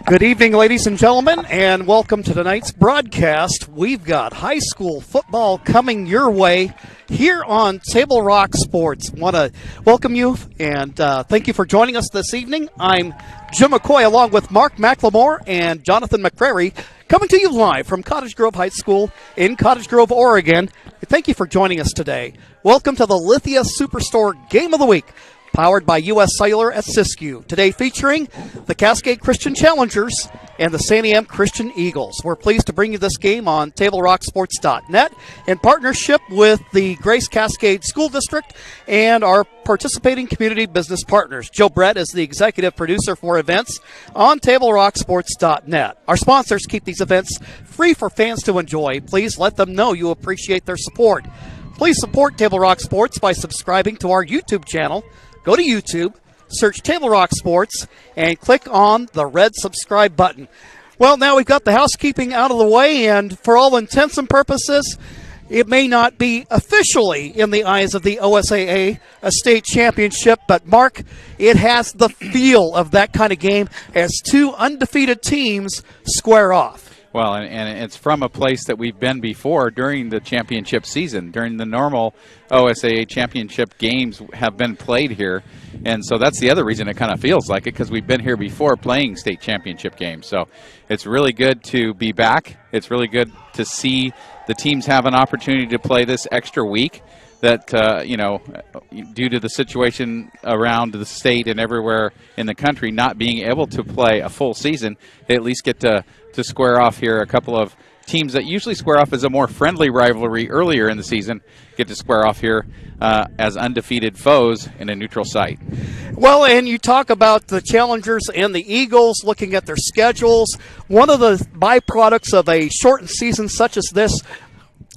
Good evening, ladies and gentlemen, and welcome to tonight's broadcast. We've got high school football coming your way here on Table Rock Sports. Want to welcome you and thank you for joining us this evening. I'm Jim McCoy along with Mark McLemore and Jonathan McCrary coming to you live from Cottage Grove High School in Cottage Grove, Oregon. Thank you for joining us today. Welcome to the Lithia Superstore Game of the Week, powered by U.S. Cellular at Siskiyou. Today featuring the Cascade Christian Challengers and the Santiam Christian Eagles. We're pleased to bring you this game on TableRockSports.net in partnership with the Grace Cascade School District and our participating community business partners. Joe Brett is the executive producer for events on TableRockSports.net. Our sponsors keep these events free for fans to enjoy. Please let them know you appreciate their support. Please support Table Rock Sports by subscribing to our YouTube channel. Go to YouTube, search Table Rock Sports, and click on the red subscribe button. Well, now we've got the housekeeping out of the way, and for all intents and purposes, it may not be officially in the eyes of the OSAA a state championship, but Mark, it has the feel of that kind of game as two undefeated teams square off. Well, and it's from a place that we've been before during the championship season. During the normal OSAA championship games have been played here. And so that's the other reason it kind of feels like it, because we've been here before playing state championship games. So it's really good to be back. It's really good to see the teams have an opportunity to play this extra week that, due to the situation around the state and everywhere in the country not being able to play a full season, they at least get to square off here. A couple of teams that usually square off as a more friendly rivalry earlier in the season get to square off here as undefeated foes in a neutral site. Well, and you talk about the Challengers and the Eagles looking at their schedules. One of the byproducts of a shortened season such as this,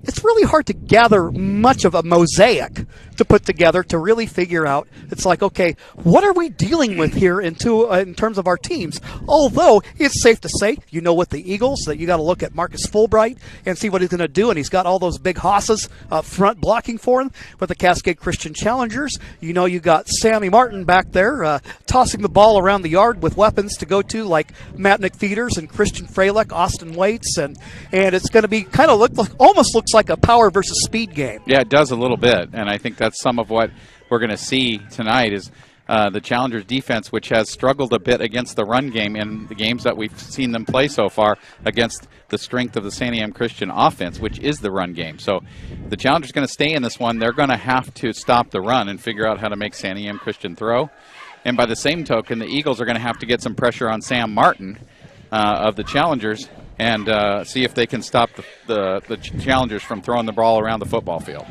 it's really hard to gather much of a mosaic to put together to really figure out. It's like, okay, what are we dealing with here in terms of our teams? Although it's safe to say, with the Eagles, that you got to look at Marcus Fulbright and see what he's going to do, and he's got all those big hosses up front blocking for him. With the Cascade Christian Challengers, you got Sammy Martin back there tossing the ball around the yard with weapons to go to, like Matt McFeeters and Christian Frelick, Austin Waits, and it's going to be kind of almost looks like a power versus speed game. Yeah, it does a little bit, and I think that's some of what we're going to see tonight is the Challengers defense, which has struggled a bit against the run game in the games that we've seen them play so far against the strength of the Santiam Christian offense, which is the run game. So the Challengers going to stay in this one. They're going to have to stop the run and figure out how to make Santiam Christian throw. And by the same token, the Eagles are going to have to get some pressure on Sam Martin of the Challengers and see if they can stop the Challengers from throwing the ball around the football field.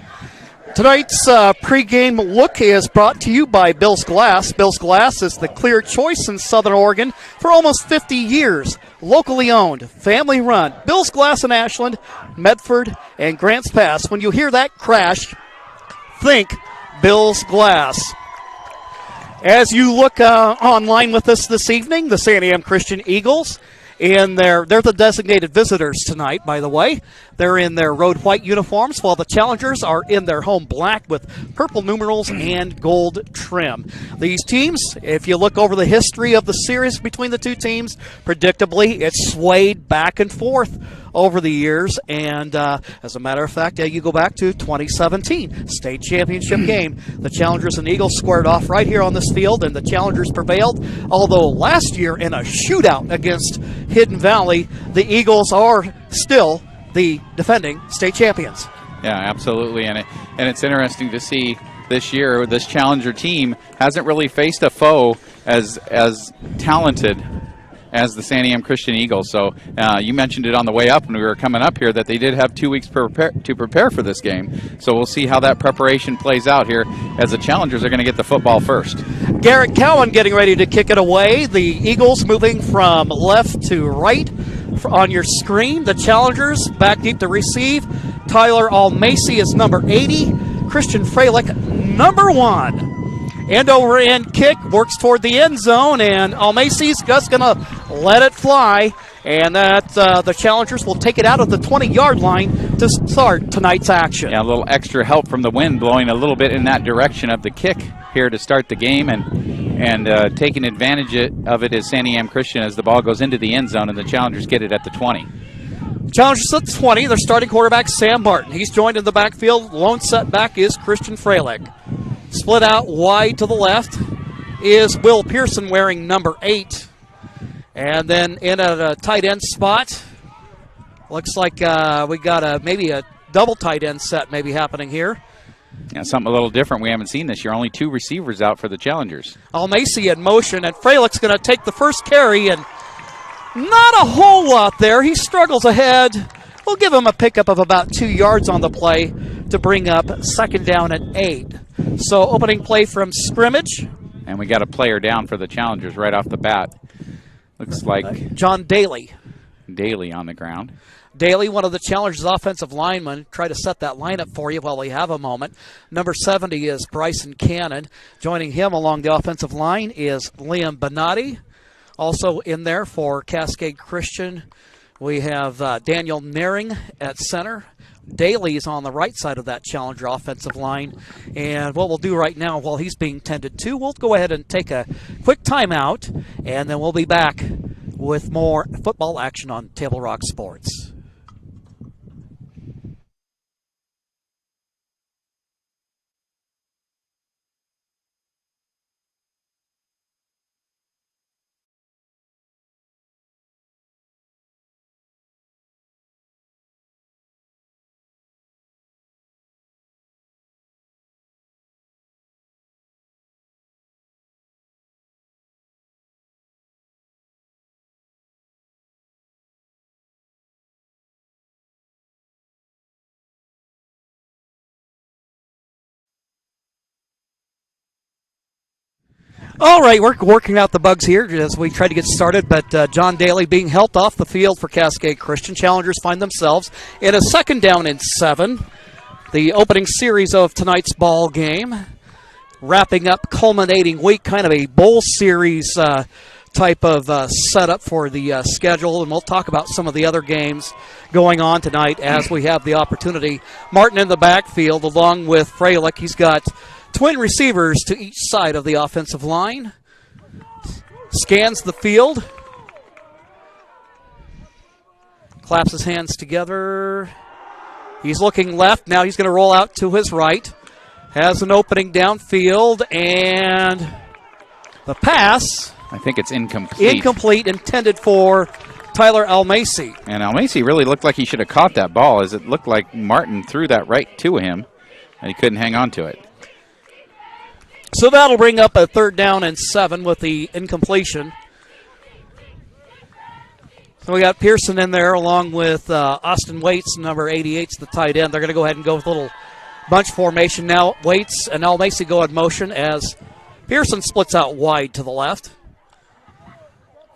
Tonight's pregame look is brought to you by Bill's Glass. Bill's Glass is the clear choice in Southern Oregon for almost 50 years. Locally owned, family run. Bill's Glass in Ashland, Medford, and Grants Pass. When you hear that crash, think Bill's Glass. As you look online with us this evening, the Santiam Christian Eagles, and they're the designated visitors tonight, by the way. They're in their road white uniforms, while the Challengers are in their home black with purple numerals and gold trim. These teams, if you look over the history of the series between the two teams, predictably, it's swayed back and forth over the years. And as a matter of fact, you go back to 2017, state championship game. The Challengers and Eagles squared off right here on this field, and the Challengers prevailed. Although last year in a shootout against Hidden Valley, the Eagles are still the defending state champions. Yeah, absolutely. And it's interesting to see this year this Challenger team hasn't really faced a foe as talented as the Santiam Christian Eagles. So you mentioned it on the way up when we were coming up here that they did have 2 weeks to prepare for this game. So we'll see how that preparation plays out here as the Challengers are going to get the football first. Garrett Cowan getting ready to kick it away. The Eagles moving from left to right on your screen. The Challengers back deep to receive. Tyler Almacy is number 80. Christian Frelick, number 1. End over end kick works toward the end zone, and Almacy's just going to let it fly. And that the Challengers will take it out of the 20-yard line to start tonight's action. Yeah, a little extra help from the wind blowing a little bit in that direction of the kick here to start the game. And And taking advantage of it is Santiam Christian as the ball goes into the end zone and the Challengers get it at the 20. Challengers at the 20. Their starting quarterback, Sam Martin. He's joined in the backfield. Lone setback is Christian Freilich. Split out wide to the left is Will Pearson wearing number 8. And then in at a tight end spot, looks like we got maybe a double tight end set maybe happening here. Yeah, something a little different we haven't seen this year. Only 2 receivers out for the Challengers. Almacy in motion, and Freilich's going to take the first carry, and not a whole lot there. He struggles ahead. We'll give him a pickup of about 2 yards on the play to bring up second down at 8. So opening play from scrimmage. And we got a player down for the Challengers right off the bat. Looks like John Daly. Daly on the ground. Daly, one of the Challengers' offensive linemen. Try to set that lineup for you while we have a moment. Number 70 is Bryson Cannon. Joining him along the offensive line is Liam Bonatti. Also in there for Cascade Christian, we have Daniel Naring at center. Daly is on the right side of that Challenger offensive line. And what we'll do right now while he's being tended to, we'll go ahead and take a quick timeout, and then we'll be back with more football action on Table Rock Sports. All right, we're working out the bugs here as we try to get started, but John Daly being helped off the field for Cascade Christian. Challengers find themselves in a second down and 7. The opening series of tonight's ball game, wrapping up, culminating week, kind of a bowl series type of setup for the schedule, and we'll talk about some of the other games going on tonight as we have the opportunity. Martin in the backfield along with Freilich. He's got twin receivers to each side of the offensive line. Scans the field. Claps his hands together. He's looking left. Now he's going to roll out to his right. Has an opening downfield, and the pass. I think it's incomplete. Incomplete, intended for Tyler Almacy. And Almacy really looked like he should have caught that ball, as it looked like Martin threw that right to him, and he couldn't hang on to it. So that'll bring up a third down and 7 with the incompletion. So we got Pearson in there along with Austin Waits, number 88's the tight end. They're going to go ahead and go with a little bunch formation now. Waits and Almacy go in motion as Pearson splits out wide to the left.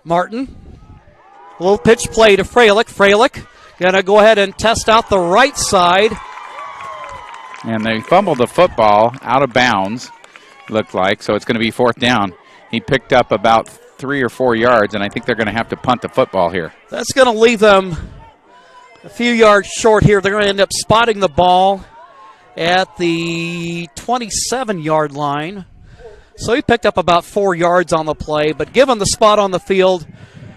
Martin, a little pitch play to Freilich. Freilich going to go ahead and test out the right side. And they fumbled the football out of bounds. Looked like, so it's going to be fourth down. He picked up about 3 or 4 yards, and I think they're going to have to punt the football here. That's going to leave them a few yards short here. They're going to end up spotting the ball at the 27-yard line. So he picked up about 4 yards on the play, but given the spot on the field,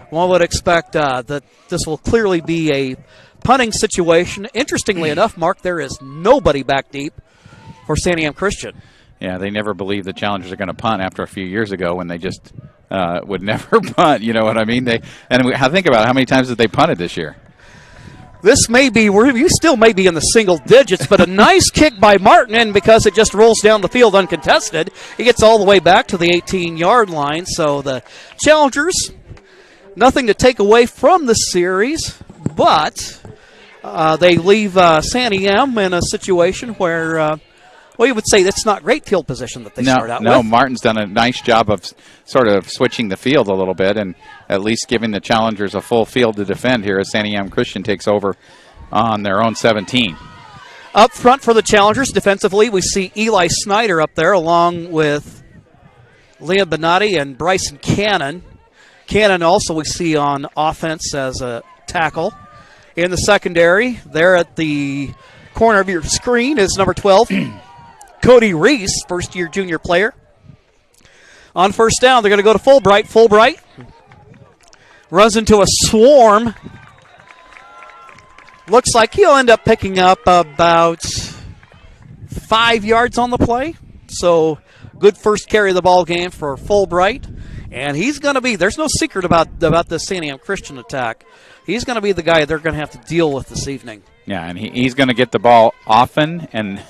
one would expect that this will clearly be a punting situation. Interestingly enough, Mark, there is nobody back deep for Santiam Christian. Yeah, they never believed the Challengers are going to punt after a few years ago when they just would never punt. You know what I mean? Think about it. How many times have they punted this year? This may be, you still may be in the single digits, but a nice kick by Martin, and because it just rolls down the field uncontested, he gets all the way back to the 18-yard line. So the Challengers, nothing to take away from the series, but they leave Santiam in a situation where well, you would say that's not great field position that they start out with. No, Martin's done a nice job of sort of switching the field a little bit and at least giving the Challengers a full field to defend here as Santiam Christian takes over on their own 17. Up front for the Challengers defensively, we see Eli Snyder up there along with Liam Bonatti and Bryson Cannon. Cannon also we see on offense as a tackle. In the secondary, there at the corner of your screen is number 12, Cody Reese, first-year junior player. On first down, they're going to go to Fulbright. Fulbright runs into a swarm. Looks like he'll end up picking up about 5 yards on the play. So good first carry of the ball game for Fulbright. And he's going to be, there's no secret about the Santiam Christian attack. He's going to be the guy they're going to have to deal with this evening. Yeah, and he's going to get the ball often, and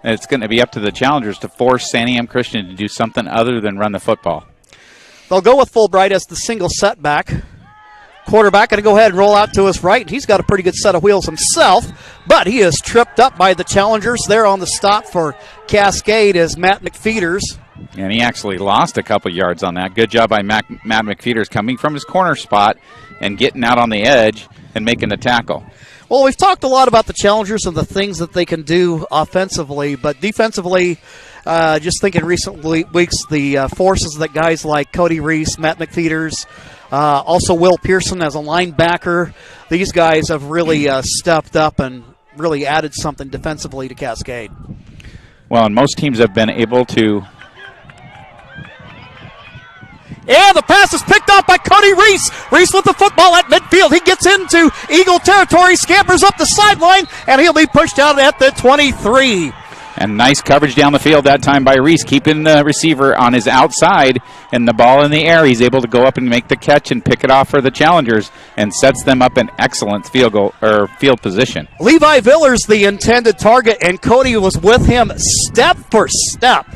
it's going to be up to the challengers to force Santiam Christian to do something other than run the football. They'll go with Fulbright as the single setback. Quarterback going to go ahead and roll out to his right. He's got a pretty good set of wheels himself, but he is tripped up by the challengers. There on the stop for Cascade is Matt McFeeters. And he actually lost a couple yards on that. Good job by Matt McFeeters coming from his corner spot and getting out on the edge and making the tackle. Well, we've talked a lot about the challengers and the things that they can do offensively, but defensively, just thinking recent weeks, the forces that guys like Cody Reese, Matt McFeeters, also Will Pearson as a linebacker, these guys have really stepped up and really added something defensively to Cascade. Well, and most teams have been able to. And the pass is picked off by Cody Reese. Reese with the football at midfield. He gets into Eagle territory, scampers up the sideline, and he'll be pushed out at the 23. And nice coverage down the field that time by Reese, keeping the receiver on his outside and the ball in the air. He's able to go up and make the catch and pick it off for the challengers and sets them up in excellent field position. Levi Villers, the intended target, and Cody was with him step for step.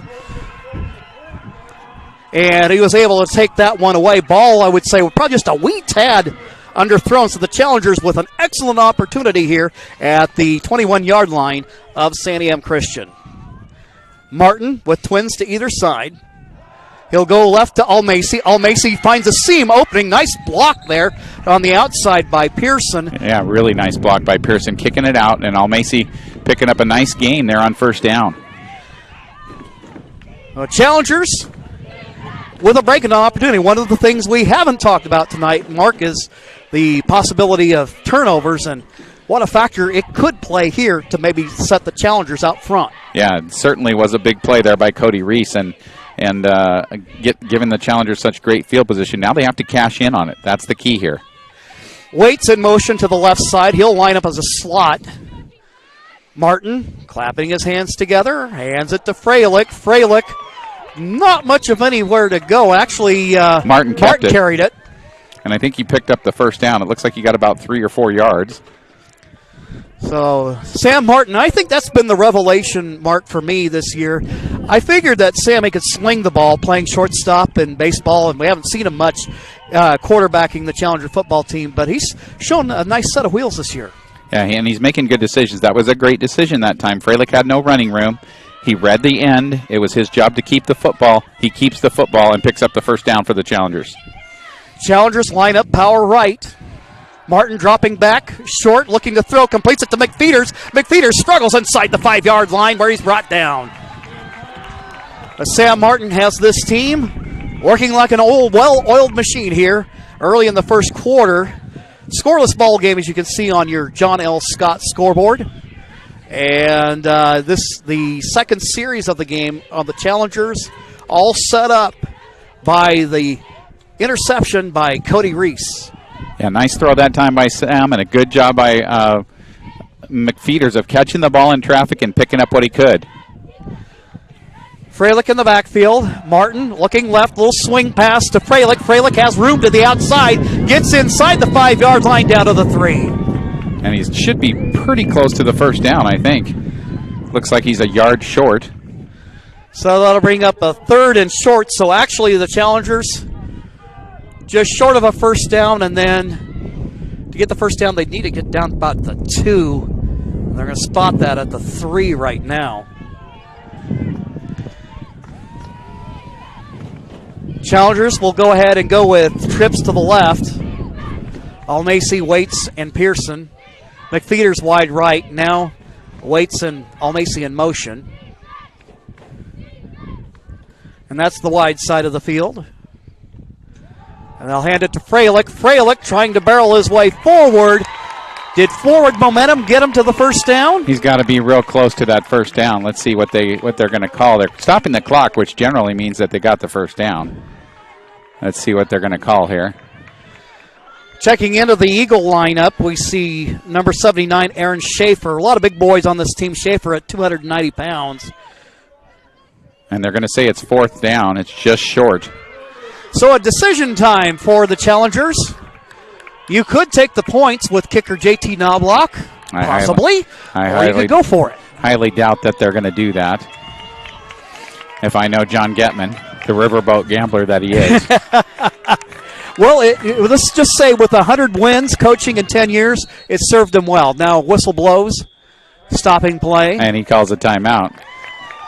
And he was able to take that one away. Ball, I would say, probably just a wee tad underthrown. So the challengers with an excellent opportunity here at the 21-yard line of Santiam Christian. Martin with twins to either side. He'll go left to Almacy. Almacy finds a seam opening. Nice block there on the outside by Pearson. Yeah, really nice block by Pearson, kicking it out, and Almacy picking up a nice gain there on first down. Challengers with a breaking opportunity. One of the things we haven't talked about tonight, Mark, is the possibility of turnovers and what a factor it could play here to maybe set the challengers out front. Yeah, it certainly was a big play there by Cody Reese and giving the challengers such great field position. Now they have to cash in on it. That's the key here. Waits in motion to the left side. He'll line up as a slot. Martin clapping his hands together, hands it to Freilich. Freilich, not much of anywhere to go. Actually, Martin carried it. And I think he picked up the first down. It looks like he got about 3 or 4 yards. So, Sam Martin, I think that's been the revelation, Mark, for me this year. I figured that Sammy could sling the ball playing shortstop in baseball, and we haven't seen him much quarterbacking the Challenger football team, but he's shown a nice set of wheels this year. Yeah, and he's making good decisions. That was a great decision that time. Freilich had no running room. He read the end. It was his job to keep the football. He keeps the football and picks up the first down for the Challengers. Challengers line up power right. Martin dropping back, short, looking to throw, completes it to McFeeters. McFeeters struggles inside the 5-yard line where he's brought down. But Sam Martin has this team working like an old, well-oiled machine here early in the first quarter. Scoreless ball game, as you can see on your John L. Scott scoreboard. And the second series of the game on the Challengers, all set up by the interception by Cody Reese. Yeah, nice throw that time by Sam, and a good job by McFeeters of catching the ball in traffic and picking up what he could. Freilich in the backfield. Martin looking left, little swing pass to Freilich. Freilich has room to the outside, gets inside the 5-yard line down to the 3. And he should be pretty close to the first down, I think. Looks like he's a yard short. So that'll bring up a 3rd and short. So actually the Challengers just short of a first down, and then to get the first down, they need to get down about the 2. They're going to spot that at the 3 right now. Challengers will go ahead and go with trips to the left. Almacy, Waits, and Pearson. McFeeters wide right. Now Waits and Almacy in motion. And that's the wide side of the field. And they'll hand it to Freilich. Freilich trying to barrel his way forward. Did forward momentum get him to the first down? He's got to be real close to that first down. Let's see what they're going to call. They're stopping the clock, which generally means that they got the first down. Let's see what they're going to call here. Checking into the Eagle lineup, we see number 79, Aaron Schaefer. A lot of big boys on this team. Schaefer at 290 pounds. And they're going to say it's fourth down. It's just short. So a decision time for the Challengers. You could take the points with kicker JT Knobloch, possibly, or you could go for it. Highly doubt that they're going to do that. If I know John Getman, the riverboat gambler that he is. Well, let's just say with 100 wins, coaching in 10 years, it served him well. Now whistle blows, stopping play. And he calls a timeout.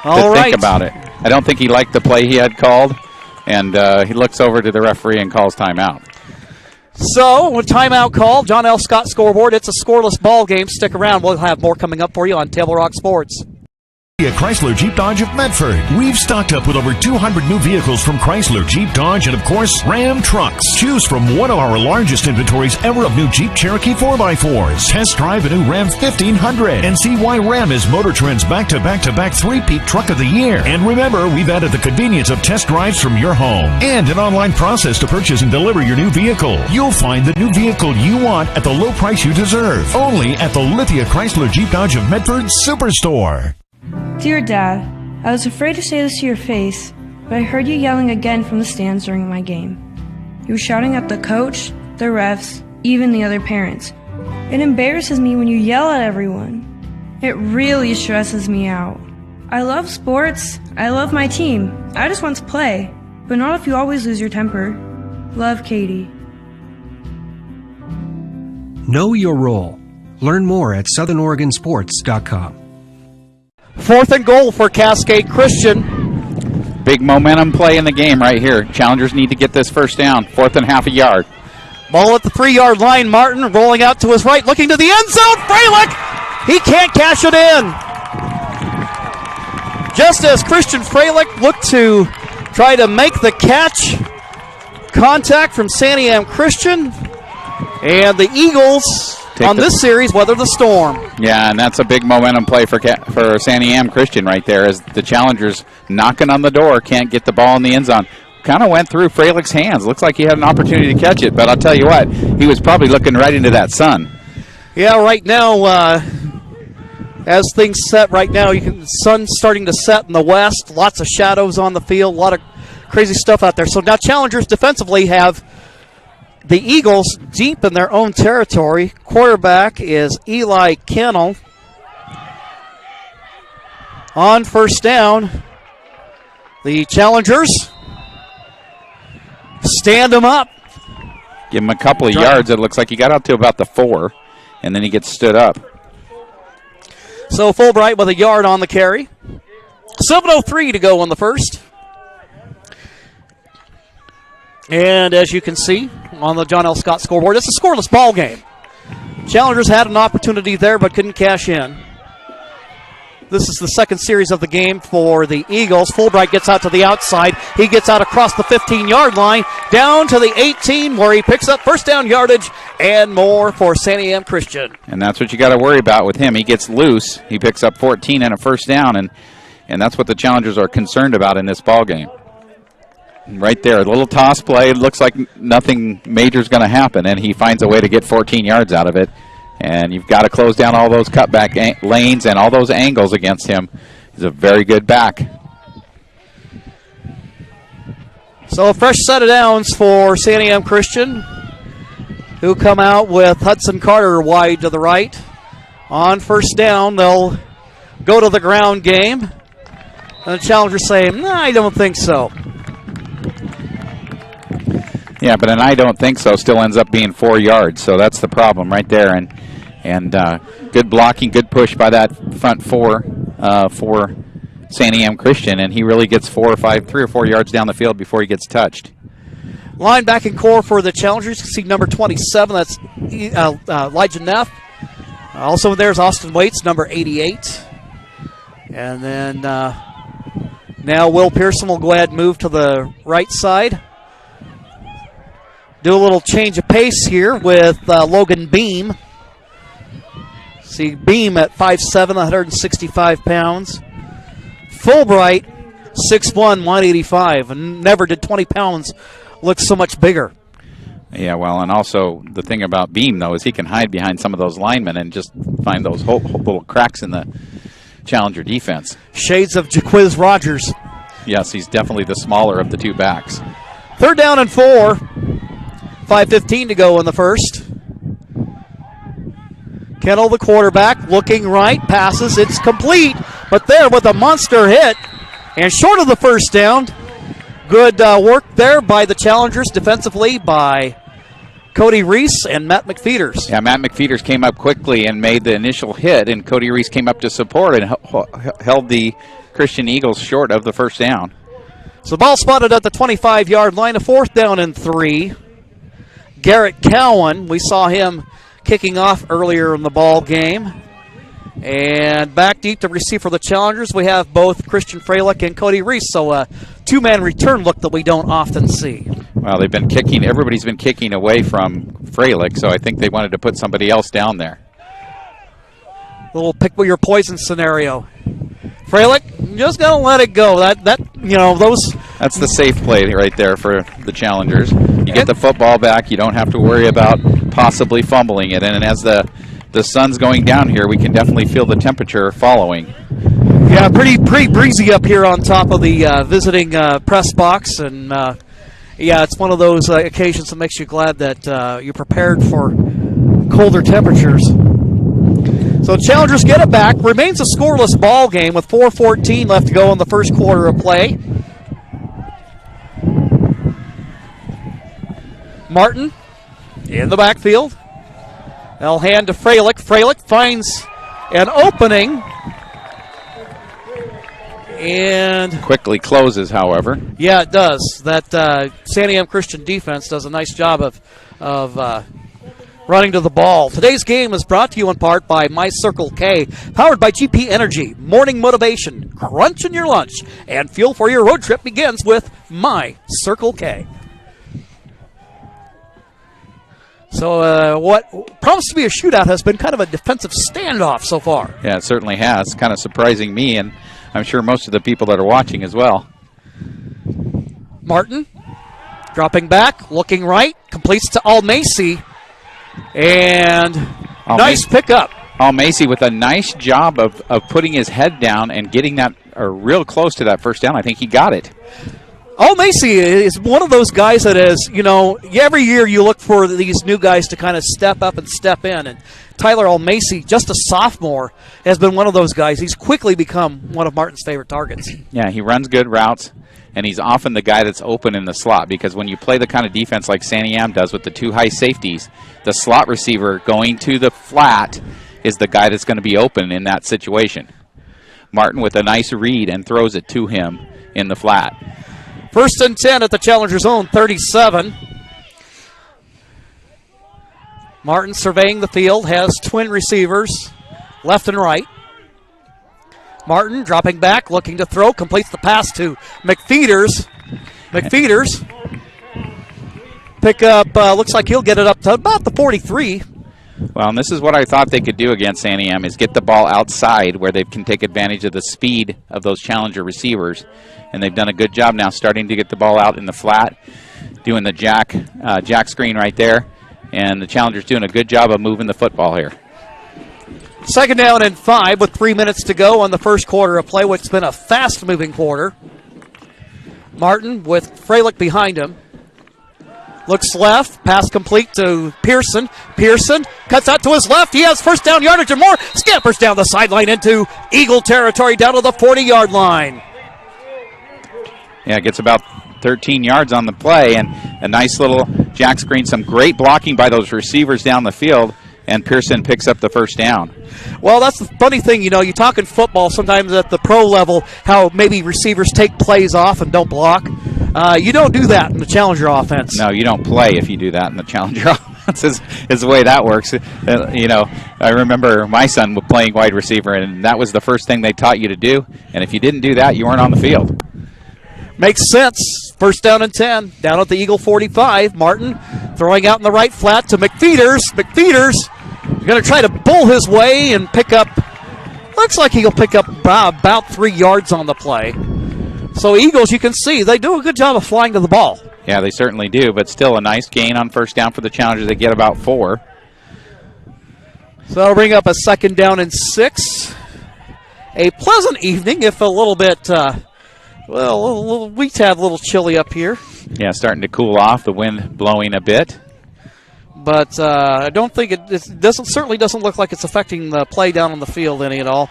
All right. Think about it. I don't think he liked the play he had called, and he looks over to the referee and calls timeout. So, with timeout call, John L. Scott scoreboard. It's a scoreless ball game. Stick around. We'll have more coming up for you on Table Rock Sports. Chrysler Jeep Dodge of Medford. We've stocked up with over 200 new vehicles from Chrysler, Jeep Dodge, and of course, Ram trucks. Choose from one of our largest inventories ever of new Jeep Cherokee 4x4s. Test drive a new Ram 1500 and see why Ram is Motor Trend's back-to-back-to-back three-peat truck of the year. And remember, we've added the convenience of test drives from your home and an online process to purchase and deliver your new vehicle. You'll find the new vehicle you want at the low price you deserve. Only at the Lithia Chrysler Jeep Dodge of Medford Superstore. Dear Dad, I was afraid to say this to your face, but I heard you yelling again from the stands during my game. You were shouting at the coach, the refs, even the other parents. It embarrasses me when you yell at everyone. It really stresses me out. I love sports. I love my team. I just want to play, but not if you always lose your temper. Love, Katie. Know your role. Learn more at southernoregonsports.com. 4th and goal for Cascade Christian. Big momentum play in the game right here. Challengers need to get this first down. 4th and half a yard. Ball at the 3-yard line. Martin rolling out to his right, looking to the end zone. Freilich! He can't cash it in. Just as Christian Freilich looked to try to make the catch, contact from Santiam Christian, and the Eagles on this series weather the storm. Yeah, and that's a big momentum play for Santiam Christian right there, as the Challengers knocking on the door, can't get the ball in the end zone. Kind of went through Freilich's hands. Looks like he had an opportunity to catch it, but I'll tell you what, he was probably looking right into that sun. Yeah, right now, as things set right now, the sun's starting to set in the west. Lots of shadows on the field, a lot of crazy stuff out there. So now Challengers defensively have the Eagles deep in their own territory. Quarterback is Eli Kennel. On first down, the Challengers stand him up. Give him a couple of yards. It looks like he got out to about the 4, and then he gets stood up. So Fulbright with a yard on the carry. 7:03 to go on the first. And as you can see on the John L. Scott scoreboard, it's a scoreless ball game. Challengers had an opportunity there but couldn't cash in. This is the second series of the game for the Eagles. Fulbright gets out to the outside. He gets out across the 15-yard line, down to the 18, where he picks up first down yardage and more for Santiam Christian. And that's what you got to worry about with him. He gets loose. He picks up 14 and a first down, and that's what the Challengers are concerned about in this ball game. Right there, a little toss play. It looks like nothing major is going to happen, and he finds a way to get 14 yards out of it. And you've got to close down all those cutback lanes and all those angles against him. He's a very good back. So a fresh set of downs for Santiam Christian, who come out with Hudson Carter wide to the right. On first down, they'll go to the ground game. And the Challengers say, "Nah, I don't think so." Yeah, but an "I don't think so" still ends up being 4 yards, so that's the problem right there. And good blocking, good push by that front four for Santiam Christian, and he really gets 3 or 4 yards down the field before he gets touched. Linebacking core for the Challengers. You can see number 27, that's Elijah Neff. Also there's Austin Waits, number 88. And then now Will Pearson will go ahead and move to the right side. Do a little change of pace here with Logan Beam. See Beam at 5'7", 165 pounds. Fulbright, 6'1", 185. And never did 20 pounds look so much bigger. Yeah, well, and also the thing about Beam, though, is he can hide behind some of those linemen and just find those whole little cracks in the Challenger defense. Shades of Jaquiz Rogers. Yes, he's definitely the smaller of the two backs. 3rd down and 4. 5:15 to go in the first. Kendall, the quarterback, looking right, passes. It's complete, but there with a monster hit and short of the first down. Good work there by the Challengers defensively by Cody Reese and Matt McFeeters. Yeah, Matt McFeeters came up quickly and made the initial hit, and Cody Reese came up to support and held the Christian Eagles short of the first down. So the ball spotted at the 25-yard line, a 4th down and 3. Garrett Cowan, we saw him kicking off earlier in the ball game. And back deep to receive for the Challengers, we have both Christian Freilich and Cody Reese. So a two-man return look that we don't often see. Well, they've been kicking. Everybody's been kicking away from Freilich, so I think they wanted to put somebody else down there. Little pick your poison scenario. Freilich, just gonna let it go. That's the safe play right there for the Challengers. You get the football back. You don't have to worry about possibly fumbling it. And as the sun's going down here, we can definitely feel the temperature following. Yeah, pretty breezy up here on top of the visiting press box, and yeah, it's one of those occasions that makes you glad that you're prepared for colder temperatures. So Challengers get it back. Remains a scoreless ball game with 4:14 left to go in the first quarter of play. Martin in the backfield. They'll hand to Freilich. Freilich finds an opening and quickly closes, however. Yeah, it does. That Santiam Christian defense does a nice job of running to the ball. Today's game is brought to you in part by My Circle K, powered by GP Energy. Morning motivation, crunch in your lunch, and fuel for your road trip begins with My Circle K. So what promised to be a shootout has been kind of a defensive standoff so far. Yeah, it certainly has. Kind of surprising me, and I'm sure most of the people that are watching as well. Martin dropping back, looking right, completes to Almacy, and nice pickup. Almacy with a nice job of putting his head down and getting that real close to that first down. I think he got it. Macy is one of those guys that is, every year you look for these new guys to kind of step up and step in. And Tyler Macy, just a sophomore, has been one of those guys. He's quickly become one of Martin's favorite targets. Yeah, he runs good routes, and he's often the guy that's open in the slot, because when you play the kind of defense like Santiam does with the two high safeties, the slot receiver going to the flat is the guy that's going to be open in that situation. Martin with a nice read and throws it to him in the flat. 1st and 10 at the Challenger's own 37. Martin surveying the field, has twin receivers, left and right. Martin dropping back, looking to throw, completes the pass to McFeeters. McFeeters pick up, looks like he'll get it up to about the 43. Well, and this is what I thought they could do against Santiam, is get the ball outside where they can take advantage of the speed of those Challenger receivers. And they've done a good job now starting to get the ball out in the flat, doing the jack screen right there. And the Challengers doing a good job of moving the football here. 2nd down and 5 with 3 minutes to go on the first quarter of play, which has been a fast-moving quarter. Martin with Freilich behind him. Looks left, pass complete to Pearson. Pearson cuts out to his left. He has first down yardage or more. Scampers down the sideline into Eagle territory down to the 40-yard line. Yeah, gets about 13 yards on the play, and a nice little jack screen. Some great blocking by those receivers down the field, and Pearson picks up the first down. Well, that's the funny thing, you talk in football sometimes at the pro level, how maybe receivers take plays off and don't block. You don't do that in the Challenger offense. No, you don't play if you do that in the Challenger offense, is the way that works. I remember my son playing wide receiver, and that was the first thing they taught you to do, and if you didn't do that, you weren't on the field. Makes sense. 1st down and 10. Down at the Eagle 45. Martin throwing out in the right flat to McFeeters. McFeeters Going to try to bull his way and pick up, looks like he'll pick up about 3 yards on the play. So Eagles, you can see, they do a good job of flying to the ball. Yeah, they certainly do, but still a nice gain on first down for the Challengers. They get about 4. So that'll bring up a 2nd down and 6. A pleasant evening, if a little bit, we have a little chilly up here. Yeah, starting to cool off, the wind blowing a bit. But I don't think it certainly doesn't look like it's affecting the play down on the field any at all.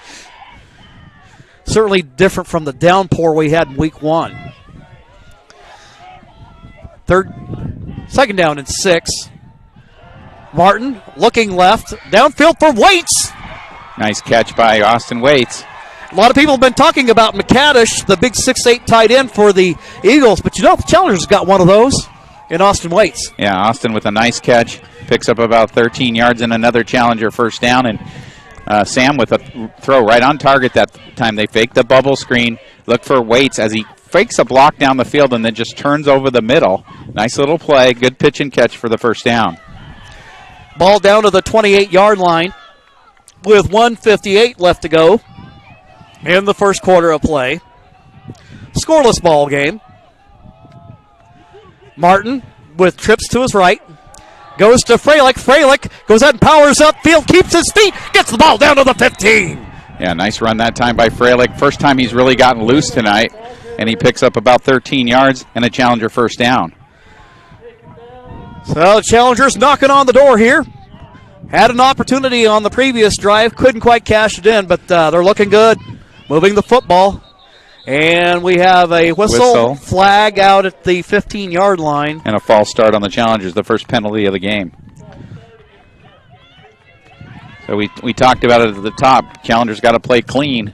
Certainly different from the downpour we had in week 1. 2nd down and 6. Martin looking left, downfield for Waits. Nice catch by Austin Waits. A lot of people have been talking about McCaddish, the big 6'8" tight end for the Eagles, but the Challengers got one of those in Austin Waits. Yeah, Austin with a nice catch, picks up about 13 yards and another Challenger first down, and Sam with a throw right on target that time. They fake the bubble screen, look for Waits as he fakes a block down the field and then just turns over the middle. Nice little play, good pitch and catch for the first down. Ball down to the 28-yard line with 1:58 left to go in the first quarter of play. Scoreless ball game. Martin with trips to his right. Goes to Freilich. Freilich goes out and powers upfield, keeps his feet, gets the ball down to the 15. Yeah, nice run that time by Freilich. First time he's really gotten loose tonight, and he picks up about 13 yards and a Challenger first down. So the Challengers knocking on the door here. Had an opportunity on the previous drive, couldn't quite cash it in, but they're looking good. Moving the football. And we have a whistle flag out at the 15-yard line. And a false start on the Challengers, the first penalty of the game. So we talked about it at the top. Challengers got to play clean.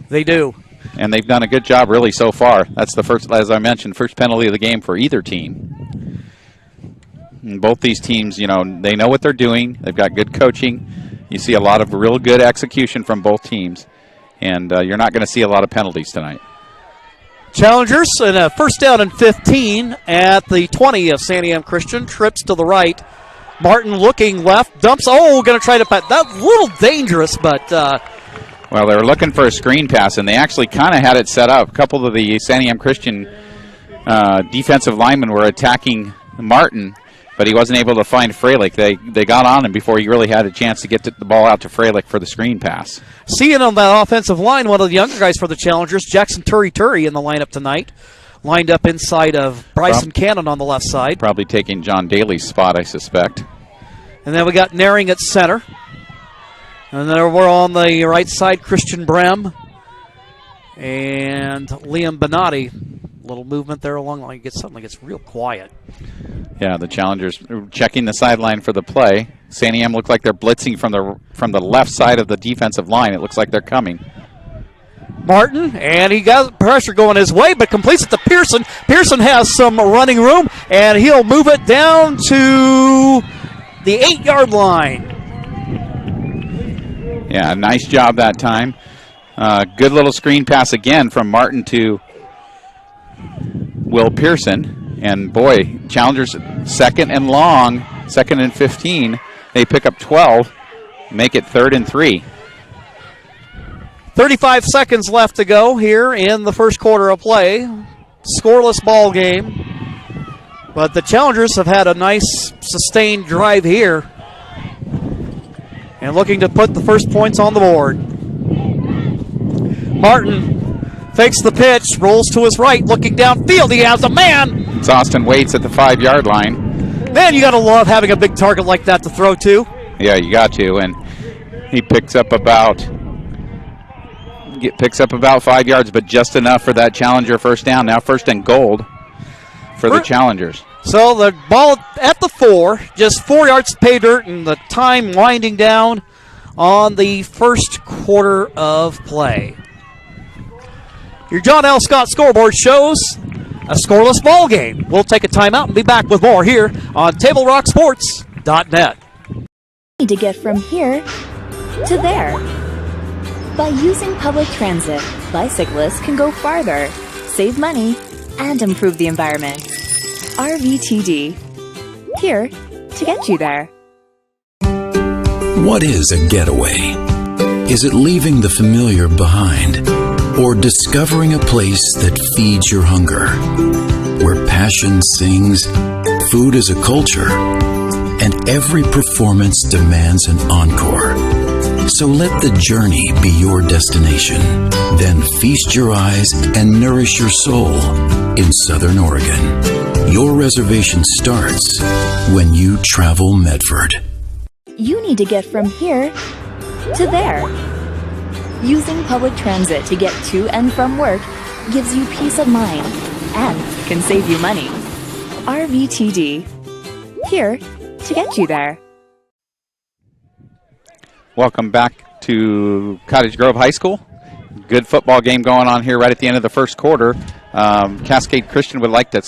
They do. And they've done a good job really so far. That's the first, as I mentioned, first penalty of the game for either team. And both these teams, they know what they're doing. They've got good coaching. You see a lot of real good execution from both teams. And you're not going to see a lot of penalties tonight. Challengers and a first down and 15 at the 20 of Santiam Christian. Trips to the right. Martin looking left. Dumps. Going to try to pass. That's a little dangerous, but... Well, they were looking for a screen pass, and they actually kind of had it set up. A couple of the Santiam Christian defensive linemen were attacking Martin, but he wasn't able to find Freilich. They got on him before he really had a chance to get the ball out to Freilich for the screen pass. Seeing on that offensive line, one of the younger guys for the Challengers, Jackson Turi in the lineup tonight. Lined up inside of Bryson Cannon on the left side. Probably taking John Daly's spot, I suspect. And then we got Naring at center. And then we're on the right side, Christian Brem and Liam Benatti. Little movement there along the line. Suddenly gets real quiet. Yeah, the Challengers checking the sideline for the play. Santiam look like they're blitzing from the left side of the defensive line. It looks like they're coming. Martin, and he got pressure going his way, but completes it to Pearson. Pearson has some running room, and he'll move it down to the 8-yard line. Yeah, nice job that time. Good little screen pass again from Martin to Will Pearson. And boy, Challengers second and long, 2nd and 15. They pick up 12, make it 3rd and 3. 35 seconds left to go here in the first quarter of play. Scoreless ball game. But the Challengers have had a nice sustained drive here. And looking to put the first points on the board. Martin fakes the pitch, rolls to his right, looking downfield. He has a man. It's Austin Waits at the 5-yard line. Man, you got to love having a big target like that to throw to. Yeah, you got to. And he picks up about 5 yards, but just enough for that Challenger first down. Now 1st and goal for the Challengers. So the ball at the 4, just 4 yards to pay dirt, and the time winding down on the first quarter of play. Your John L. Scott scoreboard shows a scoreless ball game. We'll take a timeout and be back with more here on TableRockSports.net. To get from here to there. By using public transit, bicyclists can go farther, save money, and improve the environment. RVTD. Here to get you there. What is a getaway? Is it leaving the familiar behind? Or discovering a place that feeds your hunger? Where passion sings, food is a culture, and every performance demands an encore. So let the journey be your destination. Then feast your eyes and nourish your soul in Southern Oregon. Your reservation starts when you travel Medford. You need to get from here to there. Using public transit to get to and from work gives you peace of mind and can save you money. RVTD. Here to get you there. Welcome back to Cottage Grove High School. Good football game going on here right at the end of the first quarter. Cascade Christian would like to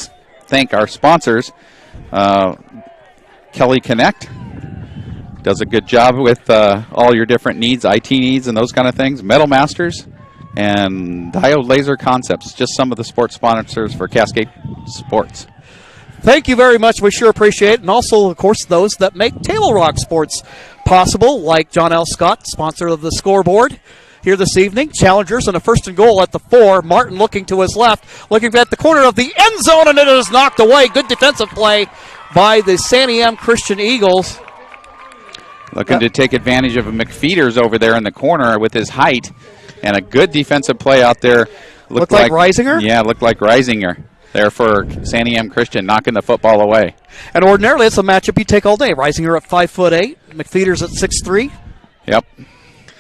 thank our sponsors. Kelly Connect does a good job with all your different needs, IT needs and those kind of things. Metal Masters and Diode Laser Concepts, just some of the sports sponsors for Cascade Sports. Thank you very much. We sure appreciate it. And also, of course, those that make Table Rock Sports possible, like John L. Scott, sponsor of the scoreboard here this evening. Challengers and a 1st and goal at the 4. Martin looking to his left, looking at the corner of the end zone, and it is knocked away. Good defensive play by the Santiam Christian Eagles. Looking to take advantage of a McFeeters over there in the corner with his height, and a good defensive play out there. Looked like Reisinger? Yeah, looked like Reisinger there for Santiam Christian, knocking the football away. And ordinarily, it's a matchup you take all day. Reisinger at 5'8", McFeeters at 6'3". Yep.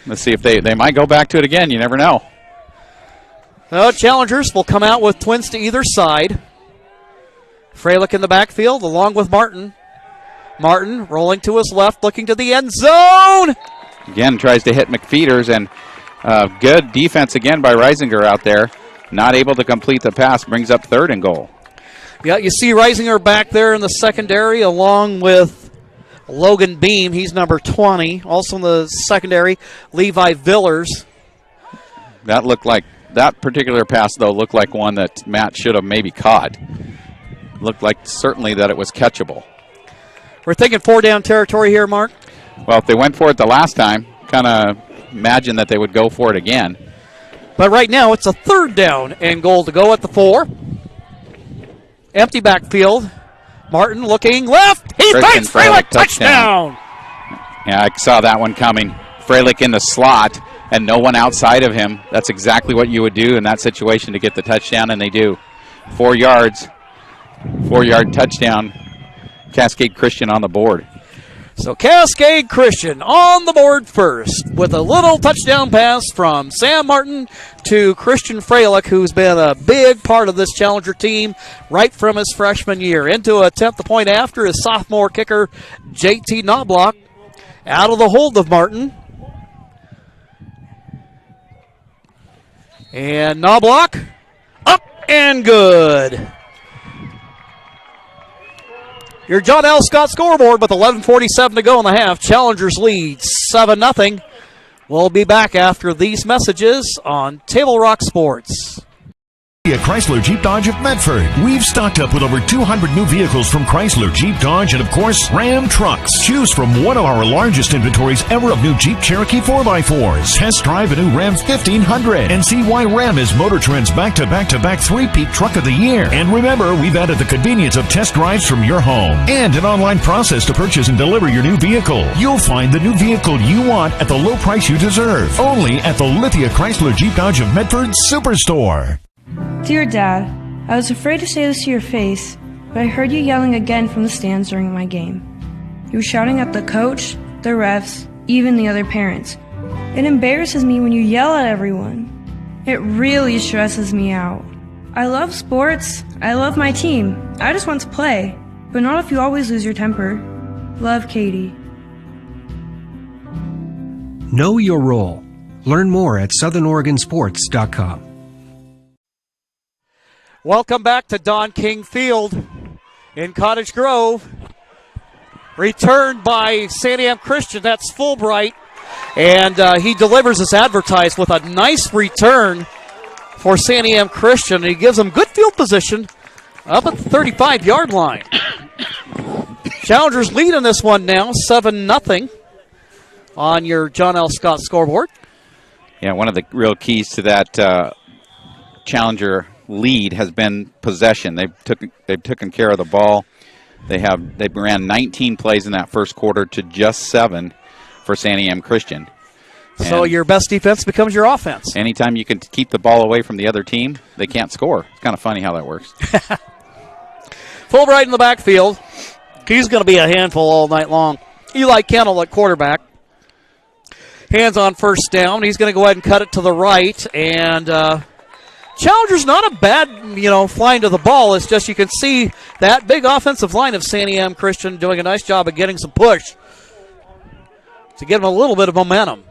Let's see if they might go back to it again. You never know. Challengers will come out with twins to either side. Freilich in the backfield along with Martin. Martin rolling to his left, looking to the end zone. Again, tries to hit McFeeters, and good defense again by Reisinger out there. Not able to complete the pass, brings up 3rd and goal. Yeah, you see Reisinger back there in the secondary along with Logan Beam. He's number 20. Also in the secondary, Levi Villers. That particular pass, though, looked like one that Matt should have maybe caught. Looked like certainly that it was catchable. We're thinking 4-down territory here, Mark. Well, if they went for it the last time, kind of imagine that they would go for it again. But right now, it's a 3rd down and goal to go at the 4. Empty backfield. Martin looking left. He finds Freilich. Touchdown. Yeah, I saw that one coming. Freilich in the slot and no one outside of him. That's exactly what you would do in that situation to get the touchdown, and they do. 4 yards. 4-yard touchdown. Cascade Christian on the board. So Cascade Christian on the board first with a little touchdown pass from Sam Martin to Christian Freilich, who's been a big part of this Challenger team right from his freshman year. Into a attempt the point after his sophomore kicker, JT Knobloch, out of the hold of Martin. And Knobloch up and good. Your John L. Scott scoreboard with 11:47 to go in the half. Challengers lead 7-0. We'll be back after these messages on Table Rock Sports. Chrysler Jeep Dodge of Medford. We've stocked up with over 200 new vehicles from Chrysler, Jeep Dodge, and of course, Ram Trucks. Choose from one of our largest inventories ever of new Jeep Cherokee 4x4s. Test drive a new Ram 1500 and see why Ram is Motor Trend's back-to-back-to-back three-peat truck of the year. And remember, we've added the convenience of test drives from your home and an online process to purchase and deliver your new vehicle. You'll find the new vehicle you want at the low price you deserve. Only at the Lithia Chrysler Jeep Dodge of Medford Superstore. Dear Dad, I was afraid to say this to your face, but I heard you yelling again from the stands during my game. You were shouting at the coach, the refs, even the other parents. It embarrasses me when you yell at everyone. It really stresses me out. I love sports. I love my team. I just want to play, but not if you always lose your temper. Love, Katie. Know your role. Learn more at southernoregonsports.com. Welcome back to Don King Field in Cottage Grove. Returned by Santiam Christian. That's Fulbright. And he delivers as advertised with a nice return for Santiam Christian. He gives them good field position up at the 35-yard line. Challengers lead in this one now, 7-0 on your John L. Scott scoreboard. Yeah, one of the real keys to that Challenger lead has been possession. They've taken care of the ball. They ran 19 plays in that first quarter to just 7 for Santiam Christian. So your best defense becomes your offense. Anytime you can keep the ball away from the other team, they can't score. It's kind of funny how that works. Fulbright in the backfield. He's going to be a handful all night long. Eli Kennel at quarterback. Hands on first down. He's going to go ahead and cut it to the right. And Challenger's not a bad, flying to the ball. It's just you can see that big offensive line of Santiam Christian doing a nice job of getting some push to give him a little bit of momentum.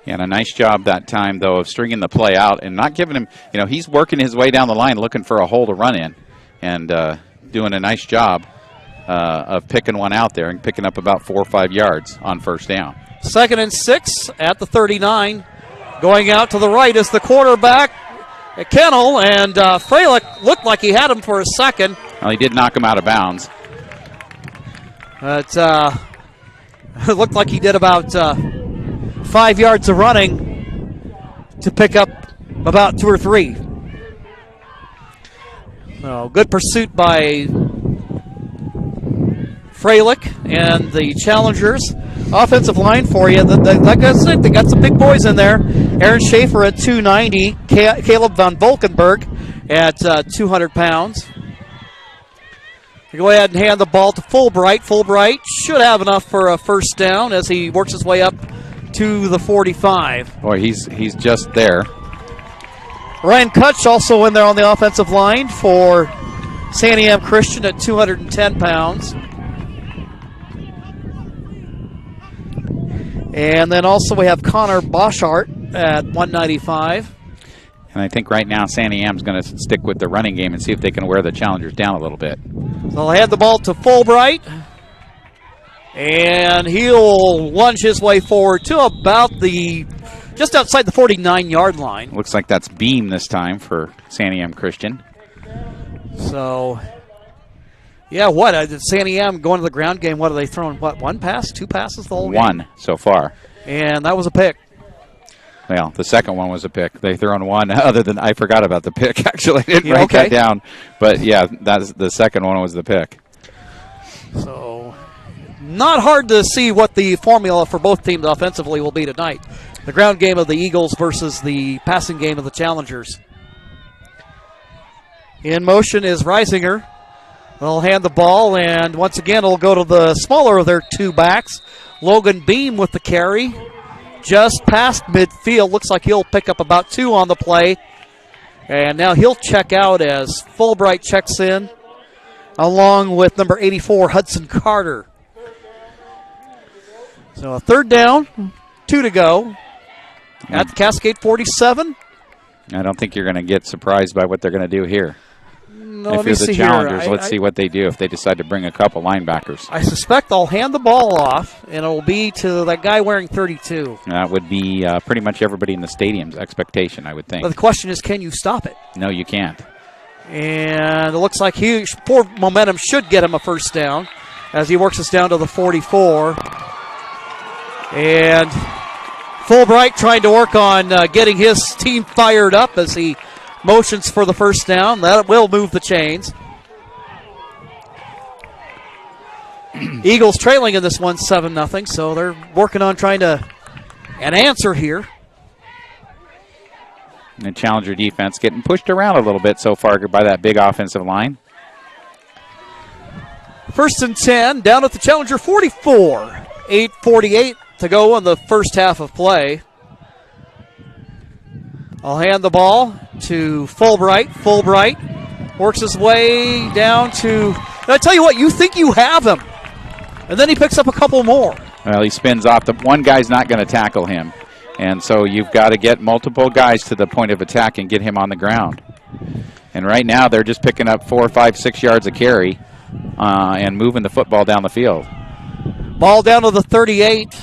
Yeah, and a nice job that time, though, of stringing the play out and not giving him, he's working his way down the line looking for a hole to run in and doing a nice job of picking one out there and picking up about 4 or 5 yards on first down. 2nd and 6 at the 39. Going out to the right is the quarterback, Kennel, and Freilich looked like he had him for a second. Well, he did knock him out of bounds. But it looked like he did about 5 yards of running to pick up about 2 or 3. So good pursuit by Freilich and the Challengers. Offensive line for you. Like I said, they got some big boys in there. Aaron Schaefer at 290. Caleb Van Volkenberg at 200 pounds. Go ahead and hand the ball to Fulbright. Fulbright should have enough for a first down as he works his way up to the 45. Boy, he's just there. Ryan Kutch also in there on the offensive line for Santiam Christian at 210 pounds. And then also we have Connor Boschart at 195. And I think right now Santiam's going to stick with the running game and see if they can wear the Challengers down a little bit. So they'll hand the ball to Fulbright. And he'll lunge his way forward to about just outside the 49-yard line. Looks like that's beam this time for Santiam Christian. So, yeah, Santiam going to the ground game, what are they throwing? One pass, 2 passes the whole game? 1 so far. And that was a pick. Well, the second one was a pick. They thrown 1 other than I forgot about the pick, actually. I didn't write that down. But, yeah, that's the second one was the pick. So, not hard to see what the formula for both teams offensively will be tonight. The ground game of the Eagles versus the passing game of the Challengers. In motion is Reisinger. They'll hand the ball, and once again, it'll go to the smaller of their 2 backs. Logan Beam with the carry. Just past midfield. Looks like he'll pick up about 2 on the play. And now he'll check out as Fulbright checks in, along with number 84, Hudson Carter. So a 3rd down, 2 to go at the Cascade 47. I don't think you're going to get surprised by what they're going to do here. No, if you're the Challengers, let's see what they do if they decide to bring a couple linebackers. I suspect they'll hand the ball off, and it'll be to that guy wearing 32. That would be pretty much everybody in the stadium's expectation, I would think. But the question is, can you stop it? No, you can't. And it looks like poor momentum should get him a first down as he works us down to the 44. And Fulbright trying to work on getting his team fired up as he motions for the first down. That will move the chains. Eagles trailing in this one 7-0, so they're working on trying to an answer here. And Challenger defense getting pushed around a little bit so far by that big offensive line. 1st and 10, down at the Challenger 44. 8:48 to go in the first half of play. I'll hand the ball to Fulbright. Fulbright works his way down to... And I tell you what, you think you have him. And then he picks up a couple more. Well, he spins off. The one guy's not going to tackle him. And so you've got to get multiple guys to the point of attack and get him on the ground. And right now they're just picking up 4, 5, 6 yards a carry and moving the football down the field. Ball down to the 38.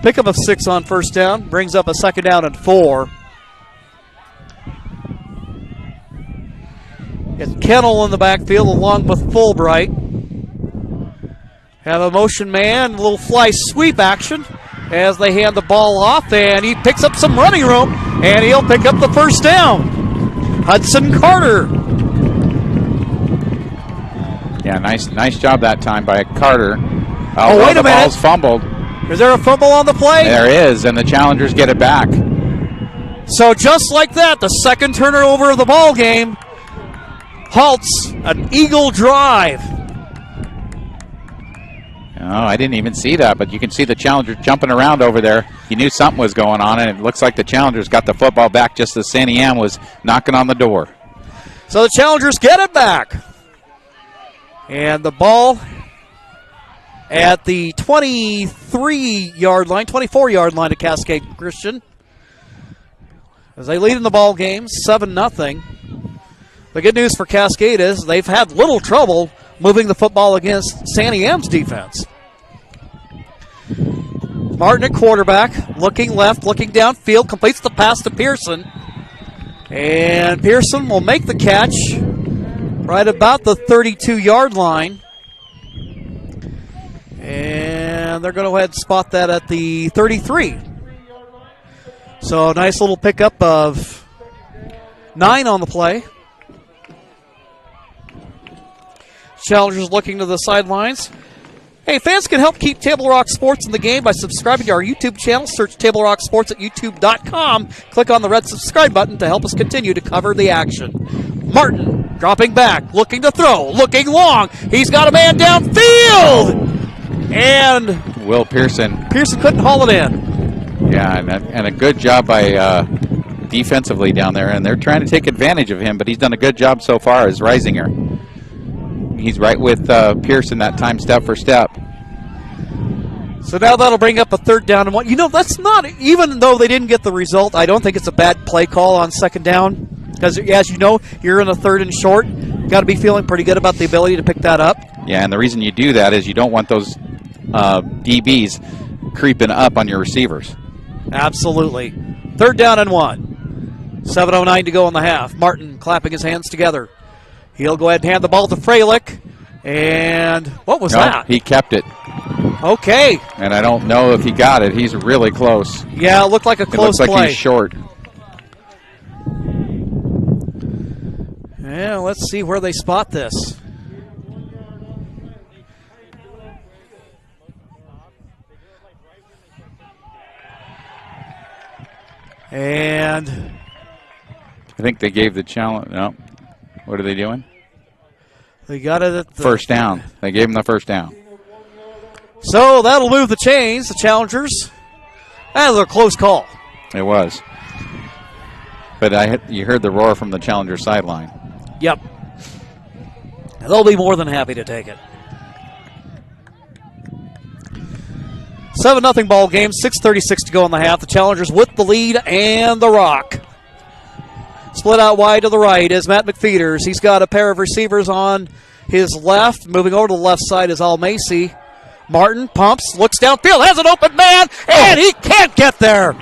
Pickup of 6 on first down. Brings up a 2nd down and 4. It's Kennel in the backfield along with Fulbright. Have a motion man, little fly sweep action as they hand the ball off, and he picks up some running room, and he'll pick up the first down. Hudson Carter. Yeah, nice job that time by Carter. Oh, wait a minute. The ball's fumbled. Is there a fumble on the play? There is, and the Challengers get it back. So just like that, the second turnover of the ball game halts an Eagle drive. Oh, I didn't even see that, but you can see the Challengers jumping around over there. You knew something was going on, and it looks like the Challengers got the football back just as Santiam was knocking on the door. So the Challengers get it back. And the ball at the 23-yard line, 24-yard line of Cascade Christian. As they lead in the ball game, 7-0. The good news for Cascade is they've had little trouble moving the football against Santiam's defense. Martin at quarterback, looking left, looking downfield, completes the pass to Pearson. And Pearson will make the catch right about the 32-yard line. And they're going to go ahead and spot that at the 33. So a nice little pickup of 9 on the play. Challengers looking to the sidelines. Hey, fans can help keep Table Rock Sports in the game by subscribing to our YouTube channel. Search Table Rock Sports at youtube.com. Click on the red subscribe button to help us continue to cover the action. Martin dropping back, looking to throw, looking long. He's got a man downfield. And Will Pearson. Pearson couldn't haul it in. Yeah, and a good job by defensively down there. And they're trying to take advantage of him, but he's done a good job so far as Reisinger. He's right with Pearson that time, step for step. So now that'll bring up a 3rd down and 1. You know, that's not, even though they didn't get the result, I don't think it's a bad play call on 2nd down. Because, as you know, you're in a 3rd and short. Got to be feeling pretty good about the ability to pick that up. Yeah, and the reason you do that is you don't want those DBs creeping up on your receivers. Absolutely. 3rd down and 1. 7:09 to go in the half. Martin clapping his hands together. He'll go ahead and hand the ball to Freilich. And what was that? He kept it. Okay. And I don't know if he got it. He's really close. Yeah, it looked like a close play. It looks like he's short. Yeah, let's see where they spot this. And I think they gave the challenge. No. What are they doing? They got it at the first down. They gave him the first down. So that'll move the chains. The Challengers. That was a close call. It was. But you heard the roar from the Challenger sideline. Yep. They'll be more than happy to take it. 7-0 ball game. 6:36 to go in the half. The Challengers with the lead and the rock. Split out wide to the right is Matt McFeeters. He's got a pair of receivers on his left. Moving over to the left side is Al Macy. Martin pumps, looks downfield, has an open man, and he can't get there.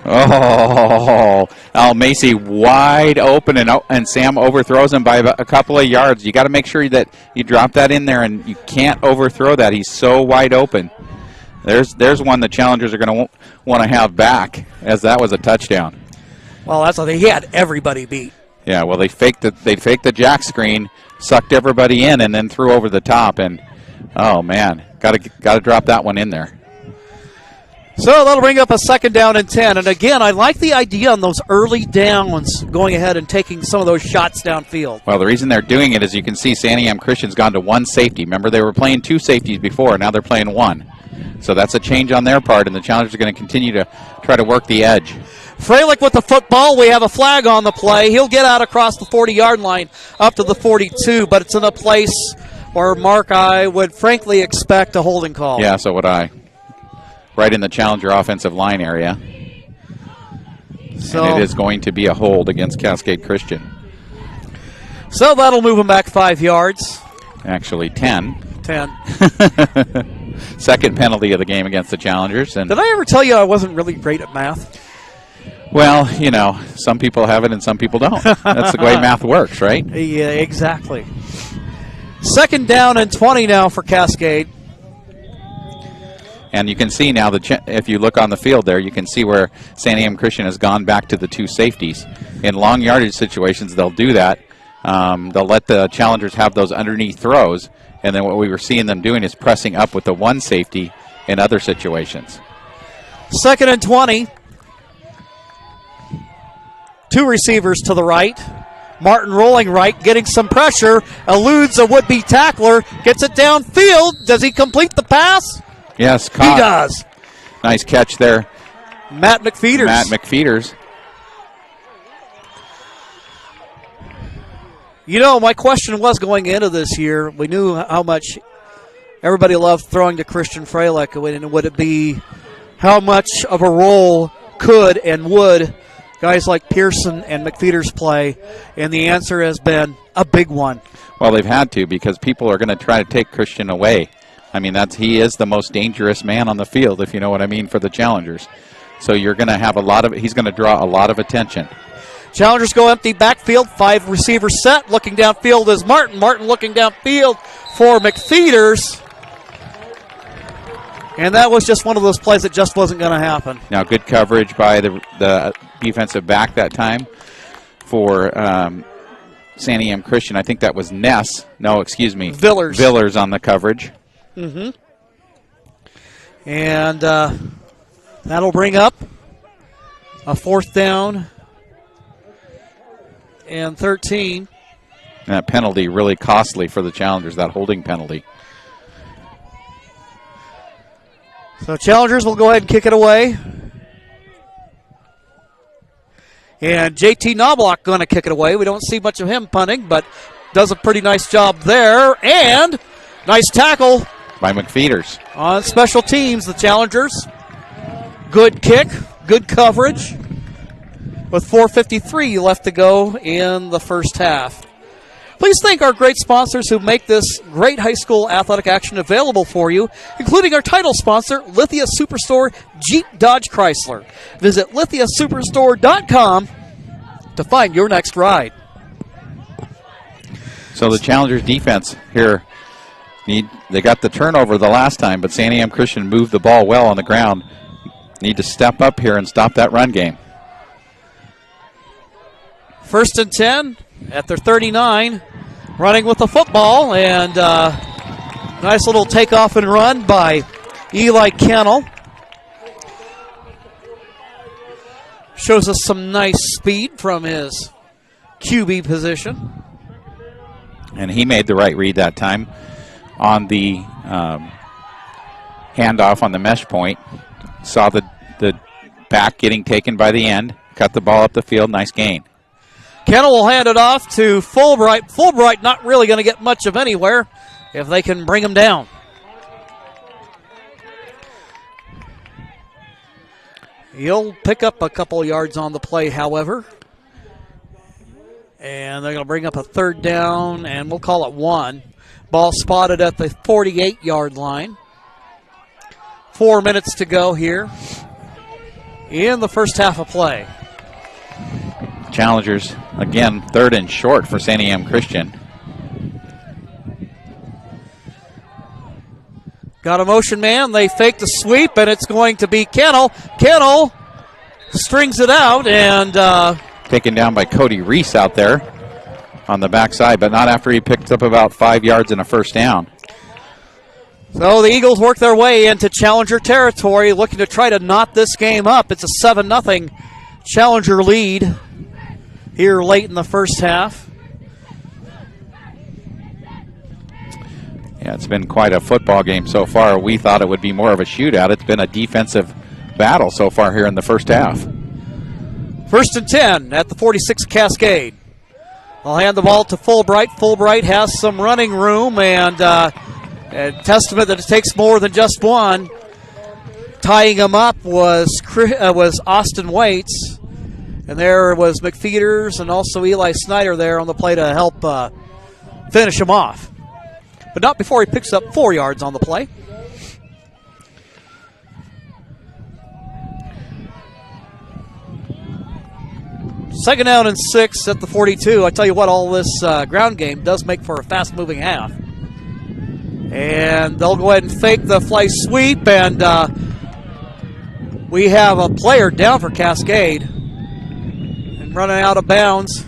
Oh, Al Macy wide open, and Sam overthrows him by a couple of yards. You got to make sure that you drop that in there, and you can't overthrow that. He's so wide open. There's one the Challengers are going to want to have back, as that was a touchdown. Well, that's how he had everybody beat. Yeah, well, they faked the jack screen, sucked everybody in, and then threw over the top. And oh man, got to drop that one in there. So that'll bring up a 2nd down and 10. And again, I like the idea on those early downs, going ahead and taking some of those shots downfield. Well, the reason they're doing it is you can see Santiam Christian's gone to 1 safety. Remember, they were playing 2 safeties before, now they're playing 1. So that's a change on their part, and the Challengers are going to continue to try to work the edge. Freilich with the football. We have a flag on the play. He'll get out across the 40-yard line up to the 42, but it's in a place where, Mark, I would frankly expect a holding call. Yeah, so would I. Right in the Challenger offensive line area. So, and it is going to be a hold against Cascade Christian. So that'll move him back 5 yards. Actually, 10. 10. Second penalty of the game against the Challengers. And did I ever tell you I wasn't really great at math? Well, you know, some people have it and some people don't. That's the way math works, right? Yeah, exactly. Second down and 20 now for Cascade. And you can see now, if you look on the field there, you can see where Santiam Christian has gone back to the two safeties. In long yardage situations, they'll do that. They'll let the challengers have those underneath throws, and then what we were seeing them doing is pressing up with the one safety in other situations. Second and 20. Two receivers to the right. Martin rolling right, getting some pressure, eludes a would-be tackler, gets it downfield. Does he complete the pass? Yes, caught. He does. Nice catch there. Matt McFeeters. You know, my question was going into this year, we knew how much everybody loved throwing to Christian Freilich, and would it be how much of a role could and would guys like Pearson and McFeeters play? And the answer has been a big one. Well, they've had to, because people are going to try to take Christian away. I mean, he is the most dangerous man on the field, if you know what I mean, for the challengers. So you're going to have he's going to draw a lot of attention. Challengers go empty backfield, 5 receivers set. Looking downfield is Martin. Martin looking downfield for McFeeters. And that was just one of those plays that just wasn't going to happen. Now, good coverage by the defensive back that time for Santiam Christian. I think that was Ness. No, excuse me. Villers on the coverage. Mm-hmm. And that'll bring up a 4th down and 13. And that penalty really costly for the challengers, that holding penalty. So challengers will go ahead and kick it away. And JT Knobloch going to kick it away. We don't see much of him punting, but does a pretty nice job there. And nice tackle by McFeeters. On special teams, the challengers. Good kick, good coverage. With 4:53 left to go in the first half. Please thank our great sponsors who make this great high school athletic action available for you, including our title sponsor, Lithia Superstore Jeep Dodge Chrysler. Visit lithiasuperstore.com to find your next ride. So the Challengers defense here, they got the turnover the last time, but Santiam Christian moved the ball well on the ground. Need to step up here and stop that run game. 1st and 10 at their 39, running with the football, and nice little takeoff and run by Eli Kennel. Shows us some nice speed from his QB position. And he made the right read that time on the handoff on the mesh point. Saw the back getting taken by the end, cut the ball up the field, nice gain. Kennel will hand it off to Fulbright. Fulbright not really going to get much of anywhere if they can bring him down. He'll pick up a couple yards on the play, however. And they're going to bring up a 3rd down, and we'll call it 1. Ball spotted at the 48-yard line. 4 minutes to go here in the first half of play. Challengers, again, 3rd and short for Santiam Christian. Got a motion man. They fake the sweep, and it's going to be Kennel. Kennel strings it out, and taken down by Cody Reese out there on the backside, but not after he picked up about 5 yards in a first down. So the Eagles work their way into Challenger territory, looking to try to knot this game up. It's a 7-0 Challenger lead here late in the first half. Yeah, it's been quite a football game so far. We thought it would be more of a shootout. It's been a defensive battle so far here in the first half. 1st and 10 at the 46 Cascade. I'll hand the ball to Fulbright. Fulbright has some running room, and a testament that it takes more than just one. Tying him up was Austin Waits. And there was McFeeters and also Eli Snyder there on the play to help finish him off. But not before he picks up 4 yards on the play. Second down and 6 at the 42. I tell you what, all this ground game does make for a fast-moving half. And they'll go ahead and fake the fly sweep, and we have a player down for Cascade. And running out of bounds.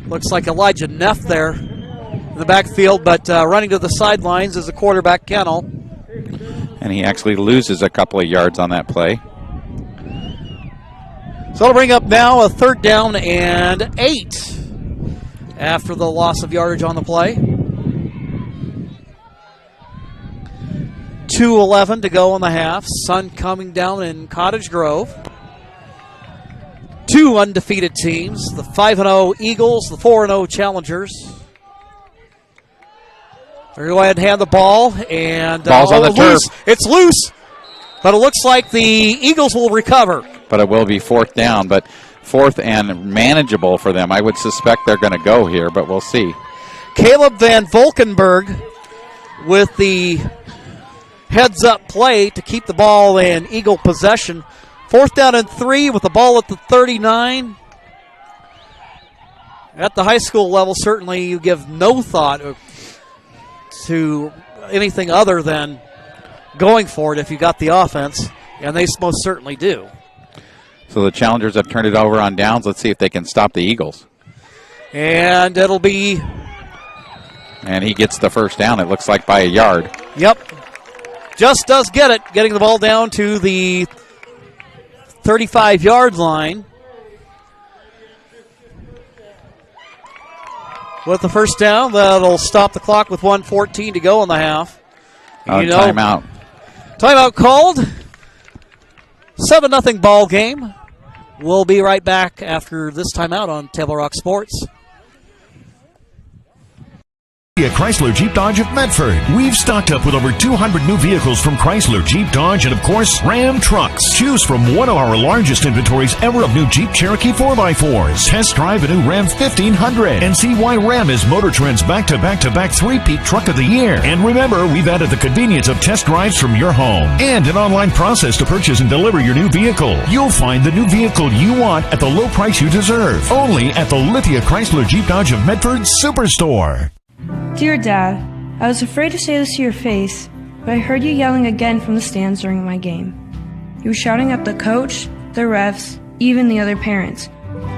Looks like Elijah Neff there in the backfield, but running to the sidelines is the quarterback, Kennel. And he actually loses a couple of yards on that play. So it'll bring up now a 3rd down and 8 after the loss of yardage on the play. 2:11 to go in the half. Sun coming down in Cottage Grove. 2 undefeated teams, the 5-0 Eagles, the 4-0 Challengers. They're going to go ahead and hand the ball, and ball's on the turf. It's loose, but it looks like the Eagles will recover. But it will be 4th down, but 4th and manageable for them. I would suspect they're going to go here, but we'll see. Caleb Van Volkenberg with the heads-up play to keep the ball in Eagle possession. 4th down and 3 with the ball at the 39. At the high school level, certainly you give no thought to anything other than going for it if you got the offense, and they most certainly do. So the Challengers have turned it over on downs. Let's see if they can stop the Eagles. And it'll be... And he gets the 1st down, it looks like, by a yard. Yep. Just does get it, getting the ball down to the 35-yard line. With the 1st down, that'll stop the clock with 1:14 to go in the half. Timeout. Timeout called. 7-0 ball game. We'll be right back after this timeout on Table Rock Sports. Chrysler Jeep Dodge of Medford. We've stocked up with over 200 new vehicles from Chrysler, Jeep Dodge, and of course, Ram trucks. Choose from one of our largest inventories ever of new Jeep Cherokee 4x4s. Test drive a new Ram 1500 and see why Ram is Motor Trend's back-to-back-to-back three-peat truck of the year. And remember, we've added the convenience of test drives from your home and an online process to purchase and deliver your new vehicle. You'll find the new vehicle you want at the low price you deserve. Only at the Lithia Chrysler Jeep Dodge of Medford Superstore. Dear Dad, I was afraid to say this to your face, but I heard you yelling again from the stands during my game. You were shouting at the coach, the refs, even the other parents.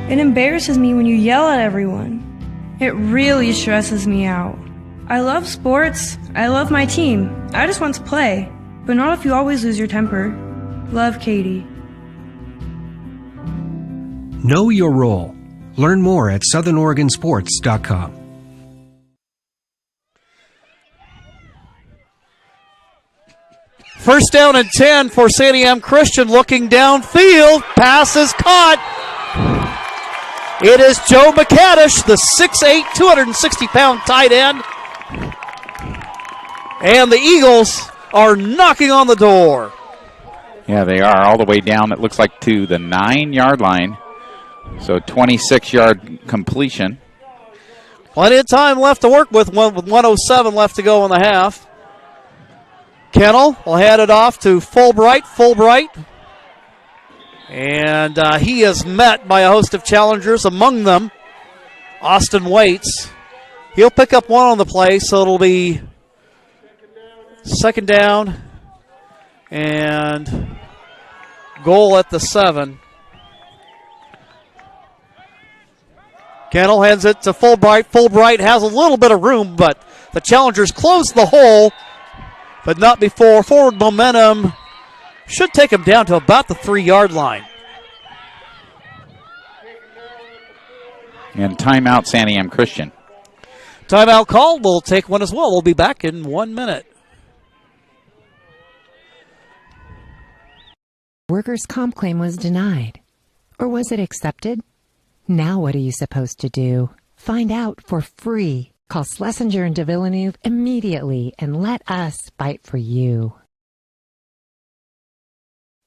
It embarrasses me when you yell at everyone. It really stresses me out. I love sports. I love my team. I just want to play, but not if you always lose your temper. Love, Katie. Know your role. Learn more at southernoregonsports.com. First down and 10 for Santiam Christian, looking downfield. Pass is caught. It is Joe McCaddish, the 6'8", 260-pound tight end. And the Eagles are knocking on the door. Yeah, they are all the way down, it looks like, to the 9-yard line. So 26-yard completion. Plenty of time left to work with 1:07 left to go in the half. Kennel will hand it off to Fulbright. And he is met by a host of challengers, among them Austin Waits. He'll pick up one on the play, so it'll be 2nd down and goal at the 7. Kennel hands it to Fulbright. Fulbright has a little bit of room, but the challengers close the hole, but not before. Forward momentum should take him down to about the 3-yard line. And timeout, Santiam Christian. Timeout call. We'll take one as well. We'll be back in 1 minute. Workers' comp claim was denied. Or was it accepted? Now what are you supposed to do? Find out for free. Call Schlesinger and de Villeneuve immediately and let us fight for you.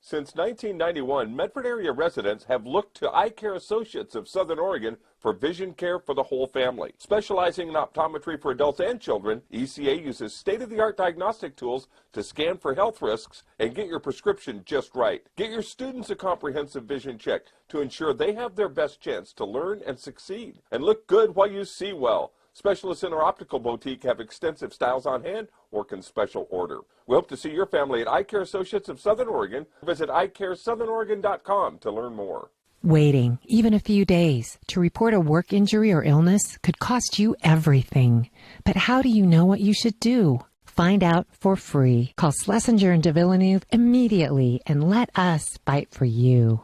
Since 1991, Medford area residents have looked to Eye Care Associates of Southern Oregon for vision care for the whole family. Specializing in optometry for adults and children, ECA uses state-of-the-art diagnostic tools to scan for health risks and get your prescription just right. Get your students a comprehensive vision check to ensure they have their best chance to learn and succeed. And look good while you see well. Specialists in our optical boutique have extensive styles on hand or can special order. We hope to see your family at Eye Care Associates of Southern Oregon. Visit eyecaresouthern.com to learn more. Waiting, even a few days, to report a work injury or illness could cost you everything. But how do you know what you should do? Find out for free. Call Schlesinger and de Villeneuve immediately and let us fight for you.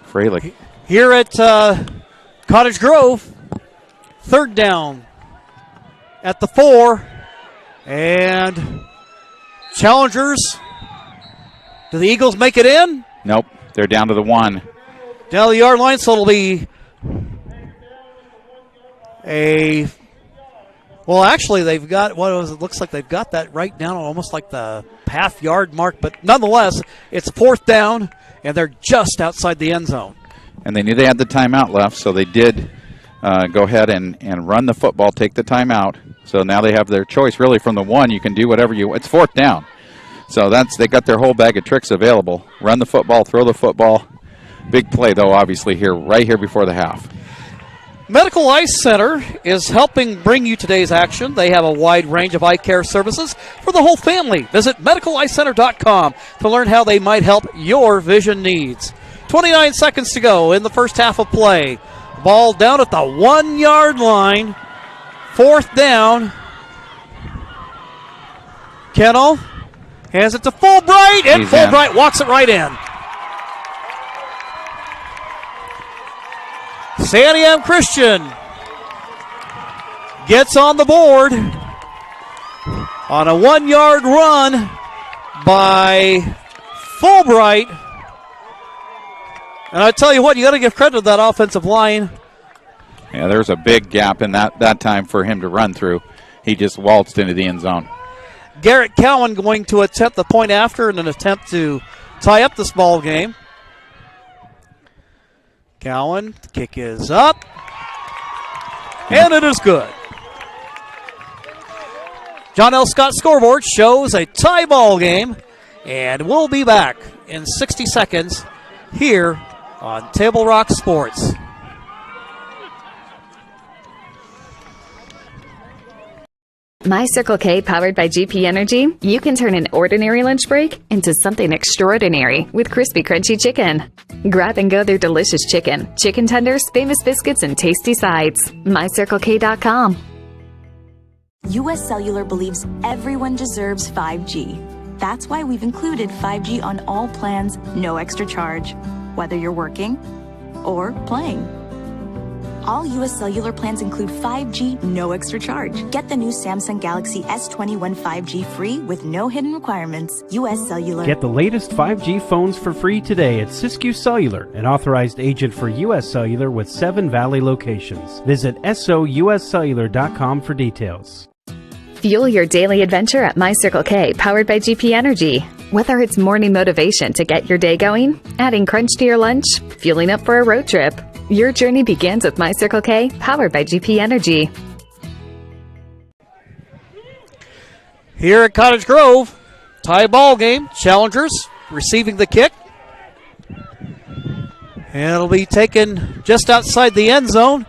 Freilich. Here at Cottage Grove, third down at the 4. And challengers. Do the Eagles make it in? Nope, they're down to the 1. Down the yard line, so it'll be well, actually, they've got, it looks like they've got that right down almost like the half-yard mark, but nonetheless, it's fourth down, and they're just outside the end zone. And they knew they had the timeout left, so they did go ahead and run the football, take the timeout. So now they have their choice, really, from the 1. You can do whatever you want. It's fourth down. So they got their whole bag of tricks available. Run the football, throw the football. Big play, though, obviously, right here before the half. Medical Eye Center is helping bring you today's action. They have a wide range of eye care services for the whole family. Visit medicaleyecenter.com to learn how they might help your vision needs. 29 seconds to go in the first half of play. Ball down at the 1-yard line. Fourth down. Kennel hands it to Fulbright, and Fulbright walks it right in. Santiam Christian gets on the board on a 1-yard run by Fulbright. And I tell you what, you got to give credit to that offensive line. Yeah, there's a big gap in that time for him to run through. He just waltzed into the end zone. Garrett Cowan going to attempt the point after in an attempt to tie up this ball game. Cowan, the kick is up, and it is good. John L. Scott scoreboard shows a tie ball game, and we'll be back in 60 seconds here on Table Rock Sports. My Circle K, powered by GP Energy, you can turn an ordinary lunch break into something extraordinary with crispy, crunchy chicken. Grab and go their delicious chicken, chicken tenders, famous biscuits, and tasty sides. MyCircleK.com. US Cellular believes everyone deserves 5G. That's why we've included 5G on all plans, no extra charge, whether you're working or playing. All US Cellular plans include 5G, no extra charge. Get the new Samsung Galaxy S21 5G free with no hidden requirements. US Cellular. Get the latest 5G phones for free today at Siskiyou Cellular, an authorized agent for US Cellular with 7 Valley locations. Visit souscellular.com for details. Fuel your daily adventure at My Circle K, powered by GP Energy. Whether it's morning motivation to get your day going, adding crunch to your lunch, fueling up for a road trip, your journey begins with My Circle K, powered by GP Energy. Here at Cottage Grove, tie ball game. Challengers receiving the kick. And it'll be taken just outside the end zone.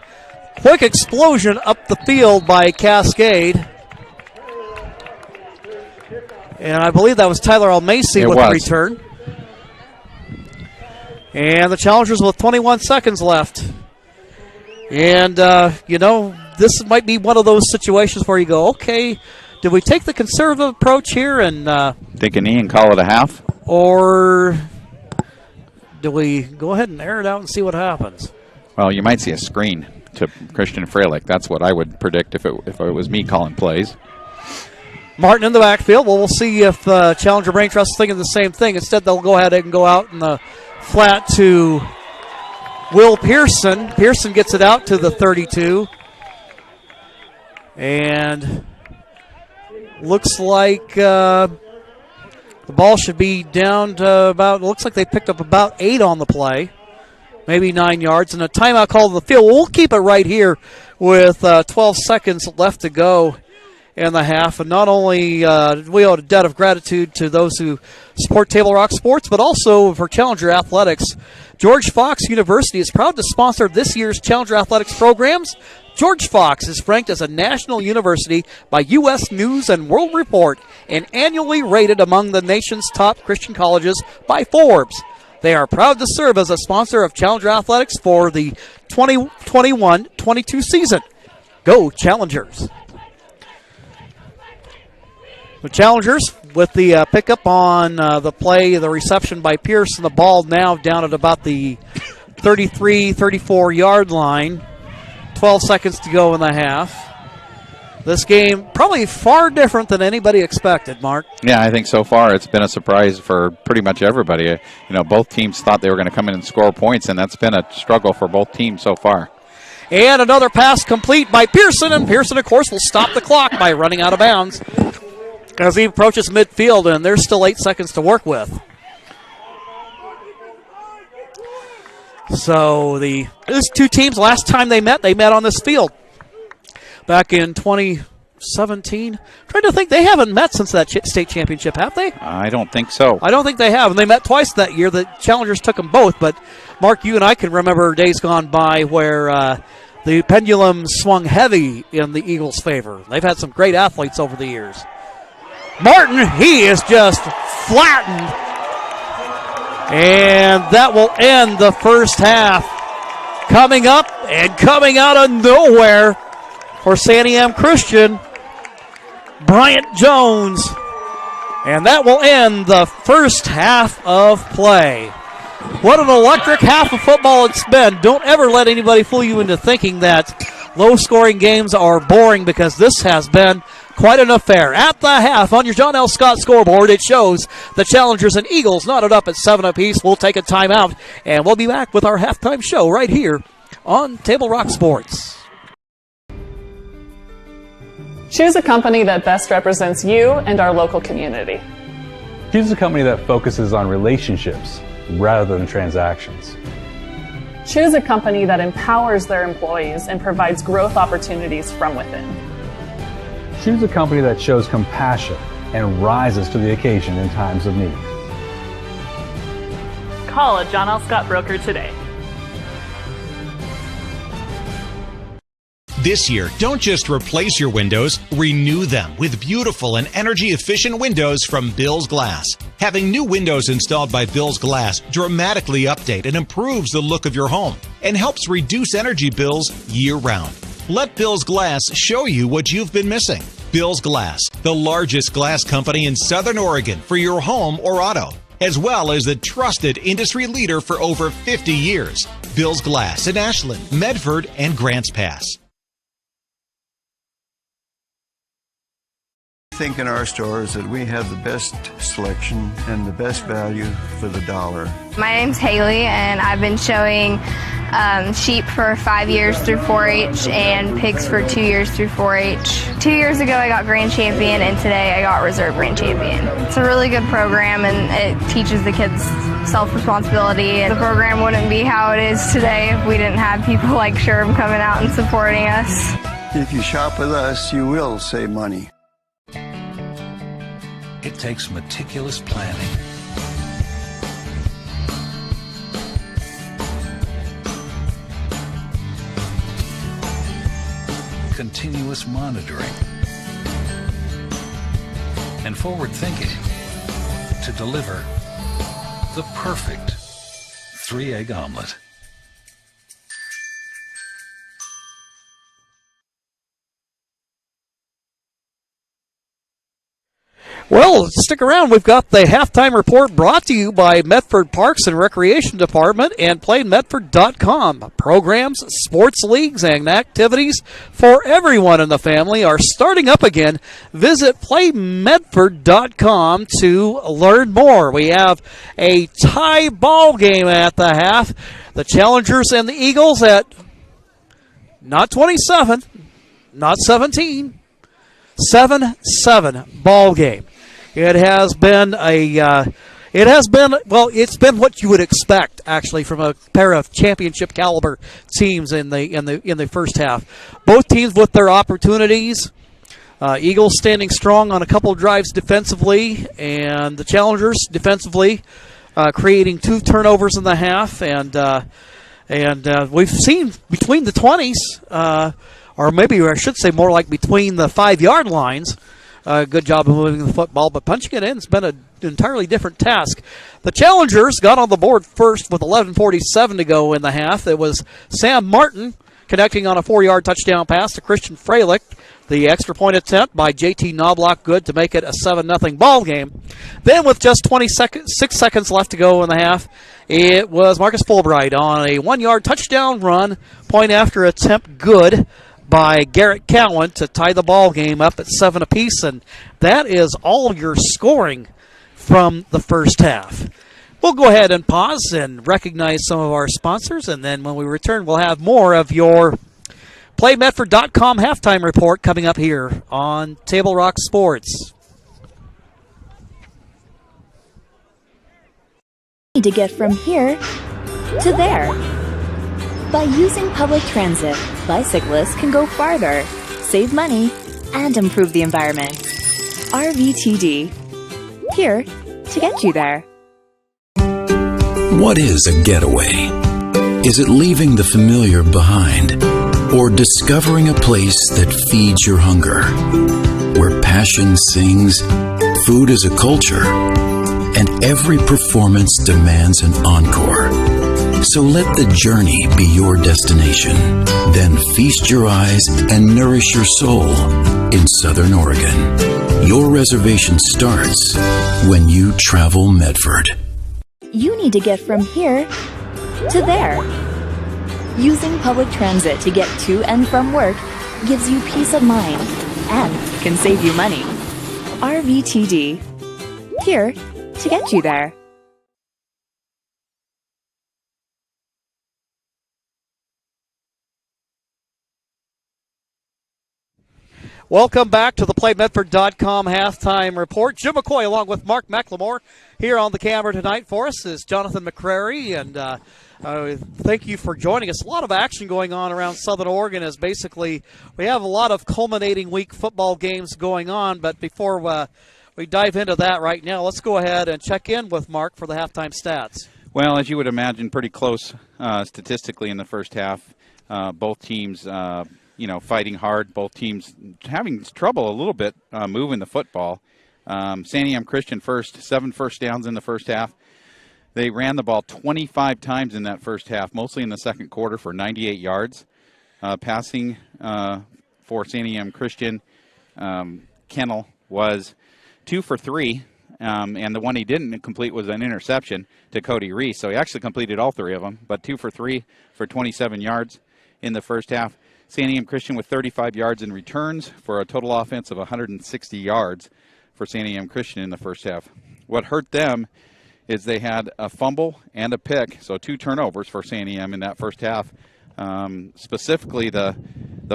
Quick explosion up the field by Cascade. And I believe that was Tyler Almacy with the return. And the Challengers with 21 seconds left. And, this might be one of those situations where you go, okay, did we take the conservative approach here and take a knee and call it a half? Or do we go ahead and air it out and see what happens? Well, you might see a screen to Christian Freilich. That's what I would predict if it was me calling plays. Martin in the backfield. Well, we'll see if Challenger Brain Trust is thinking the same thing. Instead, they'll go ahead and go out in the flat to Will Pearson. Pearson gets it out to the 32. And looks like the ball should be down to about, looks like they picked up about 8 on the play. Maybe 9 yards. And a timeout call to the field. We'll keep it right here with 12 seconds left to go in the half. And not only we owe a debt of gratitude to those who support Table Rock Sports, but also for Challenger Athletics. George Fox University is proud to sponsor this year's Challenger Athletics programs. George Fox is ranked as a national university by U.S. News and World Report and annually rated among the nation's top Christian colleges by Forbes. They are proud to serve as a sponsor of Challenger Athletics for the 2021-22 season. Go Challengers! The Challengers with the pickup on the play, the reception by Pierce, and the ball now down at about the 34-yard line. 12 seconds to go in the half. This game probably far different than anybody expected, Mark. Yeah, I think so far it's been a surprise for pretty much everybody. You know, both teams thought they were going to come in and score points, and that's been a struggle for both teams so far. And another pass complete by Pearson, and Pearson, of course, will stop the clock by running out of bounds as he approaches midfield, and there's still 8 seconds to work with. So these two teams, last time they met on this field back in 2017. Trying to think, they haven't met since that state championship, have they? I don't think so. I don't think they have, and they met twice that year. The Challengers took them both, but Mark, you and I can remember days gone by where the pendulum swung heavy in the Eagles' favor. They've had some great athletes over the years. Martin, he is just flattened. And that will end the first half. Coming up and coming out of nowhere for Santiam Christian, Bryant Jones. And that will end the first half of play. What an electric half of football it's been. Don't ever let anybody fool you into thinking that low-scoring games are boring, because this has been quite an affair. At the half, on your John L. Scott scoreboard, it shows the Challengers and Eagles knotted up at 7 apiece. We'll take a timeout, and we'll be back with our halftime show right here on Table Rock Sports. Choose a company that best represents you and our local community. Choose a company that focuses on relationships rather than transactions. Choose a company that empowers their employees and provides growth opportunities from within. Choose a company that shows compassion and rises to the occasion in times of need. Call a John L. Scott broker today. This year, don't just replace your windows, renew them with beautiful and energy-efficient windows from Bill's Glass. Having new windows installed by Bill's Glass dramatically update and improves the look of your home and helps reduce energy bills year-round. Let Bill's Glass show you what you've been missing. Bill's Glass, the largest glass company in Southern Oregon for your home or auto, as well as the trusted industry leader for over 50 years. Bill's Glass in Ashland, Medford, and Grants Pass. I think in our stores that we have the best selection and the best value for the dollar. My name's Haley, and I've been showing sheep for 5 years through 4-H and pigs for 2 years through 4-H. 2 years ago I got grand champion, and today I got reserve grand champion. It's a really good program, and it teaches the kids self-responsibility. The program wouldn't be how it is today if we didn't have people like Sherm coming out and supporting us. If you shop with us, you will save money. It takes meticulous planning, continuous monitoring, and forward thinking to deliver the perfect 3-egg omelet. Well, stick around. We've got the halftime report brought to you by Medford Parks and Recreation Department and PlayMedford.com. Programs, sports leagues, and activities for everyone in the family are starting up again. Visit PlayMedford.com to learn more. We have a tie ball game at the half. The Challengers and the Eagles at not 27, not 17, 7-7 ball game. It's been what you would expect, actually, from a pair of championship caliber teams in the first half. Both teams with their opportunities. Eagles standing strong on a couple of drives defensively, and the Challengers defensively creating 2 turnovers in the half. And we've seen between the 20s, or maybe I should say more like between the 5-yard lines, good job of moving the football, but punching it in has been an entirely different task. The Challengers got on the board first with 11:47 to go in the half. It was Sam Martin connecting on a 4-yard touchdown pass to Christian Freilich. The extra point attempt by J.T. Knobloch good to make it a 7-0 ball game. Then with just 6 seconds left to go in the half, it was Marcus Fulbright on a 1-yard touchdown run, point after attempt good by Garrett Cowan to tie the ball game up at 7 apiece, and that is all your scoring from the first half. We'll go ahead and pause and recognize some of our sponsors, and then when we return, we'll have more of your PlayMedford.com halftime report coming up here on Table Rock Sports. To get from here to there. By using public transit, bicyclists can go farther, save money, and improve the environment. RVTD, here to get you there. What is a getaway? Is it leaving the familiar behind, or discovering a place that feeds your hunger, where passion sings, food is a culture, and every performance demands an encore? So let the journey be your destination. Then feast your eyes and nourish your soul in Southern Oregon. Your reservation starts when you travel Medford. You need to get from here to there. Using public transit to get to and from work gives you peace of mind and can save you money. RVTD, here to get you there. Welcome back to the PlayMedford.com halftime report. Jim McCoy along with Mark McLemore here on the camera tonight for us is Jonathan McCrary, and thank you for joining us. A lot of action going on around Southern Oregon as basically we have a lot of culminating week football games going on, but before we dive into that right now, let's go ahead and check in with Mark for the halftime stats. Well, as you would imagine, pretty close statistically in the first half. Both teams fighting hard. Both teams having trouble a little bit moving the football. Santiam Christian first, 7 first downs in the first half. They ran the ball 25 times in that first half, mostly in the second quarter for 98 yards. Passing for Santiam Christian, Kennel was 2 for 3, and the one he didn't complete was an interception to Cody Reese. So he actually completed all 3 of them, but 2 for 3 for 27 yards in the first half. Santiam Christian with 35 yards in returns for a total offense of 160 yards for Santiam Christian in the first half. What hurt them is they had a fumble and a pick, so 2 turnovers for Santiam in that first half. Specifically the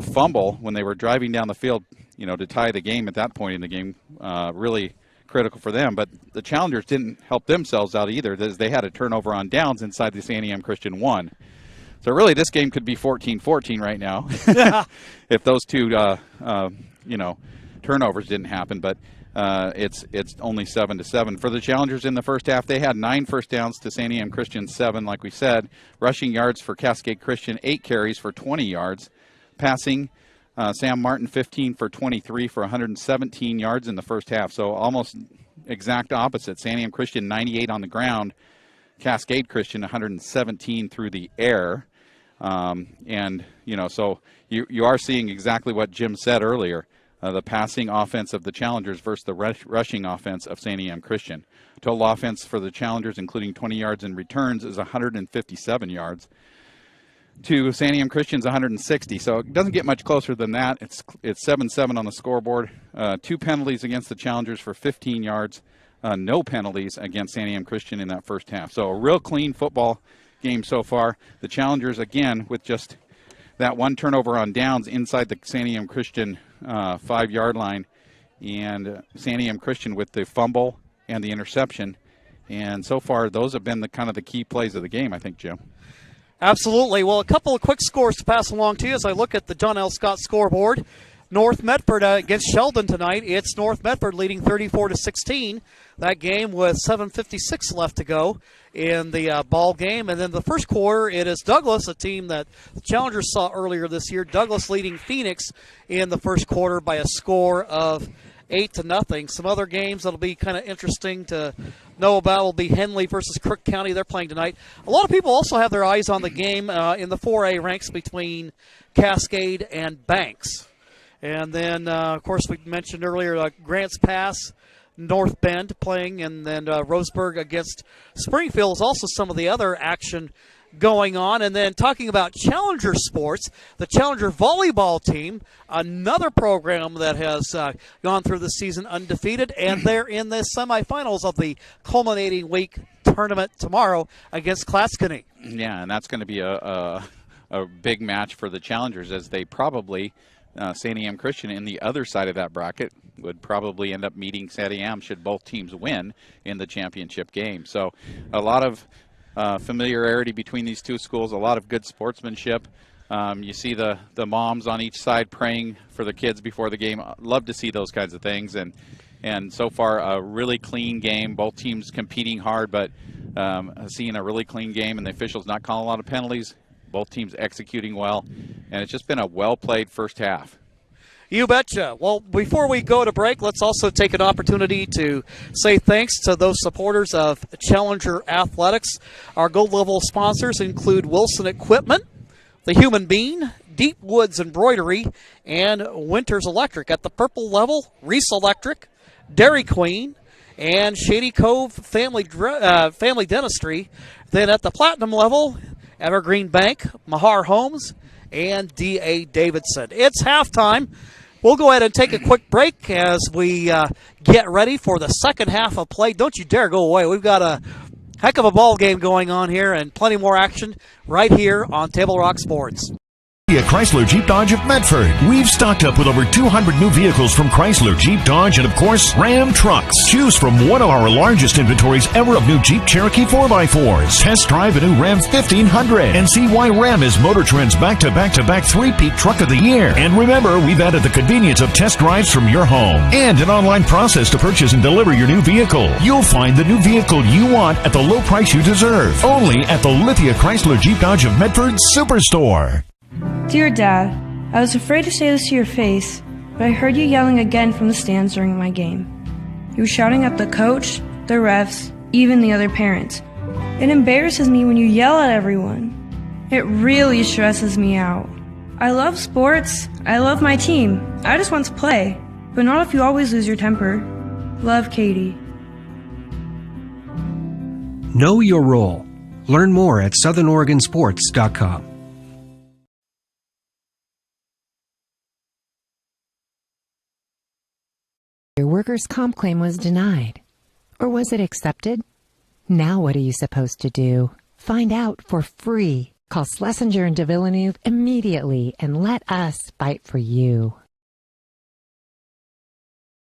fumble when they were driving down the field, to tie the game at that point in the game, really critical for them. But the Challengers didn't help themselves out either, as they had a turnover on downs inside the Santiam Christian 1. So really, this game could be 14-14 right now if those 2, turnovers didn't happen. But it's only 7-7 for the Challengers in the first half. They had 9 first downs to Santiam Christian 7, like we said. Rushing yards for Cascade Christian, 8 carries for 20 yards. Passing, Sam Martin 15 for 23 for 117 yards in the first half. So almost exact opposite. Santiam Christian 98 on the ground. Cascade Christian 117 through the air. So you are seeing exactly what Jim said earlier, the passing offense of the Challengers versus the rushing offense of Santiam Christian. Total offense for the Challengers, including 20 yards in returns, is 157 yards. To Santiam Christian's 160, so it doesn't get much closer than that. It's 7-7 on the scoreboard. 2 penalties against the Challengers for 15 yards. No penalties against Santiam Christian in that first half. So a real clean football game so far. The Challengers, again, with just that 1 turnover on downs inside the Santiam Christian 5-yard line, and Santiam Christian with the fumble and the interception. And so far, those have been the key plays of the game, I think, Jim. Absolutely. Well, a couple of quick scores to pass along to you as I look at the John L. Scott scoreboard. North Medford against Sheldon tonight. It's North Medford leading 34-16. That game with 7:56 left to go in the ball game. And then the first quarter, it is Douglas, a team that the Challengers saw earlier this year. Douglas leading Phoenix in the first quarter by a score of 8-0. Some other games that'll be kind of interesting to know about will be Henley versus Crook County. They're playing tonight. A lot of people also have their eyes on the game in the 4A ranks between Cascade and Banks. And then, of course, we mentioned earlier Grants Pass, North Bend playing, and then Roseburg against Springfield is also some of the other action going on. And then talking about Challenger sports, the Challenger volleyball team, another program that has gone through the season undefeated, and they're in the semifinals of the culminating week tournament tomorrow against Clatskanie. Yeah, and that's going to be a big match for the Challengers, as they probably Santiam Christian in the other side of that bracket would probably end up meeting Santiam should both teams win in the championship game. So a lot of familiarity between these two schools, a lot of good sportsmanship. You see the moms on each side praying for the kids before the game. Love to see those kinds of things. And so far, a really clean game. Both teams competing hard, but seeing a really clean game, and the officials not calling a lot of penalties. Both teams executing well, and it's just been a well-played first half. You betcha. Well, before we go to break, let's also take an opportunity to say thanks to those supporters of Challenger Athletics. Our gold-level sponsors include Wilson Equipment, The Human Bean, Deep Woods Embroidery, and Winters Electric. At the purple level, Reese Electric, Dairy Queen, and Shady Cove Family Dentistry. Then at the platinum level, Evergreen Bank, Mahar Homes, and D.A. Davidson. It's halftime. We'll go ahead and take a quick break as we get ready for the second half of play. Don't you dare go away. We've got a heck of a ball game going on here and plenty more action right here on Table Rock Sports. Chrysler Jeep Dodge of Medford. We've stocked up with over 200 new vehicles from Chrysler, Jeep Dodge, and of course, Ram Trucks. Choose from one of our largest inventories ever of new Jeep Cherokee 4x4s. Test drive a new Ram 1500 and see why Ram is Motor Trend's back-to-back-to-back three-peat truck of the year. And remember, we've added the convenience of test drives from your home and an online process to purchase and deliver your new vehicle. You'll find the new vehicle you want at the low price you deserve. Only at the Lithia Chrysler Jeep Dodge of Medford Superstore. Dear Dad, I was afraid to say this to your face, but I heard you yelling again from the stands during my game. You were shouting at the coach, the refs, even the other parents. It embarrasses me when you yell at everyone. It really stresses me out. I love sports. I love my team. I just want to play, but not if you always lose your temper. Love, Katie. Know your role. Learn more at southernoregonsports.com. Your workers' comp claim was denied. Or was it accepted? Now what are you supposed to do? Find out for free. Call Schlesinger and de Villeneuve immediately and let us fight for you.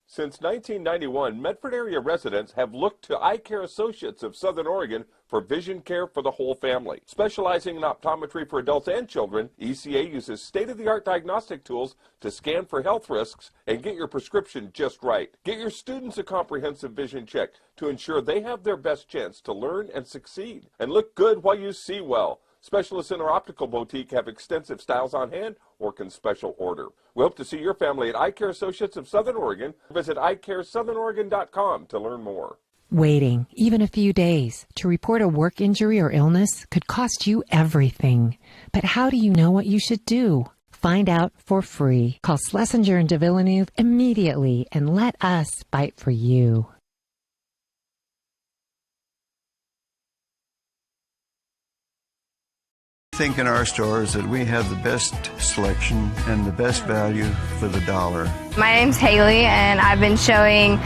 Since 1991, Medford area residents have looked to Eye Care Associates of Southern Oregon for vision care for the whole family. Specializing in optometry for adults and children, ECA uses state-of-the-art diagnostic tools to scan for health risks and get your prescription just right. Get your students a comprehensive vision check to ensure they have their best chance to learn and succeed. And look good while you see well. Specialists in our optical boutique have extensive styles on hand or can special order. We hope to see your family at Eye Care Associates of Southern Oregon. Visit eyecaresouthern.com to learn more. Waiting, even a few days, to report a work injury or illness could cost you everything. But how do you know what you should do? Find out for free. Call Schlesinger and de Villeneuve immediately and let us fight for you. I think in our stores that we have the best selection and the best value for the dollar. My name's Haley, and I've been showing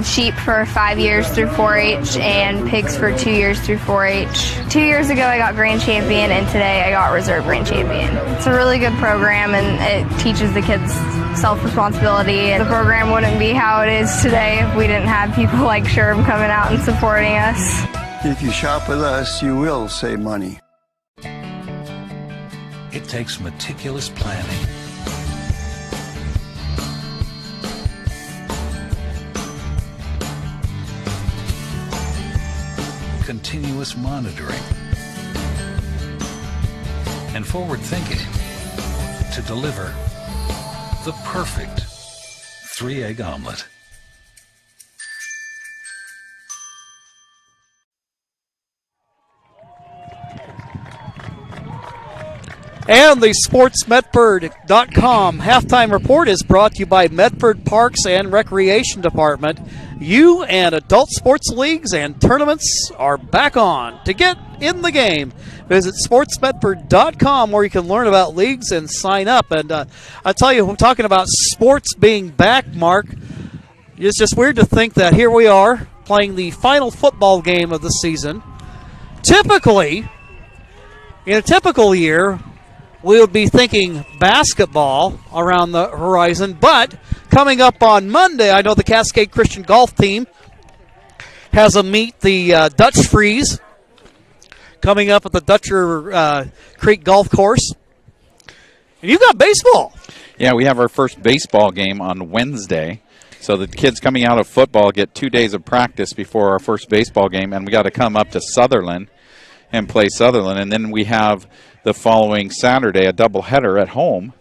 sheep for 5 years through 4-H and pigs for 2 years through 4-H. 2 years ago I got grand champion, and today I got reserve grand champion. It's a really good program, and it teaches the kids self-responsibility. The program wouldn't be how it is today if we didn't have people like Sherb coming out and supporting us. If you shop with us, you will save money. It takes meticulous planning, continuous monitoring, and forward thinking to deliver the perfect 3-egg omelet. And the SportsMedford.com halftime report is brought to you by Medford Parks and Recreation Department. You and adult sports leagues and tournaments are back on. To get in the game, visit SportsMedford.com where you can learn about leagues and sign up. And I tell you, we're talking about sports being back, Mark. It's just weird to think that here we are playing the final football game of the season. Typically, in a typical year, we would be thinking basketball around the horizon, but coming up on Monday, I know the Cascade Christian golf team has a meet, the Dutch Freeze, coming up at the Dutcher Creek Golf Course. And you've got baseball. Yeah, we have our first baseball game on Wednesday. So the kids coming out of football get 2 days of practice before our first baseball game, and we got to come up to Sutherland and play Sutherland. And then we have the following Saturday a doubleheader at home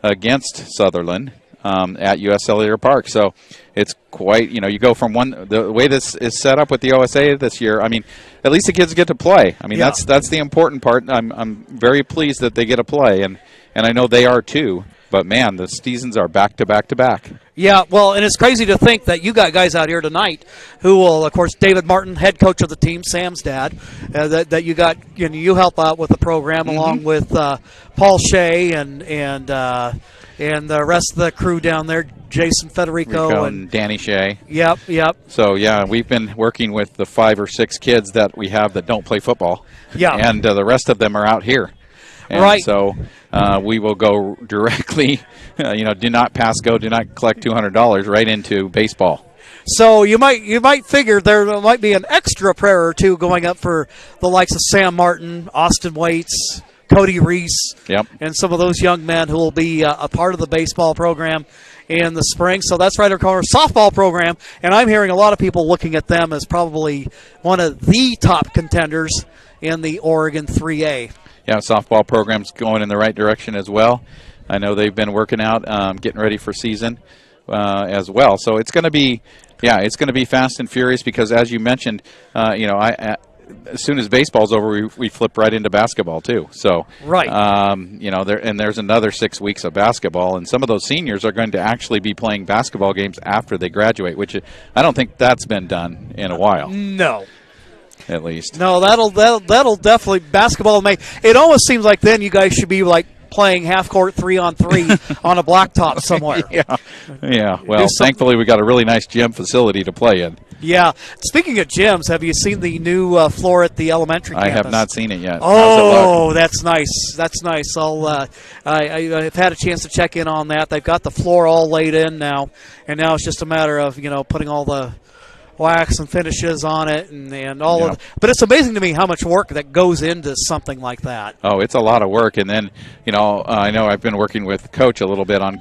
against Sutherland at U.S. Cellular Park. So it's quite, you go from the way this is set up with the OSA this year, I mean, at least the kids get to play. I mean, yeah. that's the important part. I'm very pleased that they get to play, and I know they are too. But, man, the seasons are back to back to back. Yeah, well, and it's crazy to think that you got guys out here tonight who will, of course, David Martin, head coach of the team, Sam's dad, that you got, you help out with the program along with Paul Shea and the rest of the crew down there, Jason Federico and Danny Shea. Yep. So, yeah, we've been working with the 5 or 6 kids that we have that don't play football. Yeah. And the rest of them are out here. And right. So we will go directly, do not pass go, do not collect $200 right into baseball. So you might figure there might be an extra prayer or two going up for the likes of Sam Martin, Austin Waits, Cody Reese, and some of those young men who will be a part of the baseball program in the spring. So that's right, our softball program, and I'm hearing a lot of people looking at them as probably one of the top contenders in the Oregon 3A. Yeah, softball program's going in the right direction as well. I know they've been working out, getting ready for season as well. So it's going to be, it's going to be fast and furious because, as you mentioned, as soon as baseball's over, we flip right into basketball too. So right, there's another 6 weeks of basketball, and some of those seniors are going to actually be playing basketball games after they graduate, which I don't think that's been done in a while. No. At least. No, that'll definitely basketball make. It almost seems like then you guys should be like playing half court 3-on-3 on a blacktop somewhere. Yeah. Well, thankfully we got a really nice gym facility to play in. Yeah. Speaking of gyms, have you seen the new floor at the elementary campus? I have not seen it yet. Oh, that's nice. That's nice. I've had a chance to check in on that. They've got the floor all laid in now, and now it's just a matter of putting all the wax and finishes on it and all of it. But it's amazing to me how much work that goes into something like that. Oh, it's a lot of work. And then, I know I've been working with Coach a little bit on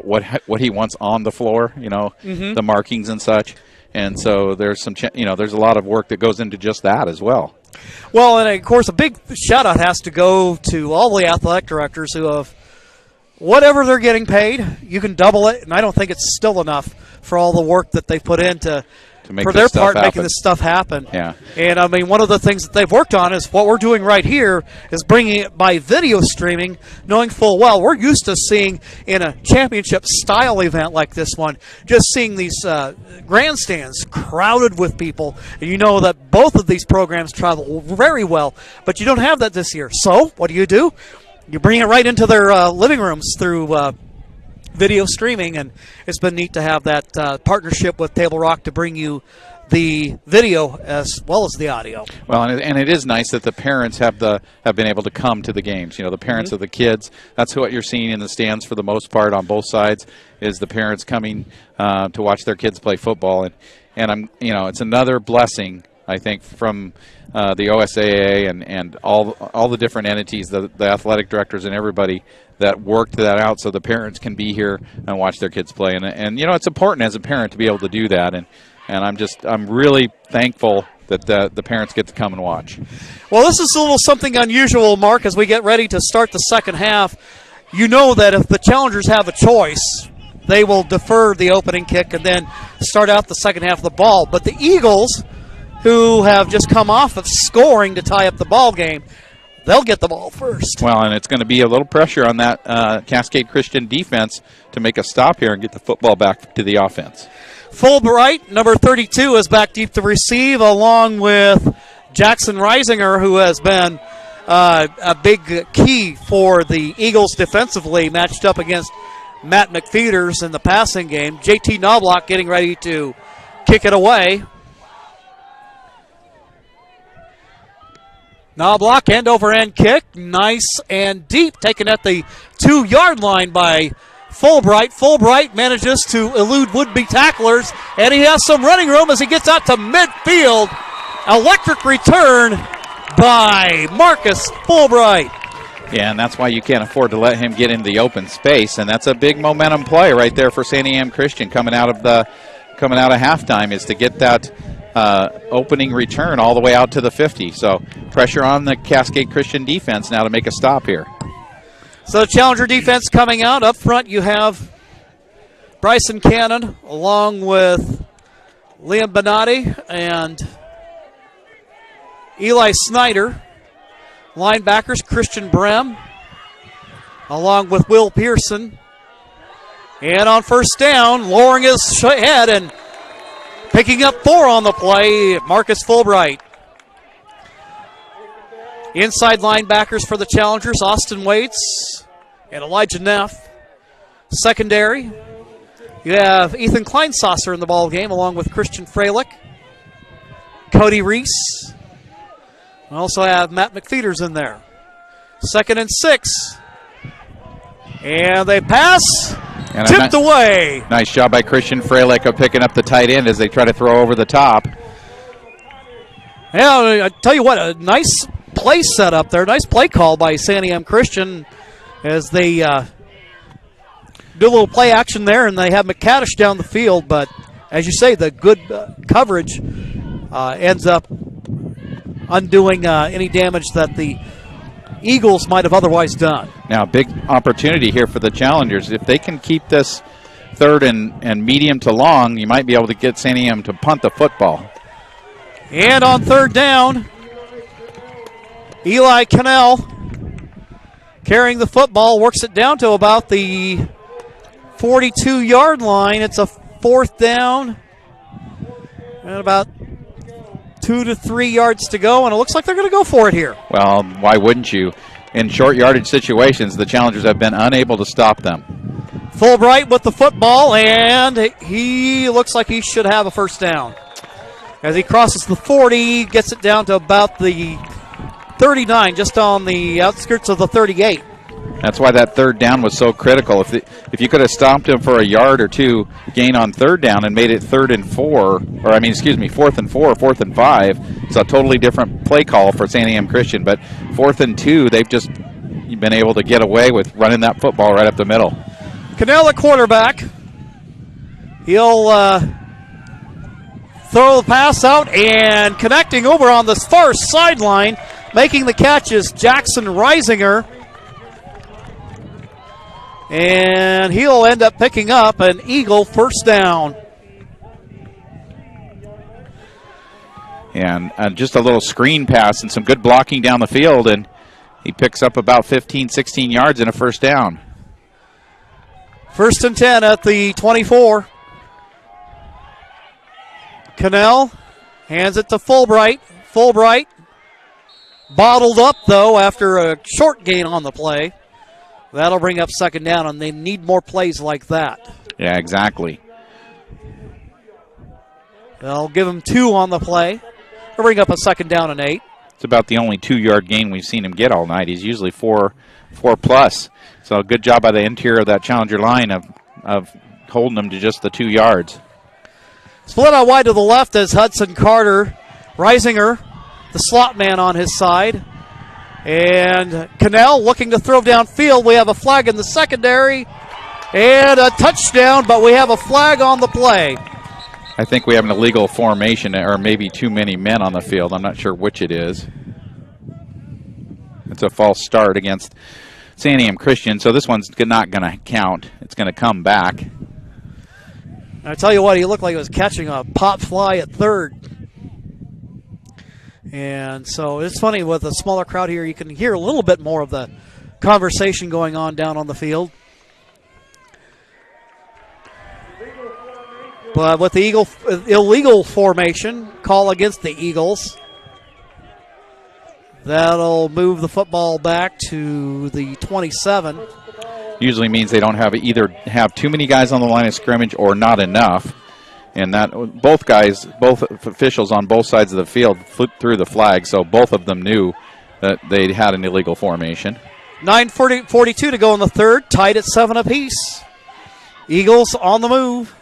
what he wants on the floor, the markings and such. And so there's there's a lot of work that goes into just that as well. Well, and of course, a big shout-out has to go to all the athletic directors who have, whatever they're getting paid, you can double it, and I don't think it's still enough for all the work that they've put into for their part making this stuff happen. Yeah. And, I mean, one of the things that they've worked on is what we're doing right here is bringing it by video streaming, knowing full well we're used to seeing in a championship-style event like this one, just seeing these grandstands crowded with people. And you know that both of these programs travel very well, but you don't have that this year. So what do? You bring it right into their living rooms through video streaming, and it's been neat to have that partnership with Table Rock to bring you the video as well as the audio. Well, and it is nice that the parents have been able to come to the games. The parents of the kids. That's what you're seeing in the stands for the most part on both sides is the parents coming to watch their kids play football, and I'm it's another blessing I think from the OSAA and all the different entities, the athletic directors and everybody that worked that out so the parents can be here and watch their kids play. And it's important as a parent to be able to do that. And I'm really thankful that the parents get to come and watch. Well, this is a little something unusual, Mark, as we get ready to start the second half. You know that if the challengers have a choice, they will defer the opening kick and then start out the second half of the ball. But the Eagles, who have just come off of scoring to tie up the ball game, they'll get the ball first. Well, and it's going to be a little pressure on that Cascade Christian defense to make a stop here and get the football back to the offense. Fulbright, number 32, is back deep to receive, along with Jackson Reisinger, who has been a big key for the Eagles defensively, matched up against Matt McFeeters in the passing game. JT Knobloch getting ready to kick it away. Knobloch, end-over-end kick, nice and deep, taken at the 2-yard line by Fulbright. Fulbright manages to elude would-be tacklers, and he has some running room as he gets out to midfield. Electric return by Marcus Fulbright. Yeah, and that's why you can't afford to let him get in the open space, and that's a big momentum play right there for Santiam Christian coming out of halftime, is to get that opening return all the way out to the 50. So pressure on the Cascade Christian defense now to make a stop here. So Challenger defense coming out. Up front you have Bryson Cannon along with Liam Benatti and Eli Snyder. Linebackers Christian Brem along with Will Pearson. And on first down, lowering his head and picking up 4 on the play, Marcus Fulbright. Inside linebackers for the Challengers, Austin Waits and Elijah Neff. Secondary, you have Ethan Kleinsasser in the ball game along with Christian Freilich, Cody Reese. We also have Matt McFeeters in there. 2nd and 6. And they pass. And tipped away. Nice job by Christian Freilich of picking up the tight end as they try to throw over the top. Yeah, I tell you what, a nice play set up there. Nice play call by Santiam Christian as they do a little play action there, and they have McCaddish down the field. But as you say, the good coverage ends up undoing any damage that the Eagles might have otherwise done. Now, big opportunity here for the Challengers. If they can keep this 3rd and medium to long, you might be able to get Santiam to punt the football. And on 3rd down, Eli Cannell carrying the football, works it down to about the 42-yard line. It's a 4th down and about 2 to 3 yards to go, and it looks like they're going to go for it here. Well, why wouldn't you? In short yardage situations, the Challengers have been unable to stop them. Fulbright with the football, and he looks like he should have a first down. As he crosses the 40, gets it down to about the 39, just on the outskirts of the 38. That's why that 3rd down was so critical. If you could have stopped him for a yard or two gain on 3rd down and made it 4th and 4, 4th and 5, it's a totally different play call for Santiam Christian. But 4th and 2, they've just been able to get away with running that football right up the middle. Cannell at quarterback. He'll throw the pass out, and connecting over on the far sideline, making the catch is Jackson Reisinger. And he'll end up picking up an Eagle first down. And just a little screen pass and some good blocking down the field, and he picks up about 15, 16 yards and a first down. 1st and 10 at the 24. Cannell hands it to Fulbright. Fulbright bottled up, though, after a short gain on the play. That'll bring up 2nd down, and they need more plays like that. Yeah, exactly. They'll give him 2 on the play. They'll bring up a 2nd down and 8. It's about the only 2-yard gain we've seen him get all night. He's usually 4 plus. So good job by the interior of that Challenger line of holding him to just the 2 yards. Split out wide to the left as Hudson Carter, Reisinger, the slot man on his side. And Cannell looking to throw downfield. We have a flag in the secondary and a touchdown, but we have a flag on the play. I think we have an illegal formation, or maybe too many men on the field. I'm not sure which it is. It's a false start against Santiam Christian, so this one's not going to count. It's going to come back. I tell you what, he looked like he was catching a pop fly at third. And so it's funny, with a smaller crowd here, you can hear a little bit more of the conversation going on down on the field. But with the illegal formation, call against the Eagles, that'll move the football back to the 27. Usually means they don't either have too many guys on the line of scrimmage or not enough. And that both officials on both sides of the field flipped through the flag, so both of them knew that they had an illegal formation. 9:42 to go in the third, tied at 7 apiece. Eagles on the move.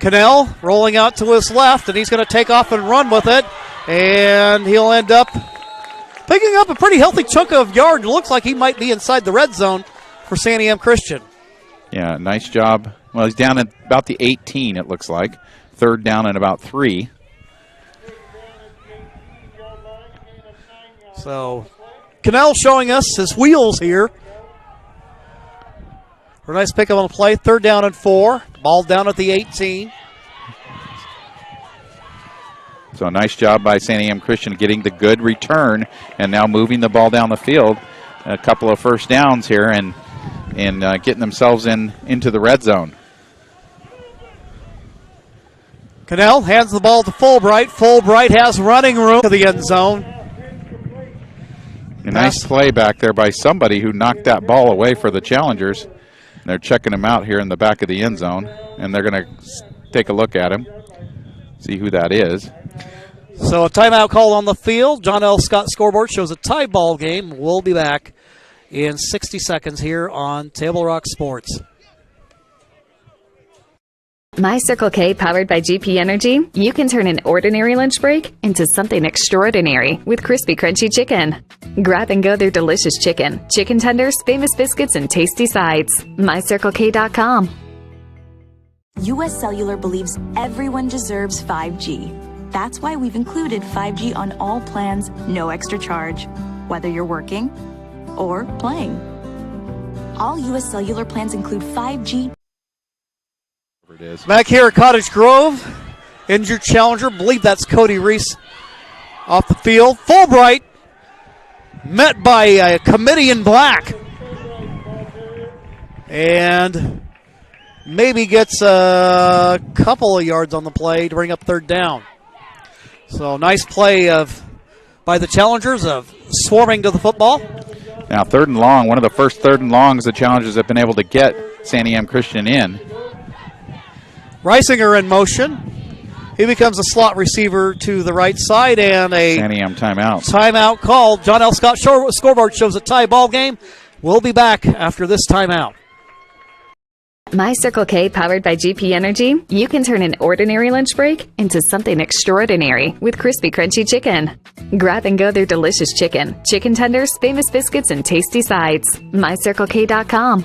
Cannell rolling out to his left, and he's going to take off and run with it. And he'll end up picking up a pretty healthy chunk of yard. It looks like he might be inside the red zone for Santiam Christian. Yeah, nice job. Well, he's down at about the 18, it looks like. Third down and about 3. So Cannell showing us his wheels here. For a nice pickup on the play. Third down and 4. Ball down at the 18. So a nice job by Santiam Christian getting the good return and now moving the ball down the field. A couple of first downs here and getting themselves into the red zone. Cannell hands the ball to Fulbright. Fulbright has running room to the end zone. A nice play back there by somebody who knocked that ball away for the Challengers. And they're checking him out here in the back of the end zone, and they're going to take a look at him, see who that is. So a timeout call on the field. John L. Scott scoreboard shows a tie ball game. We'll be back in 60 seconds here on Table Rock Sports. My Circle K, powered by GP Energy, you can turn an ordinary lunch break into something extraordinary with crispy, crunchy chicken. Grab and go their delicious chicken, chicken tenders, famous biscuits, and tasty sides. MyCircleK.com. U.S. Cellular believes everyone deserves 5G. That's why we've included 5G on all plans, no extra charge, whether you're working or playing. All U.S. Cellular plans include 5G. It is. Back here at Cottage Grove, injured challenger, believe that's Cody Reese off the field. Fulbright met by a committee in black. And maybe gets a couple of yards on the play to bring up third down. So nice play by the Challengers of swarming to the football. Now third and long, one of the first third and longs the Challengers have been able to get Santiam Christian in. Reisinger in motion. He becomes a slot receiver to the right side, and a Santiam timeout. Timeout called. John L. Scott scoreboard shows a tie ball game. We'll be back after this timeout. My Circle K, powered by GP Energy, you can turn an ordinary lunch break into something extraordinary with crispy, crunchy chicken. Grab and go their delicious chicken, chicken tenders, famous biscuits, and tasty sides. MyCircleK.com.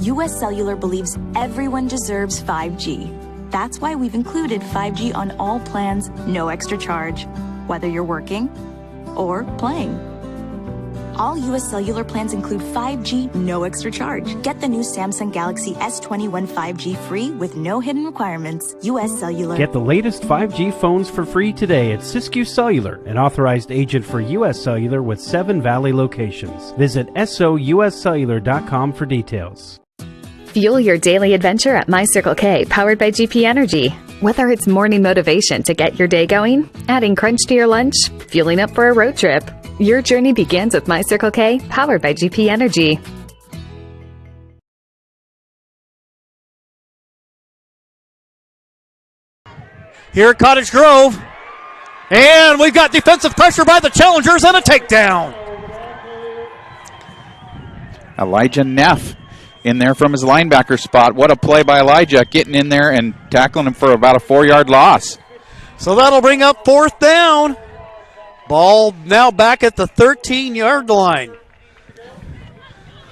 U.S. Cellular believes everyone deserves 5G. That's why we've included 5G on all plans, no extra charge, whether you're working or playing. All U.S. Cellular plans include 5G, no extra charge. Get the new Samsung Galaxy S21 5G free with no hidden requirements. U.S. Cellular. Get the latest 5G phones for free today at Siskiyou Cellular, an authorized agent for U.S. Cellular with 7 Valley locations. Visit souscellular.com for details. Fuel your daily adventure at My Circle K, powered by GP Energy. Whether it's morning motivation to get your day going, adding crunch to your lunch, fueling up for a road trip, your journey begins with My Circle K, powered by GP Energy. Here at Cottage Grove, and we've got defensive pressure by the Challengers and a takedown. Elijah Neff in there from his linebacker spot. What a play by Elijah, getting in there and tackling him for about a 4-yard loss. So that'll bring up fourth down. Ball now back at the 13-yard line.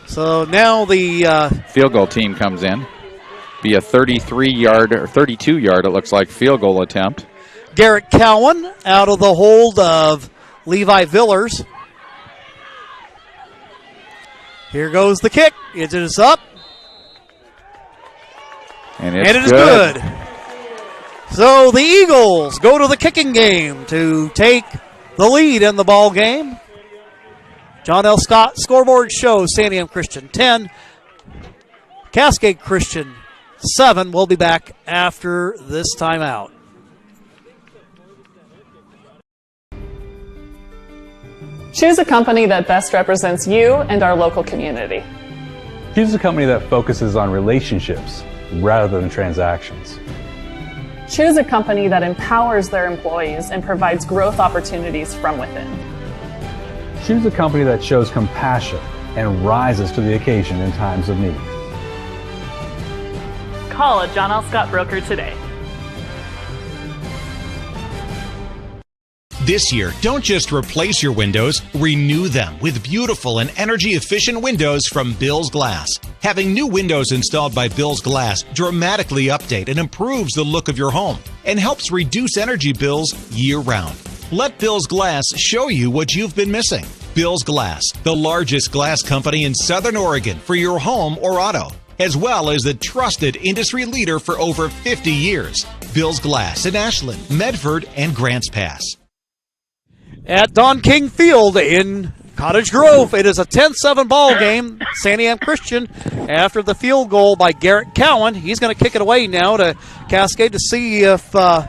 So now the field goal team comes in. be a 33-yard or 32-yard, it looks like, field goal attempt. Garrett Cowan out of the hold of Levi Villers. Here goes the kick. It is up. And it is good. So the Eagles go to the kicking game to take the lead in the ball game. John L. Scott scoreboard shows Santiam Christian 10, Cascade Christian 7. We'll be back after this timeout. Choose a company that best represents you and our local community. Choose a company that focuses on relationships rather than transactions. Choose a company that empowers their employees and provides growth opportunities from within. Choose a company that shows compassion and rises to the occasion in times of need. Call a John L. Scott broker today. This year, don't just replace your windows, renew them with beautiful and energy-efficient windows from Bill's Glass. Having new windows installed by Bill's Glass dramatically update and improves the look of your home and helps reduce energy bills year-round. Let Bill's Glass show you what you've been missing. Bill's Glass, the largest glass company in Southern Oregon for your home or auto, as well as the trusted industry leader for over 50 years. Bill's Glass in Ashland, Medford, and Grants Pass. At Don King Field in Cottage Grove, it is a 10-7 ball game. Santiam Christian, after the field goal by Garrett Cowan, he's going to kick it away now to Cascade to see if the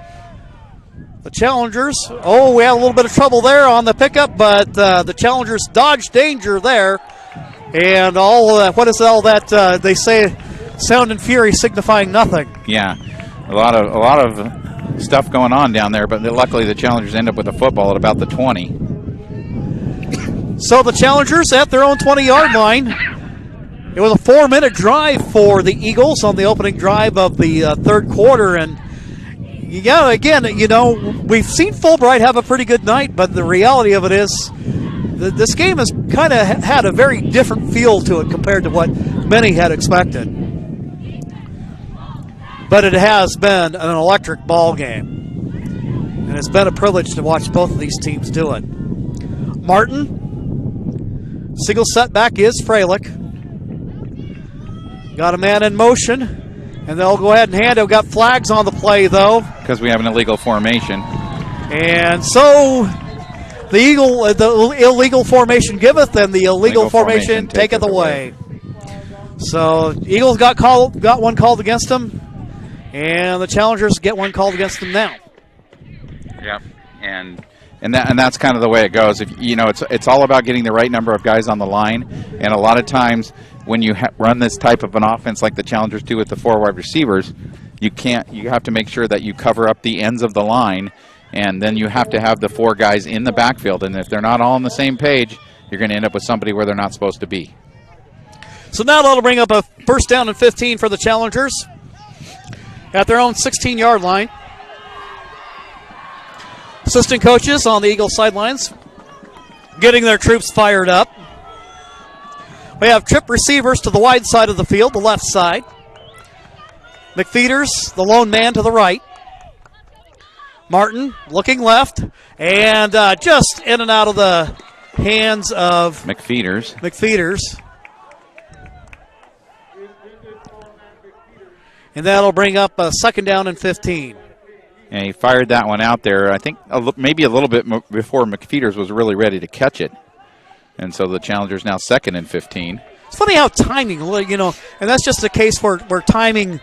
Challengers. Oh, we had a little bit of trouble there on the pickup, but the Challengers dodged danger there. And all what is all that they say? Sound and fury signifying nothing. Yeah, a lot of stuff going on down there, but luckily the Challengers end up with a football at about the 20. So the Challengers at their own 20-yard line. It was a 4-minute drive for the Eagles on the opening drive of the third quarter. And, yeah, again, we've seen Fulbright have a pretty good night, but the reality of it is this game has kind of had a very different feel to it compared to what many had expected. But it has been an electric ball game. And it's been a privilege to watch both of these teams do it. Martin. Single setback is Freilich. Got a man in motion. And they'll go ahead and hand it. We've got flags on the play, though. Because we have an illegal formation. And so the illegal formation giveth, and the illegal formation taketh away. So Eagles got one called against them. And the Challengers get one called against them now. Yeah, and that's kind of the way it goes. If it's all about getting the right number of guys on the line, and a lot of times when you run this type of an offense like the Challengers do with the 4 wide receivers, you have to make sure that you cover up the ends of the line, and then you have to have the 4 guys in the backfield. And if they're not all on the same page, you're going to end up with somebody where they're not supposed to be. So now that'll bring up a first down and 15 for the Challengers at their own 16-yard line. Assistant coaches on the Eagles sidelines getting their troops fired up. We have trip receivers to the wide side of the field, the left side. McFeeters, the lone man, to the right. Martin looking left, and just in and out of the hands of McFeeters. And that'll bring up a second down and 15. And he fired that one out there, I think, maybe a little bit before McFeeters was really ready to catch it. And so the Challengers now second and 15. It's funny how timing, and that's just a case where timing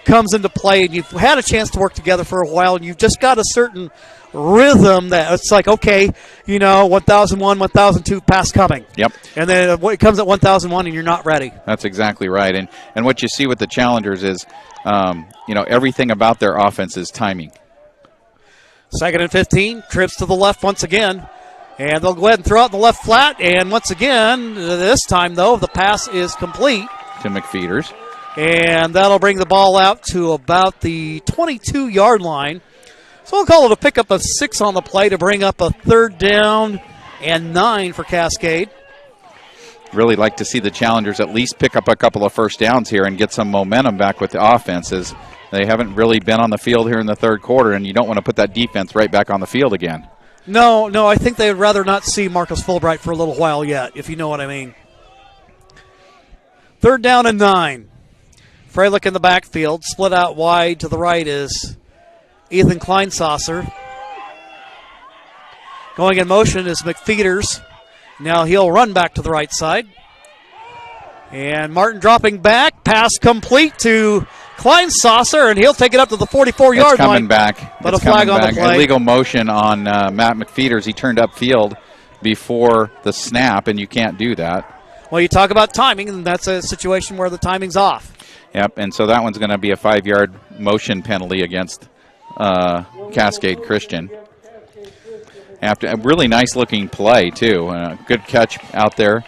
comes into play, and you've had a chance to work together for a while, and you've just got a certain rhythm that it's like, okay, 1001, 1002, pass coming. Yep. And then it comes at 1001 and you're not ready. That's exactly right. And what you see with the Challengers is, everything about their offense is timing. Second and 15, trips to the left once again. And they'll go ahead and throw out the left flat. And once again, this time, though, the pass is complete. To McFeeters. And that'll bring the ball out to about the 22-yard line. So we'll call it a pickup of 6 on the play to bring up a third down and 9 for Cascade. really like to see the Challengers at least pick up a couple of first downs here and get some momentum back with the offenses. They haven't really been on the field here in the third quarter, and you don't want to put that defense right back on the field again. No, I think they would rather not see Marcus Fulbright for a little while yet, if you know what I mean. 3rd down and 9. Freilich in the backfield. Split out wide to the right is Ethan Kleinsasser. Going in motion is McFeeters. Now he'll run back to the right side. And Martin dropping back. Pass complete to Kleinsasser, and he'll take it up to the 44-yard line. Coming back. But a flag on the play. Illegal motion on Matt McFeeters. He turned upfield before the snap, and you can't do that. Well, you talk about timing, and that's a situation where the timing's off. Yep, and so that one's going to be a 5-yard motion penalty against Cascade Christian. After a really nice-looking play, too. Good catch out there,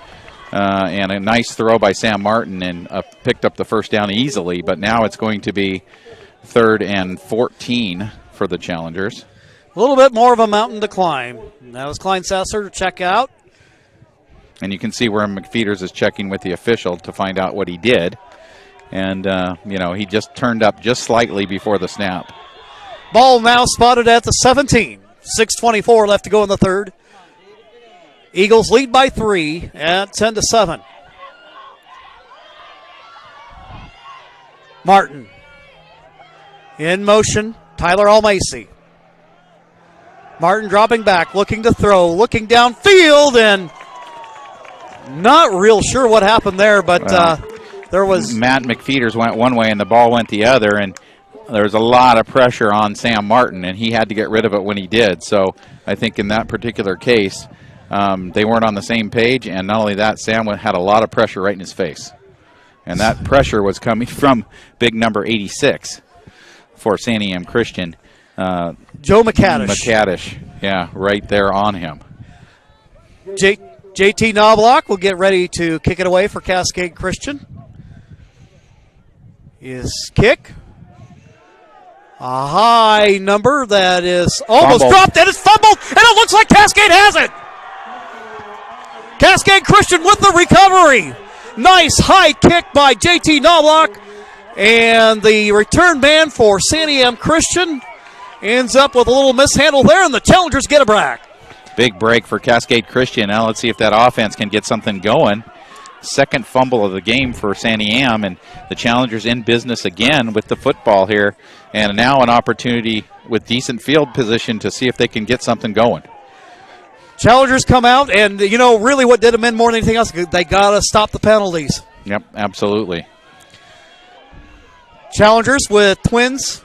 and a nice throw by Sam Martin, and picked up the first down easily. But now it's going to be 3rd and 14 for the Challengers. A little bit more of a mountain to climb. That was Kleinsasser to check out. And you can see where McFeeters is checking with the official to find out what he did. And, he just turned up just slightly before the snap. Ball now spotted at the 17. 6:24 left to go in the third. Eagles lead by 3 at 10-7. Martin in motion. Tyler Almacy. Martin dropping back, looking to throw, looking downfield, and not real sure what happened there, but there was... Matt McFeeters went one way and the ball went the other, and there was a lot of pressure on Sam Martin, and he had to get rid of it when he did. So I think in that particular case, they weren't on the same page, and not only that, Sam had a lot of pressure right in his face. And that pressure was coming from big number 86 for Santiam Christian. Joe McCaddish. McCaddish, yeah, right there on him. JT Knobloch will get ready to kick it away for Cascade Christian. His kick. A high number that is almost dropped, and it's fumbled, and it looks like Cascade has it. Cascade Christian with the recovery. Nice high kick by JT Knobloch, and the return man for Santiam Christian ends up with a little mishandle there, and the Challengers get it back. Big break for Cascade Christian. Now let's see if that offense can get something going. Second fumble of the game for Santiam, and the Challengers in business again with the football here, and now an opportunity with decent field position to see if they can get something going. Challengers come out, and really what did them in more than anything else, they got to stop the penalties. Yep, absolutely. Challengers with twins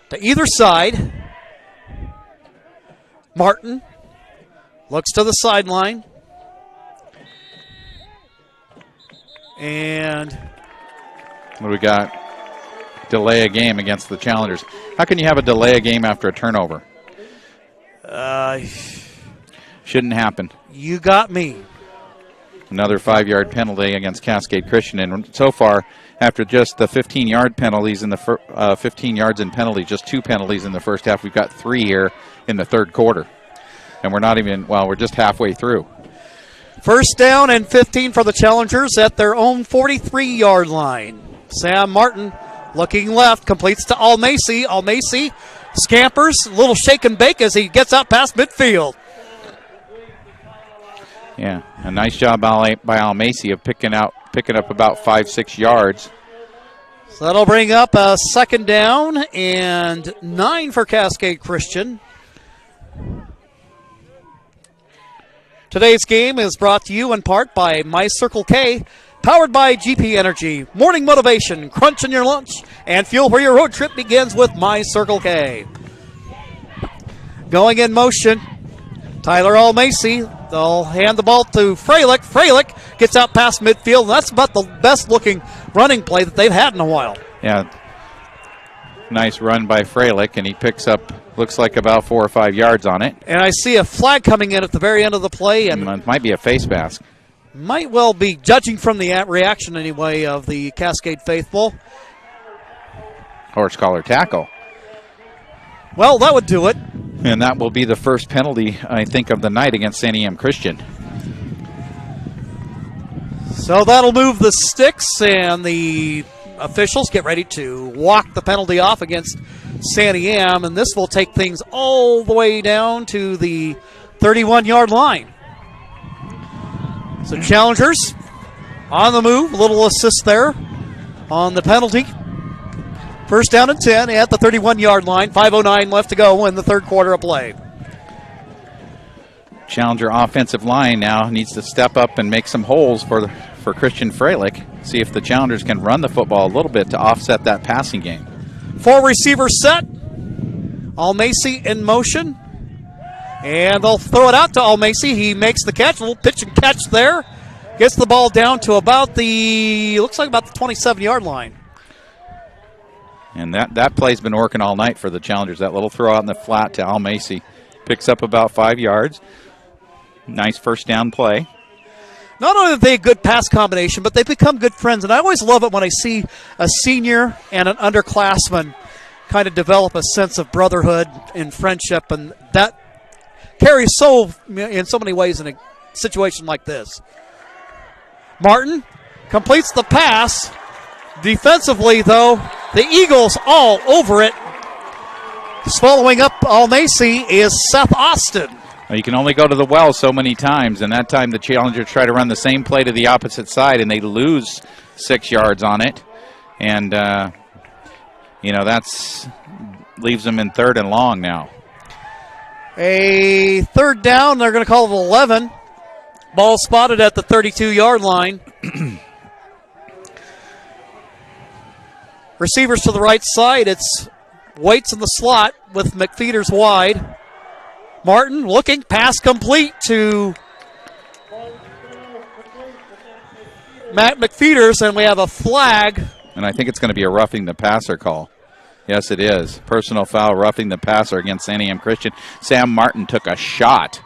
to either side. Martin looks to the sideline. And what do we got? Delay a game against the Challengers. How can you have a delay a game after a turnover? Shouldn't happen. You got me. Another 5-yard penalty against Cascade Christian. And so far, after just the 15-yard penalties in the 15 yards in penalties, just 2 penalties in the first half, we've got 3 here in the third quarter. And we're not even, we're just halfway through. First down and 15 for the Challengers at their own 43-yard line. Sam Martin looking left, completes to Almacy. Almacy scampers, a little shake and bake as he gets out past midfield. Yeah, a nice job by Almacy of picking up about 5-6 yards. So that'll bring up a second down and 9 for Cascade Christian. Today's game is brought to you in part by My Circle K, powered by GP Energy. Morning motivation, crunch in your lunch, and fuel for your road trip begins with My Circle K. Going in motion, Tyler Almacy. They'll hand the ball to Freilich. Freilich gets out past midfield, and that's about the best-looking running play that they've had in a while. Yeah, nice run by Freilich, and he picks up, looks like about 4 or 5 yards on it. And I see a flag coming in at the very end of the play. And it might be a face mask. Might well be, judging from the reaction anyway of the Cascade faithful. Horse collar tackle. Well, that would do it. And that will be the first penalty, I think, of the night against Santiam Christian. So that'll move the sticks, and the officials get ready to walk the penalty off against Santiam, and this will take things all the way down to the 31-yard line. So Challengers on the move, a little assist there on the penalty. First down and 10 at the 31-yard line. 5:09 left to go in the third quarter of play. Challenger offensive line now needs to step up and make some holes for Christian Freilich. See if the Challengers can run the football a little bit to offset that passing game. 4 receivers set. Almacy in motion. And they'll throw it out to Almacy. He makes the catch. A little pitch and catch there. Gets the ball down to about the 27-yard line. And that play's been working all night for the Challengers. That little throw out in the flat to Almacy. Picks up about 5 yards. Nice first down play. Not only are they a good pass combination, but they've become good friends. And I always love it when I see a senior and an underclassman kind of develop a sense of brotherhood and friendship. And that carries in so many ways in a situation like this. Martin completes the pass. Defensively, though, the Eagles all over it. Following up Almacy is Seth Austin. Well, you can only go to the well so many times, and that time the Challengers try to run the same play to the opposite side, and they lose 6 yards on it. And, that's leaves them in 3rd and long now. A third down, they're going to call it 11. Ball spotted at the 32-yard line. Receivers to the right side. It's Waits in the slot with McFeeters wide. Martin looking, pass complete to Matt McFeeters, and we have a flag. And I think it's going to be a roughing the passer call. Yes, it is. Personal foul, roughing the passer against Santiam Christian. Sam Martin took a shot,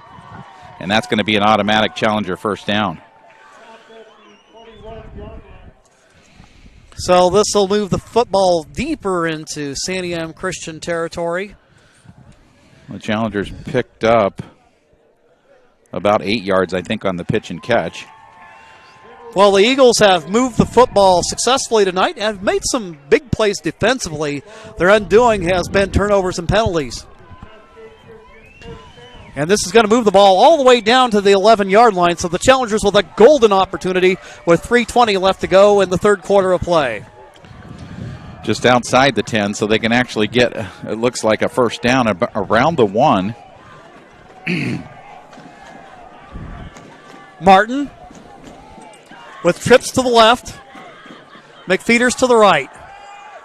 and that's going to be an automatic Challenger first down. So this will move the football deeper into Santiam Christian territory. The Challengers picked up about 8 yards, I think, on the pitch and catch. Well, the Eagles have moved the football successfully tonight and have made some big plays defensively. Their undoing has been turnovers and penalties. And this is going to move the ball all the way down to the 11-yard line. So the Challengers with a golden opportunity with 3:20 left to go in the third quarter of play. Just outside the 10, so they can actually get, it looks like, a first down around the 1. Martin with trips to the left. McFeeters to the right.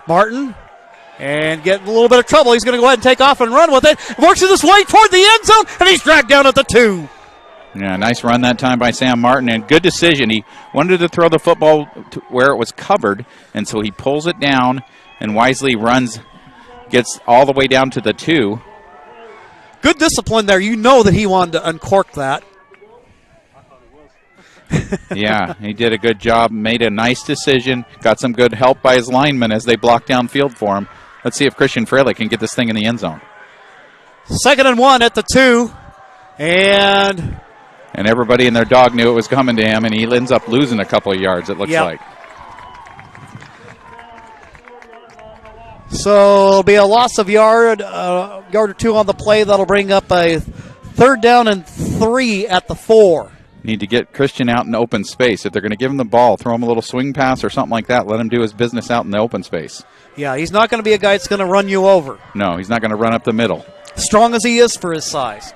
Martin. And getting a little bit of trouble. He's going to go ahead and take off and run with it. Works his way toward the end zone, and he's dragged down at the 2. Yeah, nice run that time by Sam Martin, and good decision. He wanted to throw the football to where it was covered, and so he pulls it down and wisely runs, gets all the way down to the 2. Good discipline there. You know that he wanted to uncork that. Yeah, he did a good job, made a nice decision, got some good help by his linemen as they blocked downfield for him. Let's see if Christian Freilich can get this thing in the end zone. 2nd and 1 at the 2. And everybody and their dog knew it was coming to him, and he ends up losing a couple of yards, it looks like. So it'll be a loss of yard or 2 on the play. That'll bring up a 3rd down and 3 at the 4. Need to get Christian out in open space. If they're going to give him the ball, throw him a little swing pass or something like that. Let him do his business out in the open space. Yeah, he's not going to be a guy that's going to run you over. No, he's not going to run up the middle. Strong as he is for his size.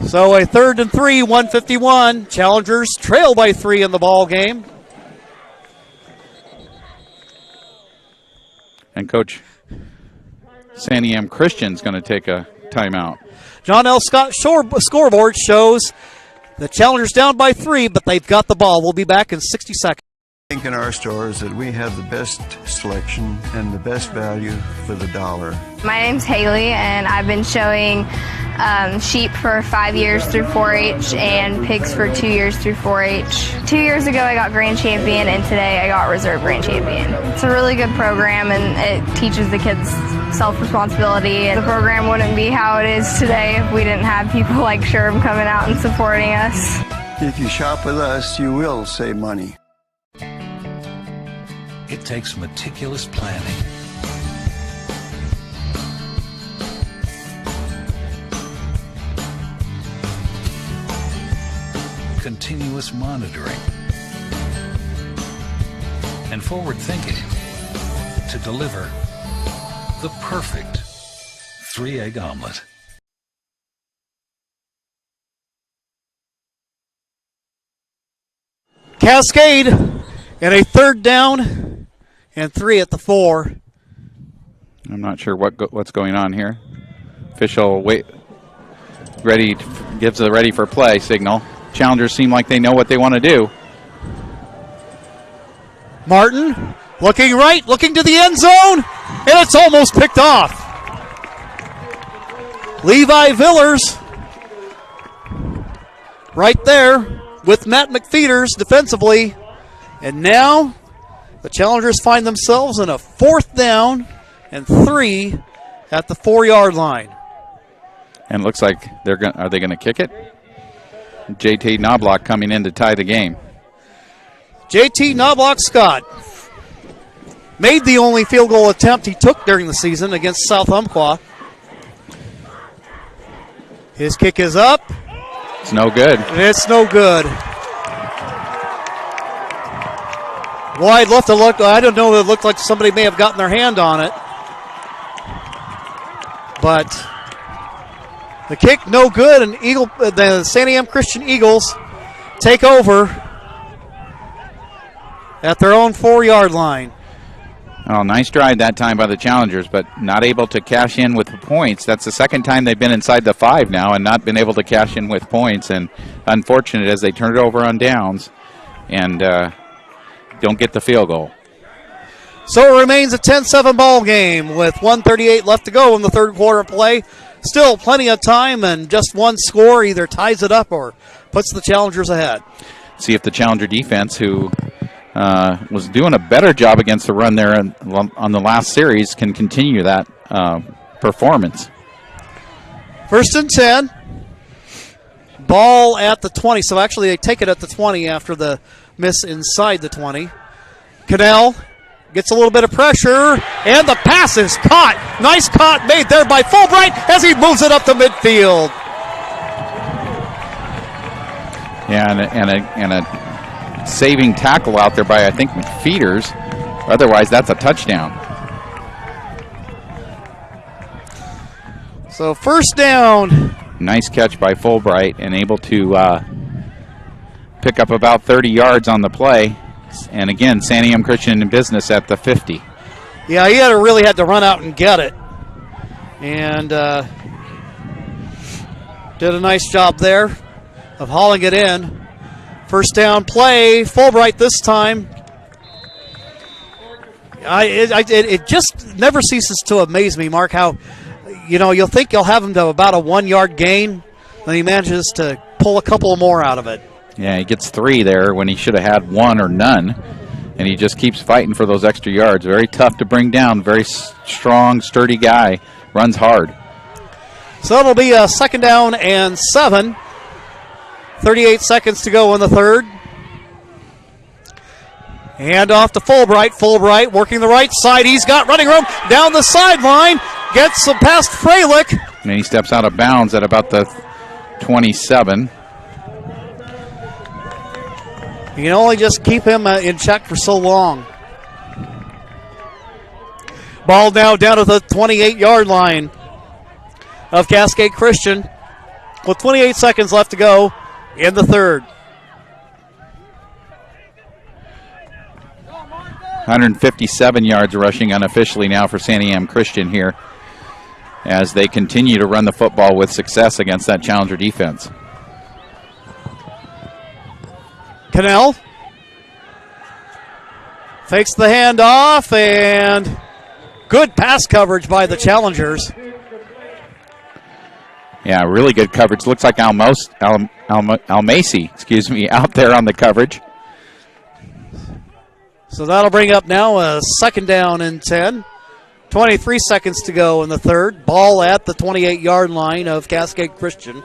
So a 3rd and 3, 151. Challengers trail by 3 in the ball game. And Coach Santiam Christian's going to take a timeout. John L. Scott scoreboard shows the Challengers down by 3, but they've got the ball. We'll be back in 60 seconds. I think in our stores that we have the best selection and the best value for the dollar. My name's Haley, and I've been showing sheep for 5 years through 4-H and pigs for 2 years through 4-H. 2 years ago I got grand champion, and today I got reserve grand champion. It's a really good program, and it teaches the kids self-responsibility. The program wouldn't be how it is today if we didn't have people like Sherb coming out and supporting us. If you shop with us, you will save money. It takes meticulous planning, continuous monitoring, and forward thinking to deliver the perfect 3-egg omelet. Cascade and a 3rd down and 3 at the 4. I'm not sure what's going on here. Official gives a ready for play signal. Challengers seem like they know what they want to do. Martin looking right, looking to the end zone, and it's almost picked off. Levi Villers right there with Matt McFeeters defensively. And now the Challengers find themselves in a 4th down and 3 at the 4-yard line. And it looks like are they going to kick it? JT Knobloch coming in to tie the game. JT Knobloch Scott made the only field goal attempt he took during the season against South Umpqua. His kick is up. It's no good. It's no good. Wide left to look. I don't know. It looked like somebody may have gotten their hand on it. But the kick no good, and the Santiam Christian Eagles take over at their own 4-yard line. Oh, nice drive that time by the Challengers, but not able to cash in with the points. That's the second time they've been inside the 5 now and not been able to cash in with points. And unfortunate as they turn it over on downs and don't get the field goal. So it remains a 10-7 ball game with 1:38 left to go in the 3rd quarter play. Still plenty of time, and just one score either ties it up or puts the Challengers ahead. See if the Challenger defense, who was doing a better job against the run there on the last series, can continue that performance. 1st and 10. Ball at the 20. So actually they take it at the 20 after the miss inside the 20. Cannell gets a little bit of pressure, and the pass is caught. Nice caught made there by Fulbright as he moves it up the midfield. Yeah, and a saving tackle out there by, I think, McFeeters. Otherwise, that's a touchdown. So 1st down. Nice catch by Fulbright and able to pick up about 30 yards on the play. And again, Santiam Christian in business at the 50. Yeah, he really had to run out and get it. And did a nice job there of hauling it in. 1st down play, Fulbright this time. It just never ceases to amaze me, Mark, how, you'll think you'll have him to about a 1-yard gain, and he manages to pull a couple more out of it. Yeah, he gets 3 there when he should have had 1 or none, and he just keeps fighting for those extra yards. Very tough to bring down, very strong, sturdy guy, runs hard. So it'll be a 2nd down and 7. 38 seconds to go in the 3rd. Hand off to Fulbright. Fulbright working the right side. He's got running room down the sideline. Gets past Freilich. And he steps out of bounds at about the 27. You can only just keep him in check for so long. Ball now down to the 28-yard line of Cascade Christian with 28 seconds left to go in the 3rd. 157 yards rushing unofficially now for Santiam Christian here as they continue to run the football with success against that Challenger defense. Cannell fakes the handoff, and good pass coverage by the Challengers. Yeah, really good coverage. Looks like Almacy, out there on the coverage. So that'll bring up now a 2nd down and 10. 23 seconds to go in the third. Ball at the 28-yard line of Cascade Christian.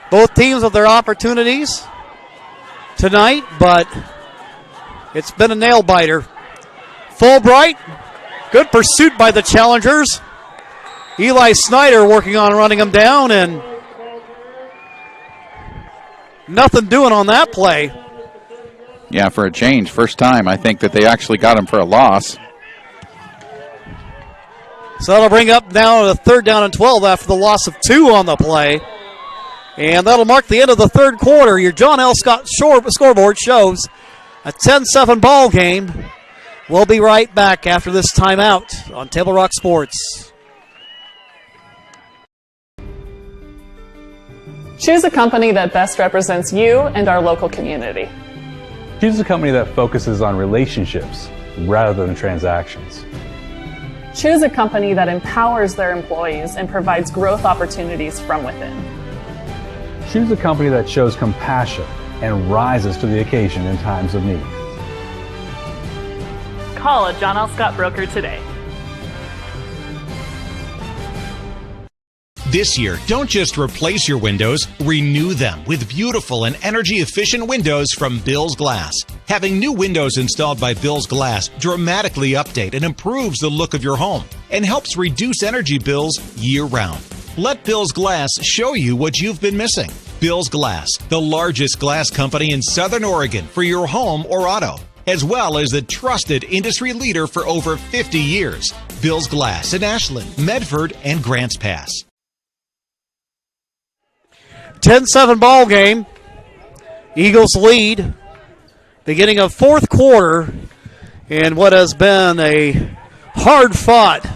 Both teams with their opportunities tonight, but it's been a nail-biter. Fulbright, good pursuit by the challengers. Eli Snyder working on running him down, and nothing doing on that play. Yeah, for a change, first time I think that they actually got him for a loss. So that'll bring up now to 3rd down and 12 after the loss of 2 on the play. And that'll mark the end of the third quarter. Your John L. Scott scoreboard shows a 10-7 ball game. We'll be right back after this timeout on Table Rock Sports. Choose a company that best represents you and our local community. Choose a company that focuses on relationships rather than transactions. Choose a company that empowers their employees and provides growth opportunities from within. Choose a company that shows compassion and rises to the occasion in times of need. Call a John L. Scott broker today. This year, don't just replace your windows, renew them with beautiful and energy-efficient windows from Bill's Glass. Having new windows installed by Bill's Glass dramatically update and improves the look of your home and helps reduce energy bills year-round. Let Bill's Glass show you what you've been missing. Bill's Glass, the largest glass company in Southern Oregon for your home or auto, as well as the trusted industry leader for over 50 years. Bill's Glass in Ashland, Medford, and Grants Pass. 10-7 ball game. Eagles lead. Beginning of fourth quarter in what has been a hard-fought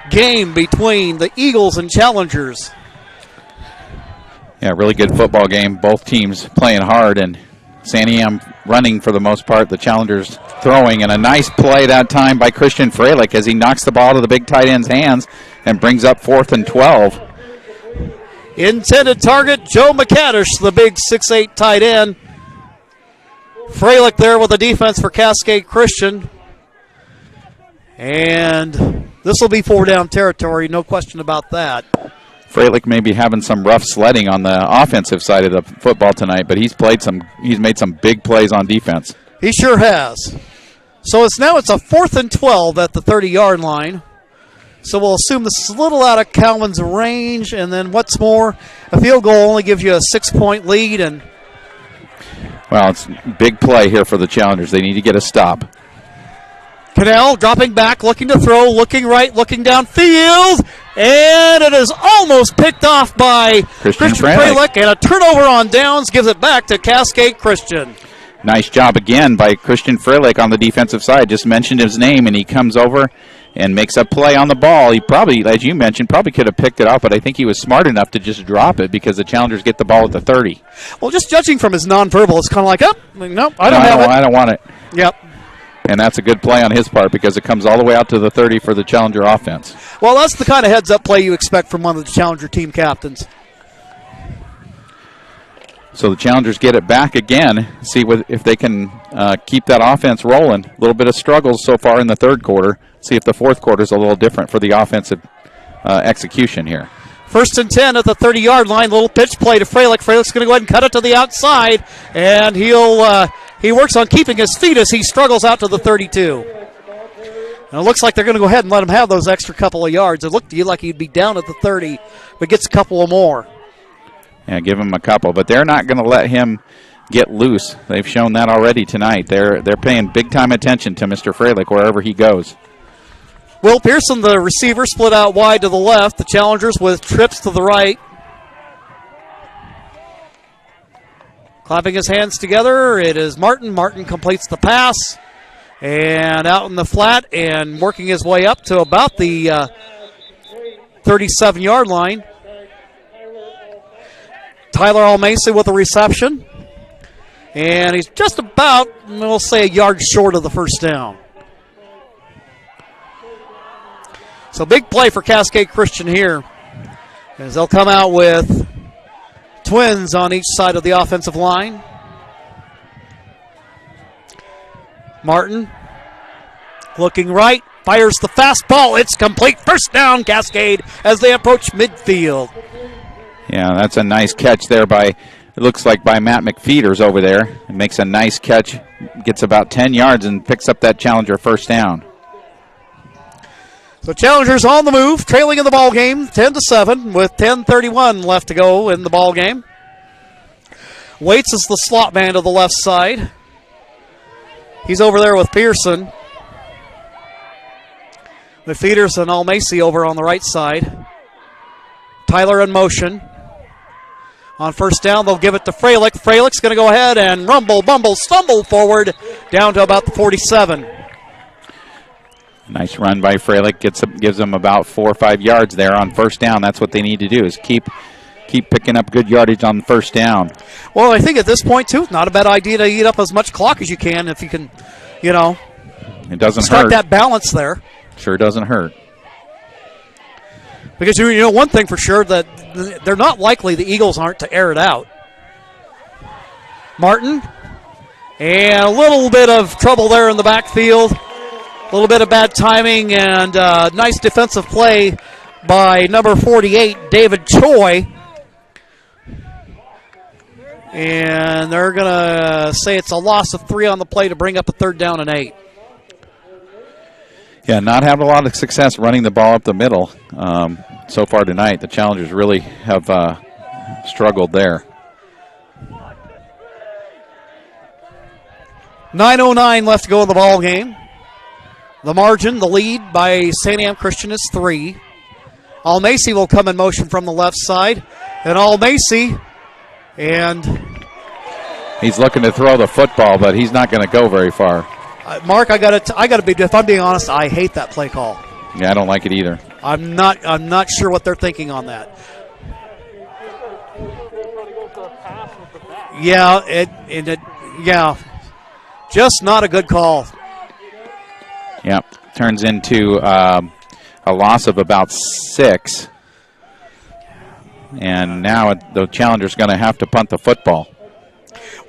game between the Eagles and Challengers. Yeah, really good football game. Both teams playing hard, and Santiam running for the most part. The Challengers throwing, and a nice play that time by Christian Freilich as he knocks the ball to the big tight end's hands and brings up 4th and 12. Intended target, Joe McCaddish, the big 6'8 tight end. Freilich there with the defense for Cascade Christian. And this will be 4-down territory, no question about that. Freilich may be having some rough sledding on the offensive side of the football tonight, but he's made some big plays on defense. He sure has. So it's a 4th and 12 at the 30-yard line. So we'll assume this is a little out of Calvin's range, and then what's more, a field goal only gives you a 6-point lead. And well, it's a big play here for the Challengers. They need to get a stop. Cannell dropping back, looking to throw, looking right, looking downfield, and it is almost picked off by Christian Freilich, and a turnover on downs gives it back to Cascade Christian. Nice job again by Christian Freilich on the defensive side. Just mentioned his name, and he comes over and makes a play on the ball. He probably, as you mentioned, probably could have picked it off, but I think he was smart enough to just drop it because the Challengers get the ball at the 30. Well, just judging from his nonverbal, it's kind of like, no, I don't want it. Yep. And that's a good play on his part because it comes all the way out to the 30 for the Challenger offense. Well, that's the kind of heads-up play you expect from one of the Challenger team captains. So the Challengers get it back again, see if they can keep that offense rolling. A little bit of struggles so far in the third quarter. See if the fourth quarter is a little different for the offensive execution here. 1st and 10 at the 30-yard line. Little pitch play to Freilich. Freilich's going to go ahead and cut it to the outside, and he works on keeping his feet as he struggles out to the 32. And it looks like they're going to go ahead and let him have those extra couple of yards. It looked to you like he'd be down at the 30, but gets a couple of more. Yeah, give him a couple, but they're not going to let him get loose. They've shown that already tonight. They're paying big-time attention to Mr. Freilich wherever he goes. Will Pearson, the receiver, split out wide to the left. The Challengers with trips to the right. Clapping his hands together, it is Martin. Martin completes the pass. And out in the flat and working his way up to about the 37-yard line. Tyler Almasi with a reception. And he's just about, we'll say, a yard short of the first down. So big play for Cascade Christian here as they'll come out with twins on each side of the offensive line. Martin Looking right, fires the fastball. It's complete. First down, Cascade, as they approach midfield. Yeah, that's a nice catch there by, it looks like by Matt McFeeters over there. It makes a nice catch, gets about 10 yards and picks up that Challenger first down. So Challengers on the move, trailing in the ball game, 10-7, with 10:31 left to go in the ball game. Waits is the slot man to the left side. He's over there with Pearson. McFeeters and Almacy over on the right side. Tyler in motion. On first down, they'll give it to Freilich. Freilich's going to go ahead and stumble forward down to about the 47. Nice run by Freilich. Gives them about 4 or 5 yards there on first down. That's what they need to do, is keep picking up good yardage on first down. Well, I think at this point, too, not a bad idea to eat up as much clock as you can if you can, it doesn't strike hurt. that balance there. Sure doesn't hurt. Because, one thing for sure, that they're not likely the Eagles aren't to air it out. Martin, and a little bit of trouble there in the backfield. A little bit of bad timing and nice defensive play by number 48, David Choi. And they're going to say it's a loss of 3 on the play to bring up a 3rd down and 8. Yeah, not having a lot of success running the ball up the middle so far tonight. The Challengers really have struggled there. 9:09 left to go in the ball game. The margin, the lead by Santiam Christian is 3. Almacy will come in motion from the left side. And Almacy, and he's looking to throw the football, but he's not going to go very far. Mark, I got to be. If I'm being honest, I hate that play call. Yeah, I don't like it either. I'm not sure what they're thinking on that. Yeah, just not a good call. Yep, turns into a loss of about 6. And now the Challenger's going to have to punt the football.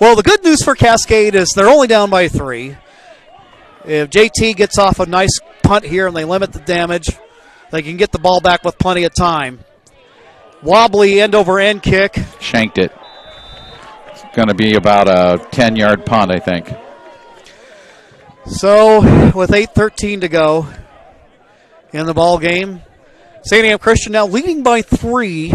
Well, the good news for Cascade is they're only down by 3. If JT gets off a nice punt here and they limit the damage, they can get the ball back with plenty of time. Wobbly end-over-end kick. Shanked it. It's going to be about a 10-yard punt, I think. So, with 8:13 to go in the ball game, Santiam Christian now leading by 3.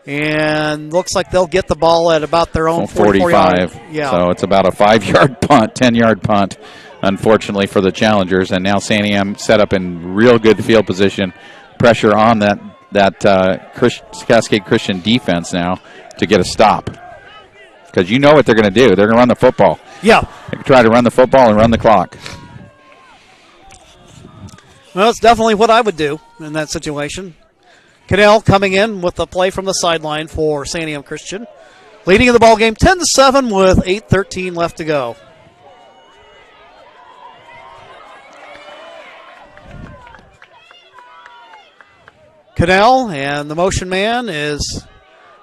And looks like they'll get the ball at about their own 45. Yeah. So it's about a 5-yard punt, 10-yard punt, unfortunately, for the Challengers. And now Santiam set up in real good field position. Pressure on that Cascade Christian defense now to get a stop. Because you know what they're going to do. They're going to run the football. Yeah. They can try to run the football and run the clock. Well, it's definitely what I would do in that situation. Cannell coming in with the play from the sideline for Santiam Christian. Leading in the ball game 10-7 with 8:13 left to go. Cannell, and the motion man is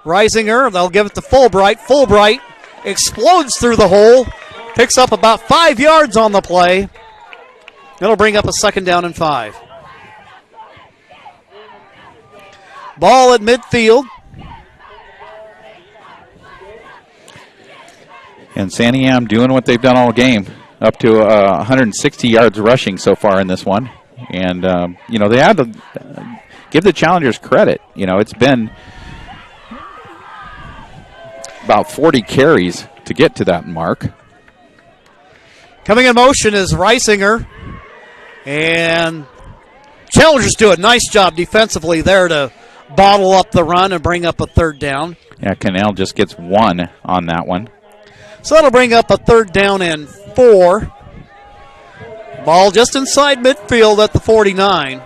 Reisinger. They'll give it to Fulbright. Fulbright explodes through the hole. Picks up about 5 yards on the play. It'll bring up a 2nd down and 5. Ball at midfield. And Santiam doing what they've done all game, up to 160 yards rushing so far in this one. And, they had to give the Challengers credit. It's been about 40 carries to get to that mark. Coming in motion is Reisinger. And Challengers do a nice job defensively there to bottle up the run and bring up a 3rd down. Yeah, Cannell just gets 1 on that one. So that'll bring up a 3rd down and 4. Ball just inside midfield at the 49.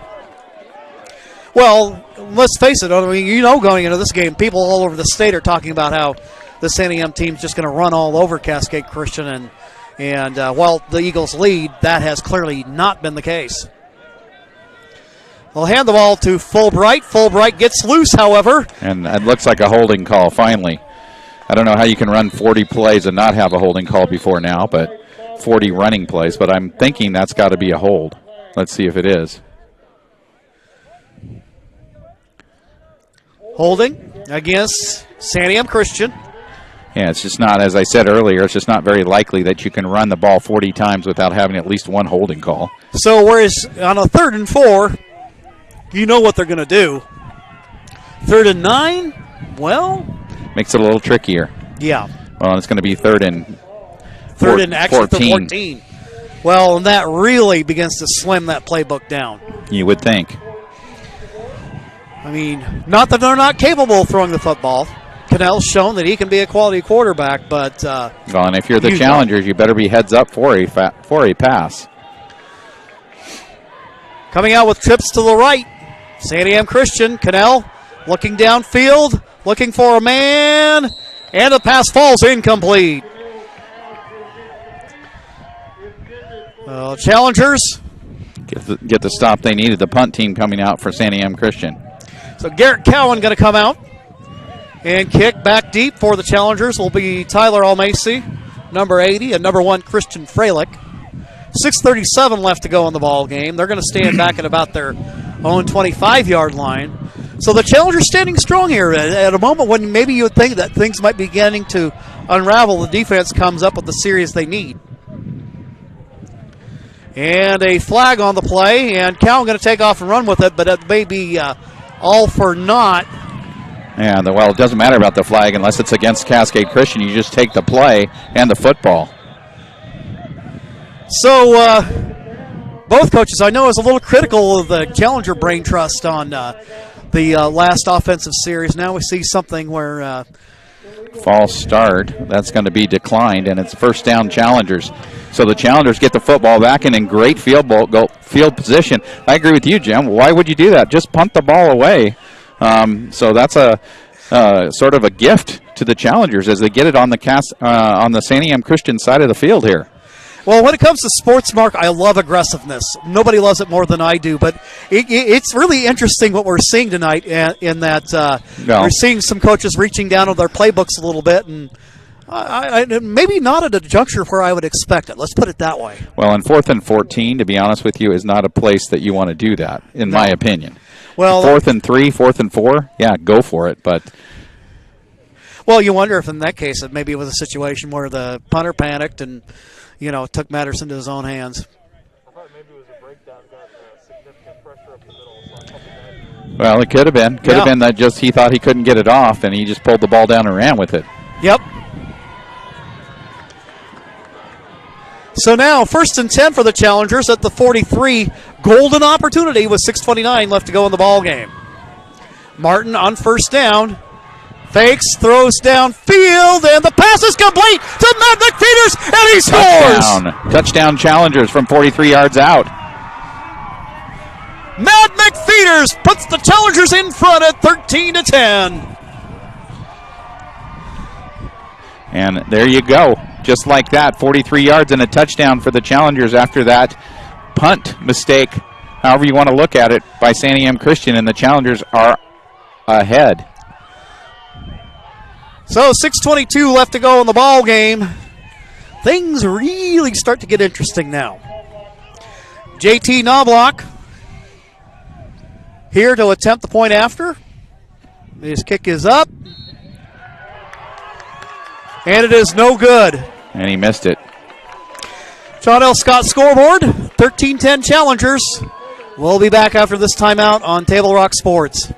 Well, let's face it, going into this game, people all over the state are talking about how the Santiam team's just going to run all over Cascade Christian. And while the Eagles lead, that has clearly not been the case. They'll hand the ball to Fulbright. Fulbright gets loose, however. And it looks like a holding call finally. I don't know how you can run 40 plays and not have a holding call before now, but 40 running plays, but I'm thinking that's got to be a hold. Let's see if it is. Holding against Santiam Christian. Yeah, it's just not, as I said earlier, it's just not very likely that you can run the ball 40 times without having at least one holding call. So whereas on a 3rd and 4, you know what they're going to do. 3rd and 9, well. Makes it a little trickier. Yeah. Well, it's going to be third and actually 14. 14. Well, and that really begins to slim that playbook down. You would think. I mean, not that they're not capable of throwing the football. Cannell's shown that he can be a quality quarterback, but well, and if you're the challengers, you better be heads up for a pass. Coming out with trips to the right, Santiam Christian. Cannell looking downfield, looking for a man, and the pass falls incomplete. Challengers get the stop they needed. The punt team coming out for Santiam Christian. So Garrett Cowan going to come out and kick back deep for the challengers will be Tyler Almacy, number 80, and number 1 Christian Freilich. 6:37 left to go in the ball game. They're going to stand back at about their own 25-yard line. So the challengers standing strong here at a moment when maybe you would think that things might be beginning to unravel. The defense comes up with the series they need. And a flag on the play, and Cowan going to take off and run with it, but it may be all for naught. Yeah, well, it doesn't matter about the flag unless it's against Cascade Christian. You just take the play and the football. So both coaches, I know, is a little critical of the Challenger brain trust on the last offensive series. Now we see something where false start. That's going to be declined, and it's first down Challengers. So the Challengers get the football back and in great field position. I agree with you, Jim. Why would you do that? Just punt the ball away. So that's a sort of a gift to the Challengers as they get it on the Santiam Christian side of the field here. Well, when it comes to sports, Mark, I love aggressiveness. Nobody loves it more than I do, but it's really interesting what we're seeing tonight in that we're seeing some coaches reaching down on their playbooks a little bit, and maybe not at a juncture where I would expect it. Let's put it that way. Well, in 4th and 14, to be honest with you, is not a place that you want to do that, in my opinion. Well, 4th and 3, 4th and 4, yeah, go for it, but... Well, you wonder if in that case it maybe was a situation where the punter panicked and, took matters into his own hands. I thought maybe it was a breakdown, got significant pressure up the middle. So I thought well, it could have been. Could have been that just he thought he couldn't get it off, and he just pulled the ball down and ran with it. Yep. So now, 1st and 10 for the Challengers at the 43. Golden opportunity with 6:29 left to go in the ball game. Martin on first down. Fakes, throws downfield, and the pass is complete to Matt McFeeters, and he scores! Touchdown Challengers from 43 yards out. Matt McFeeters puts the Challengers in front at 13-10. And there you go. Just like that, 43 yards and a touchdown for the Challengers after that punt mistake, however you want to look at it, by Santiam Christian, and the Challengers are ahead. So 6:22 left to go in the ball game. Things really start to get interesting now. JT Knobloch here to attempt the point after. His kick is up. And it is no good. And he missed it. John L. Scott scoreboard, 13-10 Challengers. We'll be back after this timeout on Table Rock Sports.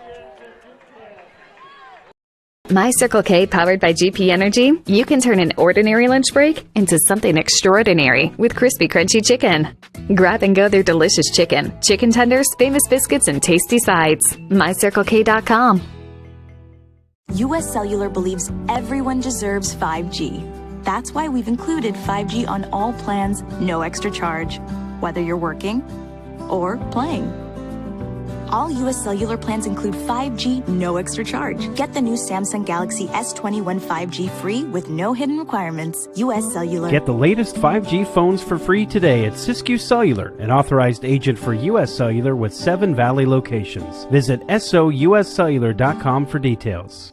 My Circle K, powered by GP Energy, you can turn an ordinary lunch break into something extraordinary with crispy, crunchy chicken. Grab and go their delicious chicken, chicken tenders, famous biscuits, and tasty sides. MyCircleK.com. US Cellular believes everyone deserves 5G. That's why we've included 5G on all plans, no extra charge, whether you're working or playing. All US Cellular plans include 5G, no extra charge. Get the new Samsung Galaxy S21 5G free with no hidden requirements. US Cellular. Get the latest 5G phones for free today at Siskiyou Cellular, an authorized agent for US Cellular with 7 Valley locations. Visit souscellular.com for details.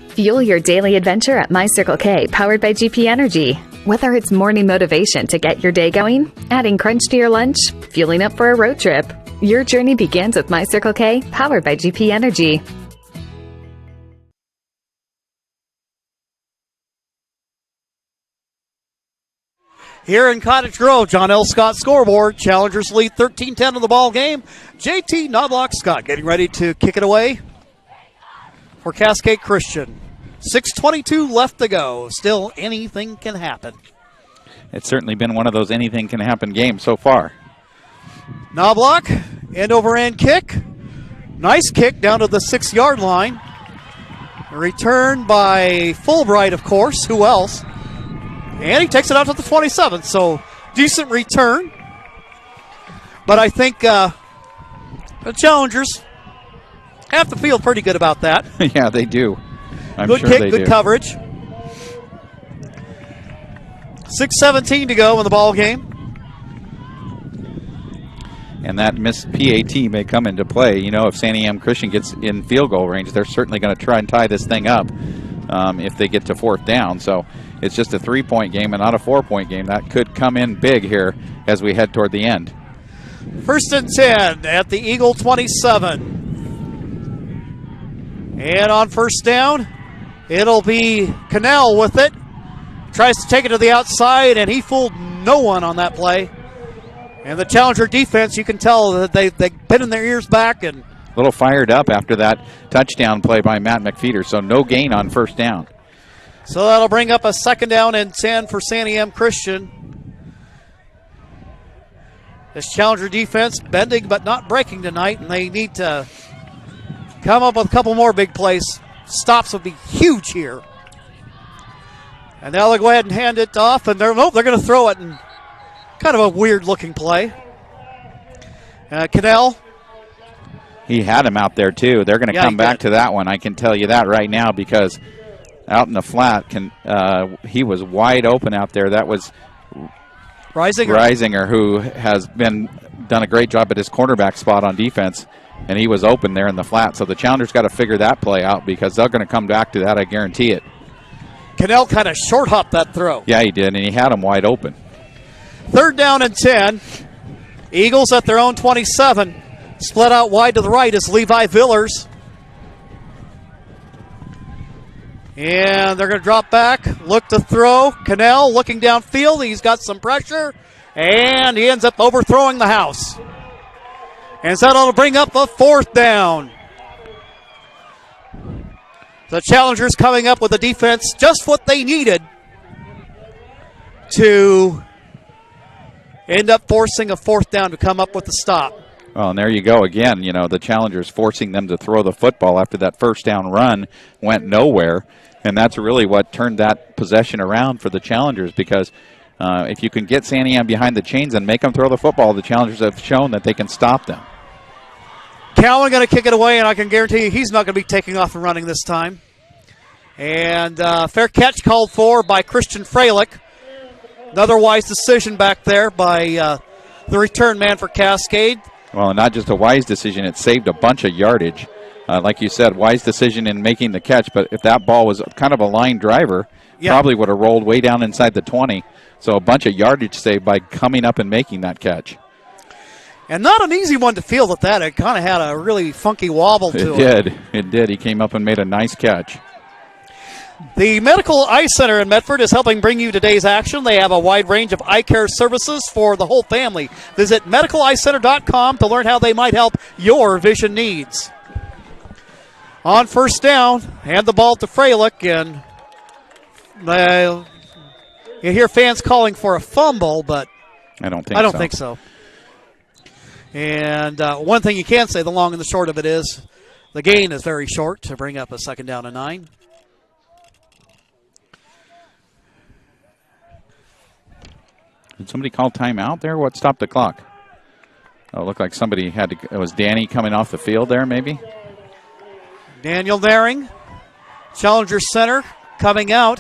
Fuel your daily adventure at My Circle K, powered by GP Energy. Whether it's morning motivation to get your day going, adding crunch to your lunch, fueling up for a road trip, your journey begins with My Circle K, powered by GP Energy. Here in Cottage Grove, John L. Scott scoreboard. Challengers lead 13-10 in the ball game. JT Knobloch Scott getting ready to kick it away for Cascade Christian. 6:22 left to go. Still, anything can happen. It's certainly been one of those anything can happen games so far. Knobloch, end over end kick. Nice kick down to the 6-yard line. Return by Fulbright, of course. Who else? And he takes it out to the 27th, so decent return. But I think the Challengers have to feel pretty good about that. Yeah, they do. I'm good sure kick, they good do. coverage. 6:17 to go in the ball game. And that missed PAT may come into play. You know, if Santiam Christian gets in field goal range, they're certainly going to try and tie this thing up if they get to 4th down. So it's just a 3-point game and not a 4-point game. That could come in big here as we head toward the end. 1st and 10 at the Eagle 27. And on 1st down, it'll be Cannell with it. Tries to take it to the outside, and he fooled no one on that play. And the Challenger defense, you can tell that they've been in their ears back. And a little fired up after that touchdown play by Matt McFeeder, so no gain on 1st down. So that'll bring up a 2nd down and 10 for Santiam Christian. This Challenger defense bending but not breaking tonight, and they need to come up with a couple more big plays. Stops would be huge here. And now they'll go ahead and hand it off, and they're going to throw it in kind of a weird-looking play. Cannell. He had him out there, too. They're going to come back to that one. I can tell you that right now because out in the flat, he was wide open out there. That was Reisinger, who has done a great job at his cornerback spot on defense, and he was open there in the flat. So the Challengers got to figure that play out because they're going to come back to that, I guarantee it. Cannell kind of short-hopped that throw. Yeah, he did, and he had him wide open. 3rd down and 10. Eagles at their own 27. Split out wide to the right is Levi Villers. And they're going to drop back, look to throw. Cannell looking downfield. He's got some pressure, and he ends up overthrowing the house. And so that'll bring up a 4th down. The Challengers coming up with a defense just what they needed to end up forcing a 4th down to come up with the stop. Well, and there you go again. You know, the Challengers forcing them to throw the football after that 1st down run went nowhere. And that's really what turned that possession around for the Challengers because if you can get Santiam behind the chains and make them throw the football, the Challengers have shown that they can stop them. Cowan going to kick it away, and I can guarantee you he's not going to be taking off and running this time. And fair catch called for by Christian Freilich. Another wise decision back there by the return man for Cascade. Well, not just a wise decision, it saved a bunch of yardage. Like you said, wise decision in making the catch, but if that ball was kind of a line driver, probably would have rolled way down inside the 20. So a bunch of yardage saved by coming up and making that catch. And not an easy one to field at that. It kind of had a really funky wobble to it. It did. He came up and made a nice catch. The Medical Eye Center in Medford is helping bring you today's action. They have a wide range of eye care services for the whole family. Visit medicaleyecenter.com to learn how they might help your vision needs. On 1st down, hand the ball to Freilich, and you hear fans calling for a fumble, but I don't think so. And one thing you can say, the long and the short of it is, the gain is very short to bring up a 2nd down and 9. Did somebody call timeout there? What stopped the clock? Oh, it looked like somebody had to. It was Danny coming off the field there, maybe. Daniel Daring, Challenger Center, coming out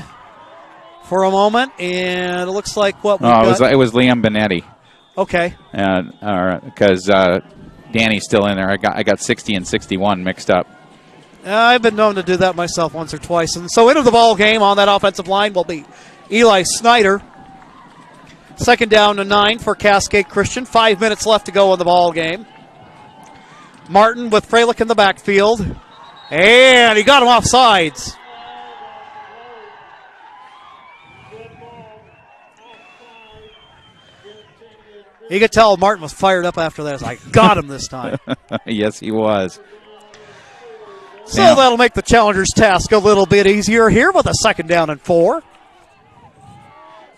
for a moment, and it looks like what we got. It was Liam Benetti. Okay. Because Danny's still in there. I got 60 and 61 mixed up. I've been known to do that myself once or twice. And so into the ball game on that offensive line will be Eli Snyder. Second down and 9 for Cascade Christian. 5 minutes left to go in the ball game. Martin with Freilich in the backfield. And he got him off sides. You could tell Martin was fired up after that. I got him this time. Yes, he was. So that'll make the Challengers' task a little bit easier here with a second down and 4.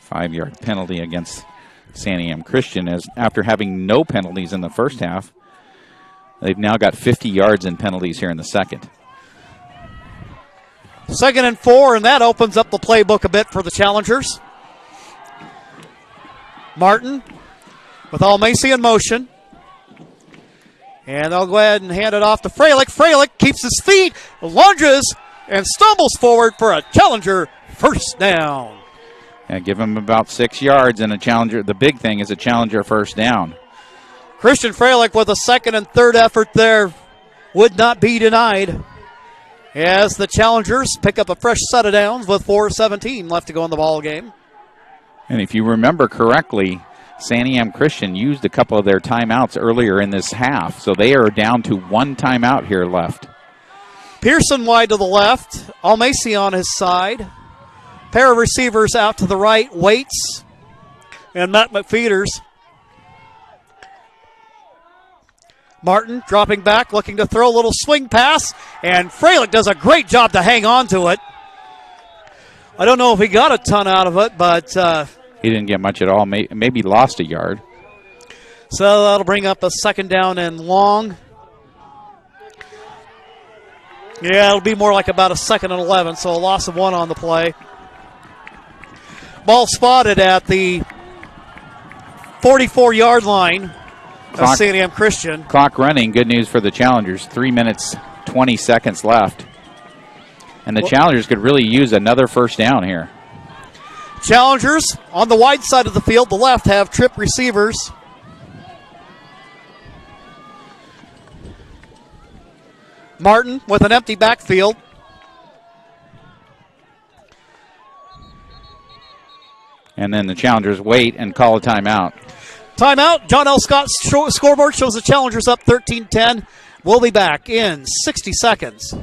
5-yard penalty against Santiam Christian, as after having no penalties in the first half, they've now got 50 yards in penalties here in the second. Second and 4, and that opens up the playbook a bit for the Challengers. Martin with Almacy in motion. And they'll go ahead and hand it off to Freilich. Freilich keeps his feet, lunges, and stumbles forward for a Challenger first down. Yeah, give him about 6 yards, and a Challenger. The big thing is a Challenger first down. Christian Freilich with a second and third effort there would not be denied, as the Challengers pick up a fresh set of downs with 4:17 left to go in the ball game. And if you remember correctly, Santiam Christian used a couple of their timeouts earlier in this half, so they are down to one timeout here left. Pearson wide to the left, Almacy on his side. Pair of receivers out to the right, Waits and Matt McFeeters. Martin dropping back, looking to throw a little swing pass, and Freilich does a great job to hang on to it. I don't know if he got a ton out of it, but he didn't get much at all, maybe lost a yard. So that'll bring up a second down and long. Yeah, it'll be more like about a second and 11, so a loss of 1 on the play. Ball spotted at the 44-yard line of Santiam Christian. Clock running, good news for the Challengers. 3 minutes, 20 seconds left. And the Challengers could really use another first down here. Challengers on the wide side of the field, the left, have trip receivers. Martin with an empty backfield. And then the Challengers wait and call a timeout. Timeout. John L. Scott's scoreboard shows the Challengers up 13-10. We'll be back in 60 seconds.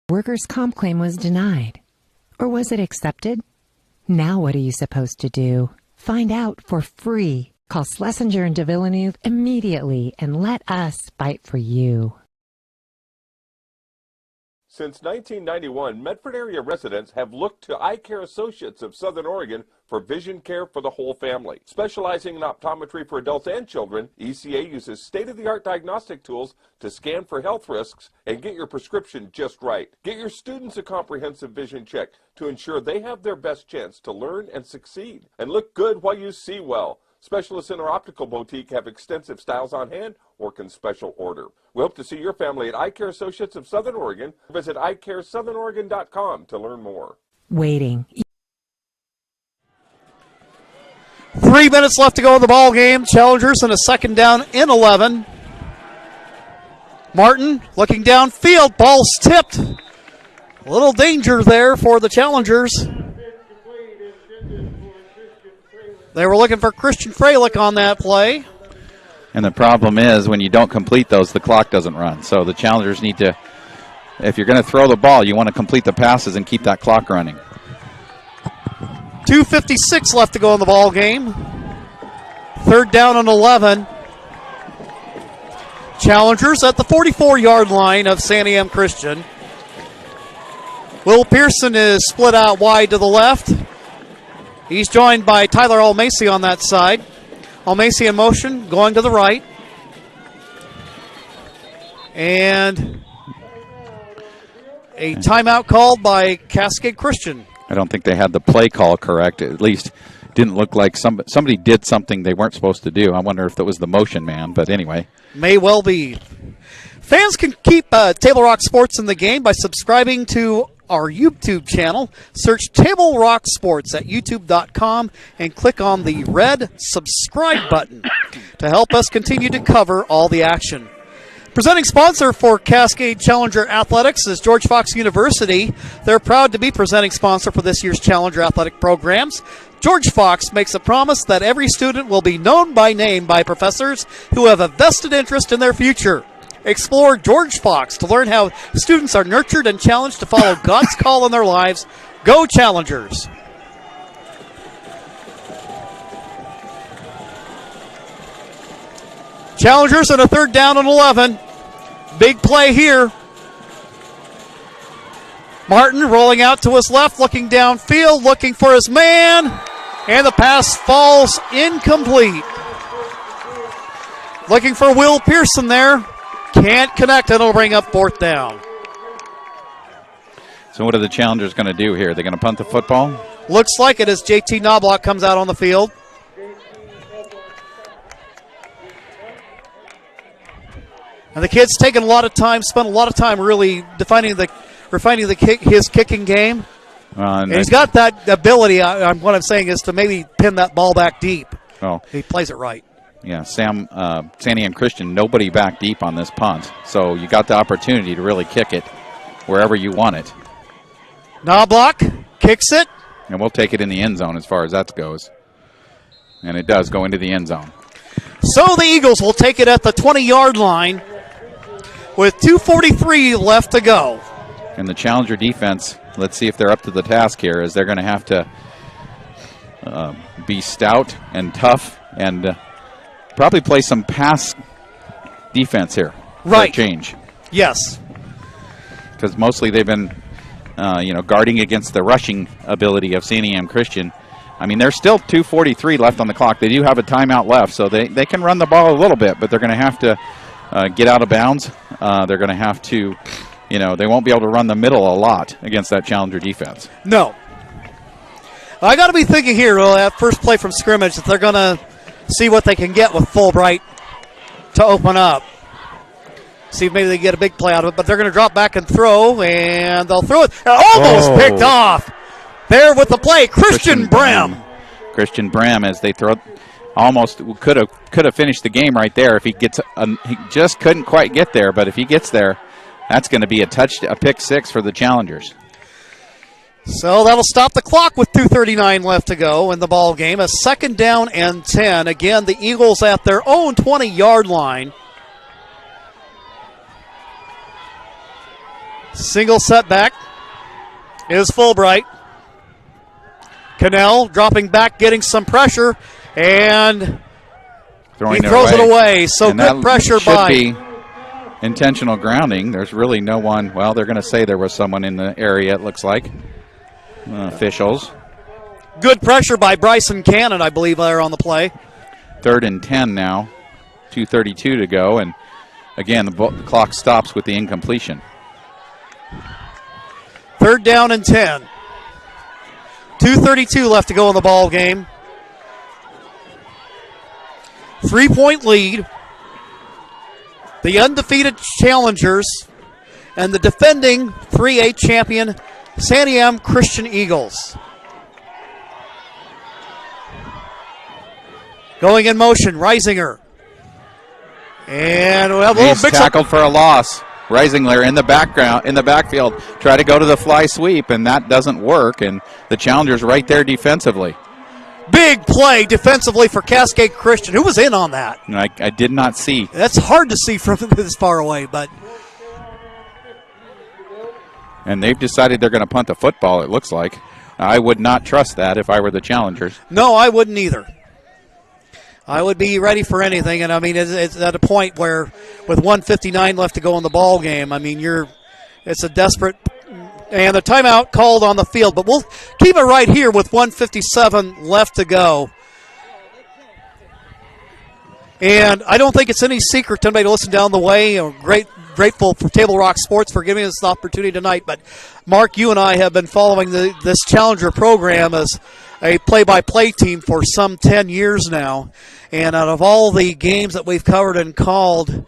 Workers' comp claim was denied. Or was it accepted? Now what are you supposed to do? Find out for free. Call Schlesinger and de Villeneuve immediately and let us fight for you. Since 1991, Medford area residents have looked to Eye Care Associates of Southern Oregon for vision care for the whole family. Specializing in optometry for adults and children, ECA uses state-of-the-art diagnostic tools to scan for health risks and get your prescription just right. Get your students a comprehensive vision check to ensure they have their best chance to learn and succeed. And look good while you see well. Specialists in our optical boutique have extensive styles on hand or can special order. We hope to see your family at Eye Care Associates of Southern Oregon. Visit eyecaresouthern.com to learn more. Waiting. 3 minutes left to go in the ball game. Challengers in a second down in 11. Martin looking downfield. Ball's tipped. A little danger there for the Challengers. They were looking for Christian Freilich on that play. And the problem is when you don't complete those, the clock doesn't run. So the Challengers need to, if you're going to throw the ball, you want to complete the passes and keep that clock running. 2:56 left to go in the ball game. Third down and 11. Challengers at the 44-yard line of Santiam Christian. Will Pearson is split out wide to the left. He's joined by Tyler Almacy on that side. Almacy in motion, going to the right. And a timeout called by Cascade Christian. I don't think they had the play call correct. At least didn't look like somebody did something they weren't supposed to do. I wonder if that was the motion man, but anyway. May well be. Fans can keep Table Rock Sports in the game by subscribing to our YouTube channel. Search Table Rock Sports at youtube.com and click on the red subscribe button to help us continue to cover all the action. Presenting sponsor for Cascade Challenger Athletics is George Fox University. They're proud to be presenting sponsor for this year's Challenger Athletic programs. George Fox makes a promise that every student will be known by name by professors who have a vested interest in their future. Explore George Fox to learn how students are nurtured and challenged to follow God's call in their lives. Go Challengers! Challengers and a 3rd down and 11. Big play here. Martin rolling out to his left, looking downfield, looking for his man, and the pass falls incomplete. Looking for Will Pearson there. Can't connect, and it'll bring up 4th down. So what are the Challengers going to do here? They're going to punt the football? Looks like it as JT Knobloch comes out on the field. And the kid's taken a lot of time, spent a lot of time really refining his kicking game. And he's got that ability, what I'm saying is to maybe pin that ball back deep. Oh. He plays it right. Yeah, Santiam Christian, nobody back deep on this punt. So you got the opportunity to really kick it wherever you want it. Knobloch kicks it. And we'll take it in the end zone as far as that goes. And it does go into the end zone. So the Eagles will take it at the 20-yard line with 2:43 left to go. And the Challenger defense, let's see if they're up to the task here, as they're going to have to be stout and tough and probably play some pass defense here. Right. For a change. Yes. Because mostly they've been, guarding against the rushing ability of Santiam Christian. I mean, there's still 2:43 left on the clock. They do have a timeout left, so they can run the ball a little bit, but they're going to have to get out of bounds. They're going to have to, they won't be able to run the middle a lot against that Challenger defense. No. I got to be thinking here, that first play from scrimmage, that they're going to see what they can get with Fulbright to open up. See if maybe they get a big play out of it, but they're going to drop back and throw, and they'll throw it. Almost picked off. There with the play, Christian Brem. Christian Brem, as they throw, almost could have finished the game right there if he gets. He just couldn't quite get there, but if he gets there, that's going to be a pick 6 for the Challengers. So that'll stop the clock with 2:39 left to go in the ball game. A 2nd down and 10. Again, the Eagles at their own 20-yard line. Single setback is Fulbright. Cannell dropping back, getting some pressure, and he throws it away. So and good pressure by. Should be intentional grounding. There's really no one. Well, they're going to say there was someone in the area, it looks like. Officials. Good pressure by Bryson Cannon, I believe, there on the play. 3rd and 10 now. 2:32 to go, and again, the clock stops with the incompletion. 3rd down and 10. 2:32 left to go in the ball game. 3-point lead. The undefeated Challengers and the defending 3A champion Santiam Christian Eagles. Going in motion, Reisinger. And we'll have a little mix-up. Tackled for a loss. Reisinger in the backfield, try to go to the fly sweep, and that doesn't work, and the Challengers right there defensively. Big play defensively for Cascade Christian. Who was in on that? I did not see. That's hard to see from this far away, but. And they've decided they're going to punt the football, it looks like. I would not trust that if I were the Challengers. No, I wouldn't either. I would be ready for anything, and I mean, it's at a point where with 1:59 left to go in the ball game, I mean, it's a desperate, and the timeout called on the field, but we'll keep it right here with 1:57 left to go. And I don't think it's any secret to anybody to listen down the way. Grateful for Table Rock Sports for giving us the opportunity tonight, but Mark, you and I have been following this Challenger program as a play-by-play team for some 10 years now. And out of all the games that we've covered and called,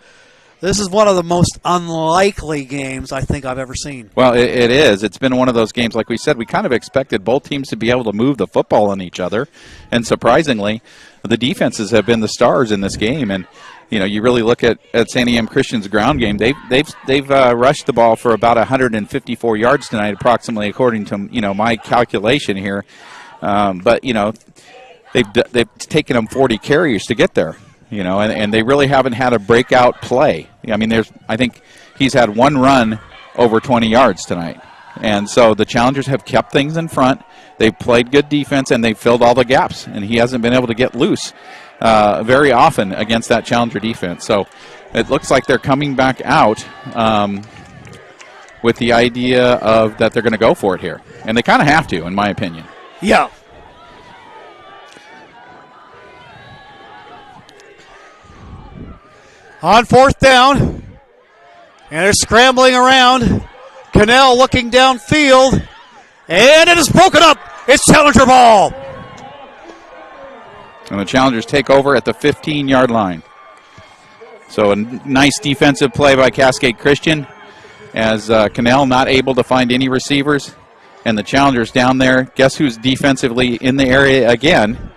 this is one of the most unlikely games I think I've ever seen. Well, it is. It's been one of those games, like we said, we kind of expected both teams to be able to move the football on each other. And surprisingly, the defenses have been the stars in this game. And you really look at Santiam Christian's ground game. They've rushed the ball for about 154 yards tonight, approximately, according to my calculation here. But they've taken them 40 carries to get there. And they really haven't had a breakout play. I think he's had one run over 20 yards tonight. And so the Challengers have kept things in front. They've played good defense, and they've filled all the gaps. And he hasn't been able to get loose very often against that Challenger defense. So it looks like they're coming back out with the idea of that they're going to go for it here. And they kind of have to, in my opinion. Yeah. On fourth down, and they're scrambling around. Cannell looking downfield, and it is broken up. It's Challenger ball. And the Challengers take over at the 15-yard line. So a nice defensive play by Cascade Christian as Cannell not able to find any receivers. And the Challengers down there, guess who's defensively in the area again?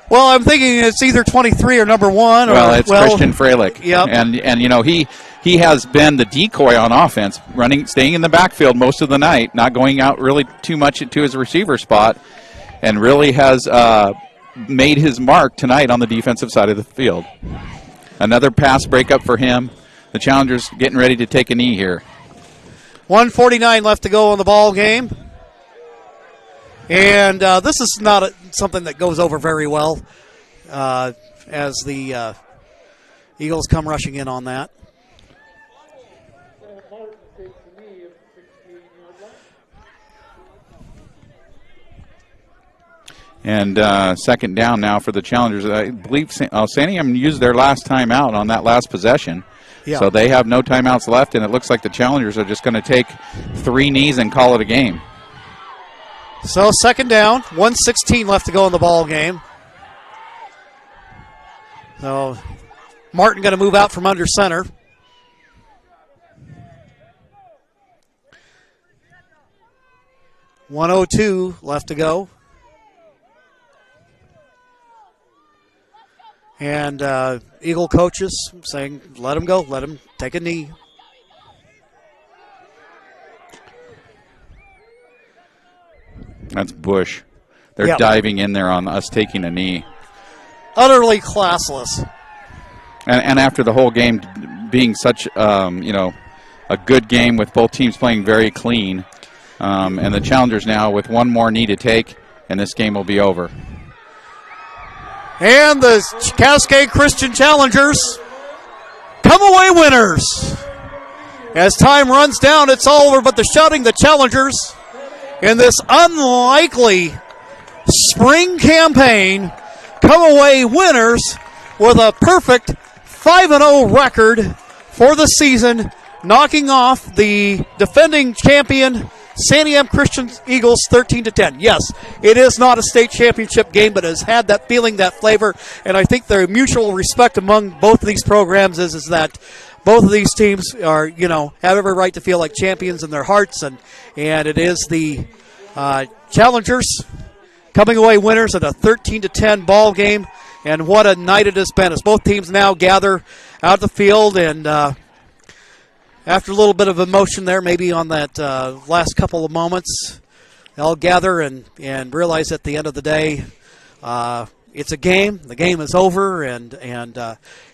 Well, I'm thinking it's either 23 or number 1. It's Christian Freilich. Yep. And he has been the decoy on offense, staying in the backfield most of the night, not going out really too much to his receiver spot, and really has made his mark tonight on the defensive side of the field. Another pass breakup for him. The Challengers getting ready to take a knee here. 1:49 left to go in the ball game. And this is not something that goes over very well as the Eagles come rushing in on that. And second down now for the Challengers. I believe Santiam used their last timeout on that last possession. Yeah. So they have no timeouts left, and it looks like the Challengers are just going to take 3 knees and call it a game. So second down, 1:16 left to go in the ball game. So Martin going to move out from under center. $1:02 left to go. And Eagle coaches saying, let him go, let him take a knee. That's Bush. They're diving in there on us taking a knee. Utterly classless. And after the whole game being such, a good game with both teams playing very clean, and the Challengers now with one more knee to take, and this game will be over. And the Cascade Christian Challengers come away winners. As time runs down, it's all over, but they're shouting the Challengers in this unlikely spring campaign come away winners with a perfect 5-0 record for the season, knocking off the defending champion Santiam Christian Eagles 13-10. Yes, it is not a state championship game, but it has had that feeling, that flavor, and I think the mutual respect among both of these programs is that both of these teams are, have every right to feel like champions in their hearts, and it is the Challengers coming away winners at a 13-10 ball game, and what a night it has been as both teams now gather out the field, and after a little bit of emotion there, maybe on that last couple of moments, they'll gather and realize at the end of the day, it's a game. The game is over, and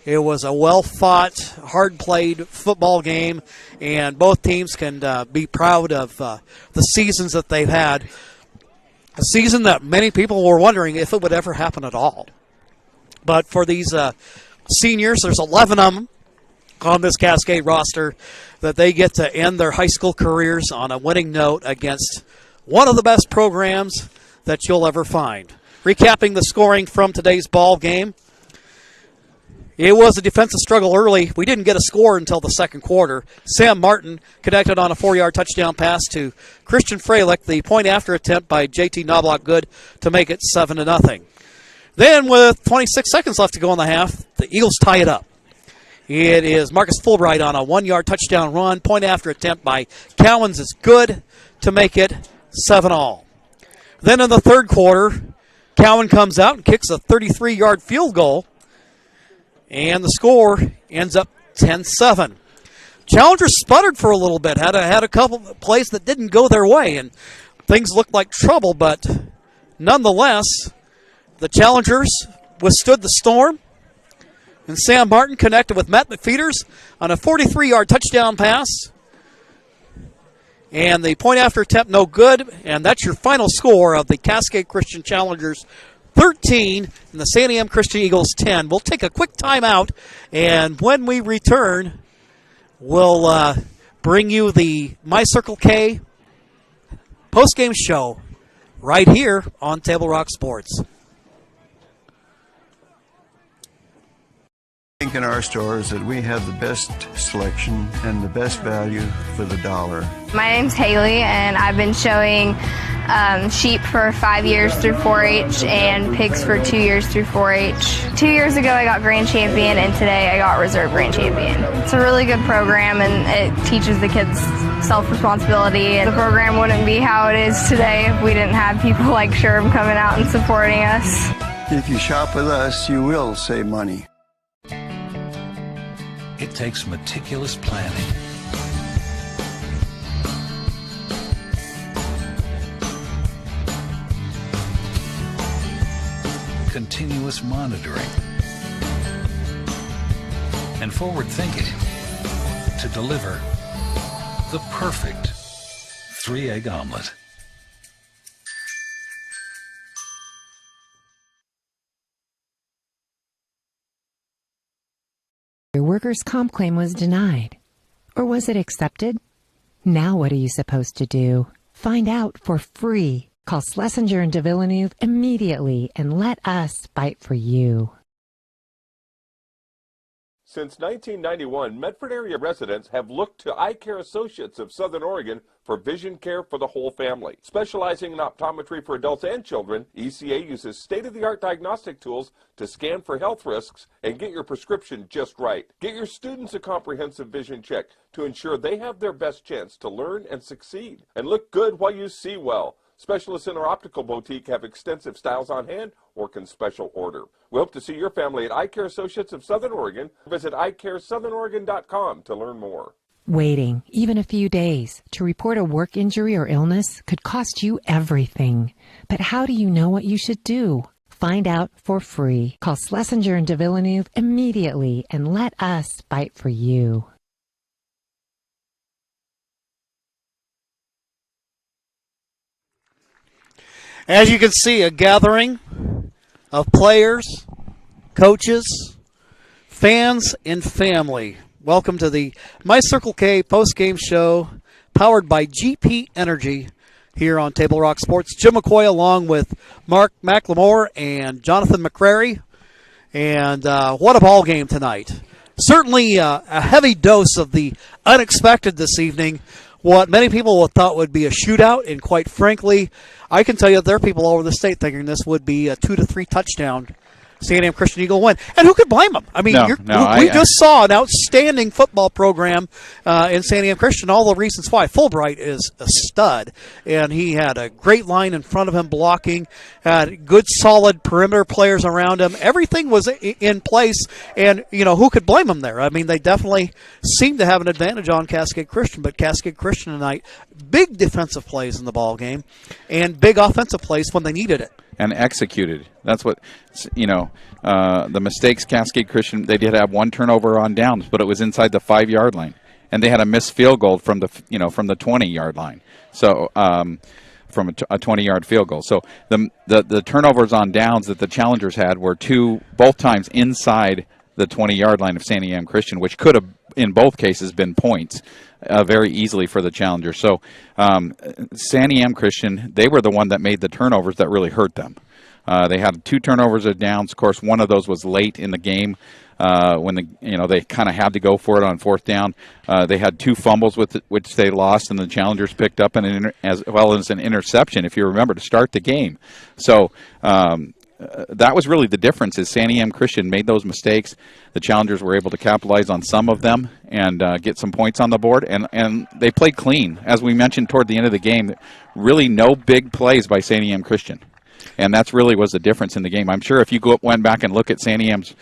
it was a well-fought, hard-played football game, and both teams can be proud of the seasons that they've had. A season that many people were wondering if it would ever happen at all. But for these seniors, there's 11 of them on this Cascade roster, that they get to end their high school careers on a winning note against one of the best programs that you'll ever find. Recapping the scoring from today's ball game, it was a defensive struggle early. We didn't get a score until the second quarter. Sam Martin connected on a 4-yard touchdown pass to Christian Freilich, the point-after attempt by J.T. Knobloch good to make it 7-0. Then with 26 seconds left to go in the half, the Eagles tie it up. It is Marcus Fulbright on a 1-yard touchdown run. Point-after attempt by Cowens is good to make it 7-all. Then in the third quarter, Cowan comes out and kicks a 33-yard field goal. And the score ends up 10-7. Challengers sputtered for a little bit, had a couple of plays that didn't go their way, and things looked like trouble, but nonetheless, the Challengers withstood the storm, and Sam Martin connected with Matt McFeeters on a 43-yard touchdown pass. And the point after attempt no good, and that's your final score of the Cascade Christian Challengers 13 and the Santiam Christian Eagles 10. We'll take a quick timeout, and when we return, we'll bring you the My Circle K postgame show right here on Table Rock Sports. I think in our stores that we have the best selection and the best value for the dollar. My name's Haley, and I've been showing sheep for 5 years through 4-H and pigs for 2 years through 4-H. 2 years ago I got grand champion, and today I got reserve grand champion. It's a really good program, and it teaches the kids self-responsibility. The program wouldn't be how it is today if we didn't have people like Sherm coming out and supporting us. If you shop with us, you will save money. It takes meticulous planning, continuous monitoring, and forward thinking to deliver the perfect 3-egg omelet. Your workers' comp claim was denied. Or was it accepted? Now what are you supposed to do? Find out for free. Call Schlesinger and de Villeneuve immediately and let us fight for you. Since 1991, Medford area residents have looked to Eye Care Associates of Southern Oregon for vision care for the whole family. Specializing in optometry for adults and children, ECA uses state-of-the-art diagnostic tools to scan for health risks and get your prescription just right. Get your students a comprehensive vision check to ensure they have their best chance to learn and succeed. And look good while you see well. Specialists in our optical boutique have extensive styles on hand or can special order. We hope to see your family at Eye Care Associates of Southern Oregon. Visit eyecaresouthern.com to learn more. Waiting, even a few days, to report a work injury or illness could cost you everything. But how do you know what you should do? Find out for free. Call Schlesinger and de Villeneuve immediately and let us fight for you. As you can see, a gathering of players, coaches, fans, and family. Welcome to the My Circle K postgame show powered by GP Energy here on Table Rock Sports. Jim McCoy along with Mark McLemore and Jonathan McCrary. And what a ball game tonight. Certainly a heavy dose of the unexpected this evening. What many people thought would be a shootout, and quite frankly, I can tell you there are people all over the state thinking this would be a 2 to 3 touchdown Santiam Christian Eagle win. And who could blame them? I mean, we just saw an outstanding football program in Santiam Christian. All the reasons why. Fulbright is a stud, and he had a great line in front of him blocking, had good, solid perimeter players around him. Everything was in place, and, you know, who could blame them there? I mean, they definitely seemed to have an advantage on Cascade Christian, but Cascade Christian tonight, big defensive plays in the ball game and big offensive plays when they needed it. And executed. That's what, you know, the mistakes Cascade Christian, they did have one turnover on downs, but it was inside the 5-yard line. And they had a missed field goal from the 20-yard line. So from a 20-yard field goal. So the turnovers on downs that the Challengers had were both times inside the 20-yard line of Santiam Christian, which could have, in both cases, been points very easily for the Challengers. So Santiam Christian, they were the one that made the turnovers that really hurt them. They had 2 turnovers of downs. Of course, one of those was late in the game when they kind of had to go for it on 4th down. They had 2 fumbles which they lost, and the Challengers picked up as well as an interception, if you remember, to start the game. So that was really the difference. Is Santiam Christian made those mistakes. The Challengers were able to capitalize on some of them and get some points on the board, and they played clean. As we mentioned toward the end of the game, really no big plays by Santiam Christian. And that's really was the difference in the game. I'm sure if you went back and look at Santiam's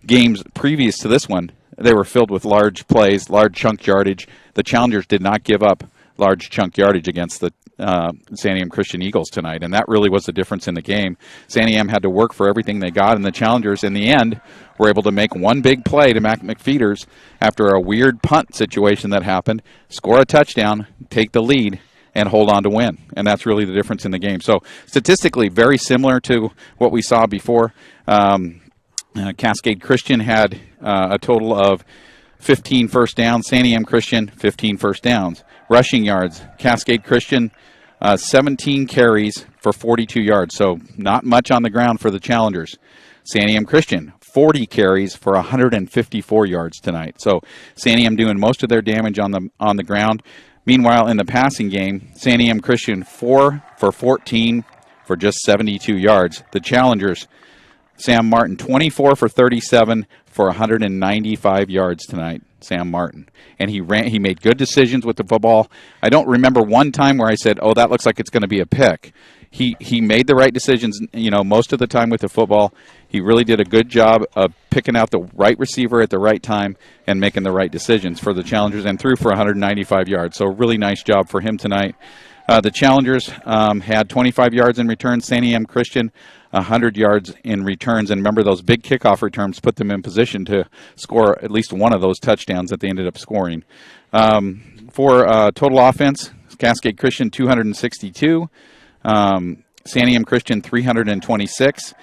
games previous to this one, they were filled with large plays, large chunk yardage. The Challengers did not give up large chunk yardage against the Santiam Christian Eagles tonight, and that really was the difference in the game. Santiam had to work for everything they got, and the Challengers, in the end, were able to make one big play to Mac McFeeters after a weird punt situation that happened, score a touchdown, take the lead, and hold on to win. And that's really the difference in the game. So statistically, very similar to what we saw before. Cascade Christian had a total of 15 first downs. Santiam Christian, 15 first downs. Rushing yards, Cascade Christian, 17 carries for 42 yards. So not much on the ground for the Challengers. Santiam Christian, 40 carries for 154 yards tonight. So Santiam doing most of their damage on the ground. Meanwhile, in the passing game, Santiam Christian 4 for 14 for just 72 yards. The Challengers, Sam Martin 24 for 37 for 195 yards tonight. Sam Martin, and he made good decisions with the football. I don't remember one time where I said, "Oh, that looks like it's going to be a pick." He made the right decisions, most of the time with the football. He really did a good job of picking out the right receiver at the right time and making the right decisions for the Challengers, and threw for 195 yards. So really nice job for him tonight. The Challengers had 25 yards in returns. Santiam Christian, 100 yards in returns. And remember, those big kickoff returns put them in position to score at least one of those touchdowns that they ended up scoring. For total offense, Cascade Christian 262. Santiam Christian 326.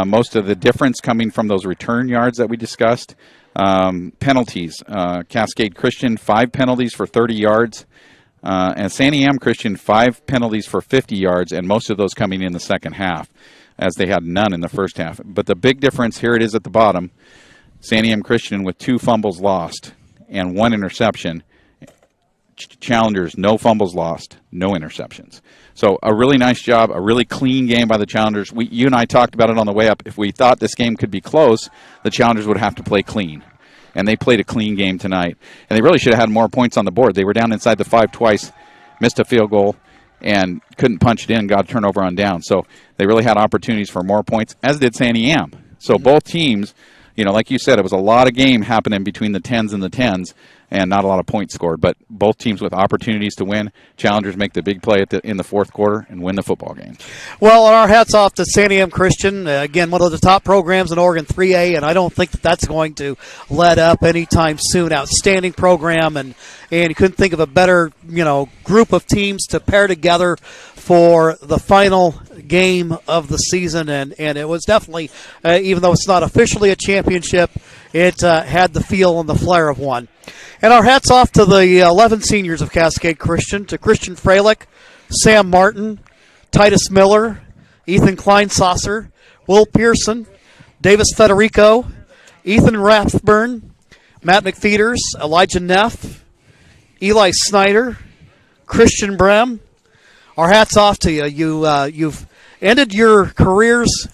Most of the difference coming from those return yards that we discussed. Penalties, Cascade Christian 5 penalties for 30 yards. And Santiam Christian 5 penalties for 50 yards, and most of those coming in the second half, as they had none in the first half. But the big difference, here it is at the bottom, Santiam Christian with 2 fumbles lost and 1 interception. Challengers, no fumbles lost, no interceptions. So a really nice job, a really clean game by the Challengers. You and I talked about it on the way up. If we thought this game could be close, the Challengers would have to play clean. And they played a clean game tonight. And they really should have had more points on the board. They were down inside the 5 twice, missed a field goal, and couldn't punch it in, got a turnover on down. So they really had opportunities for more points, as did Santiam. So both teams, like you said, it was a lot of game happening between the 10s and the 10s, and not a lot of points scored. But both teams with opportunities to win. Challengers make the big play in the fourth quarter and win the football game. Well, our hats off to Santiam Christian. Again, one of the top programs in Oregon 3A, and I don't think that's going to let up anytime soon. Outstanding program, and you couldn't think of a better group of teams to pair together for the final game of the season. And it was definitely, even though it's not officially a championship, it had the feel and the flair of one. And our hats off to the 11 seniors of Cascade Christian, to Christian Freilich, Sam Martin, Titus Miller, Ethan Kleinsasser, Will Pearson, Davis Federico, Ethan Rathburn, Matt McFeeters, Elijah Neff, Eli Snyder, Christian Brem. Our hats off to you. You've ended your careers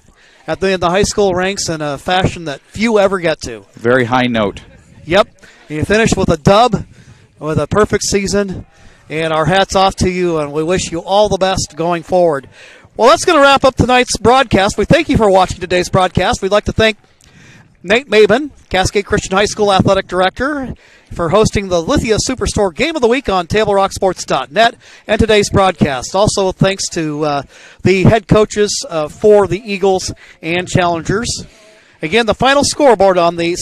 in the high school ranks in a fashion that few ever get to. Very high note. Yep. You finished with a dub, with a perfect season, and our hats off to you, and we wish you all the best going forward. Well, that's going to wrap up tonight's broadcast. We thank you for watching today's broadcast. We'd like to thank Nate Maben, Cascade Christian High School Athletic Director, for hosting the Lithia Superstore Game of the Week on TableRockSports.net and today's broadcast. Also, thanks to the head coaches for the Eagles and Challengers. Again, the final scoreboard on the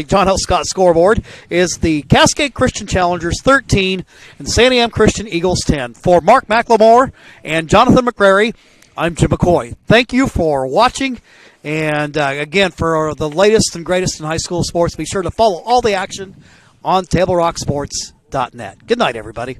John L. Scott scoreboard is the Cascade Christian Challengers 13 and Santiam Christian Eagles 10. For Mark McLemore and Jonathan McCrary, I'm Jim McCoy. Thank you for watching. And again, for the latest and greatest in high school sports, be sure to follow all the action on TableRockSports.net. Good night, everybody.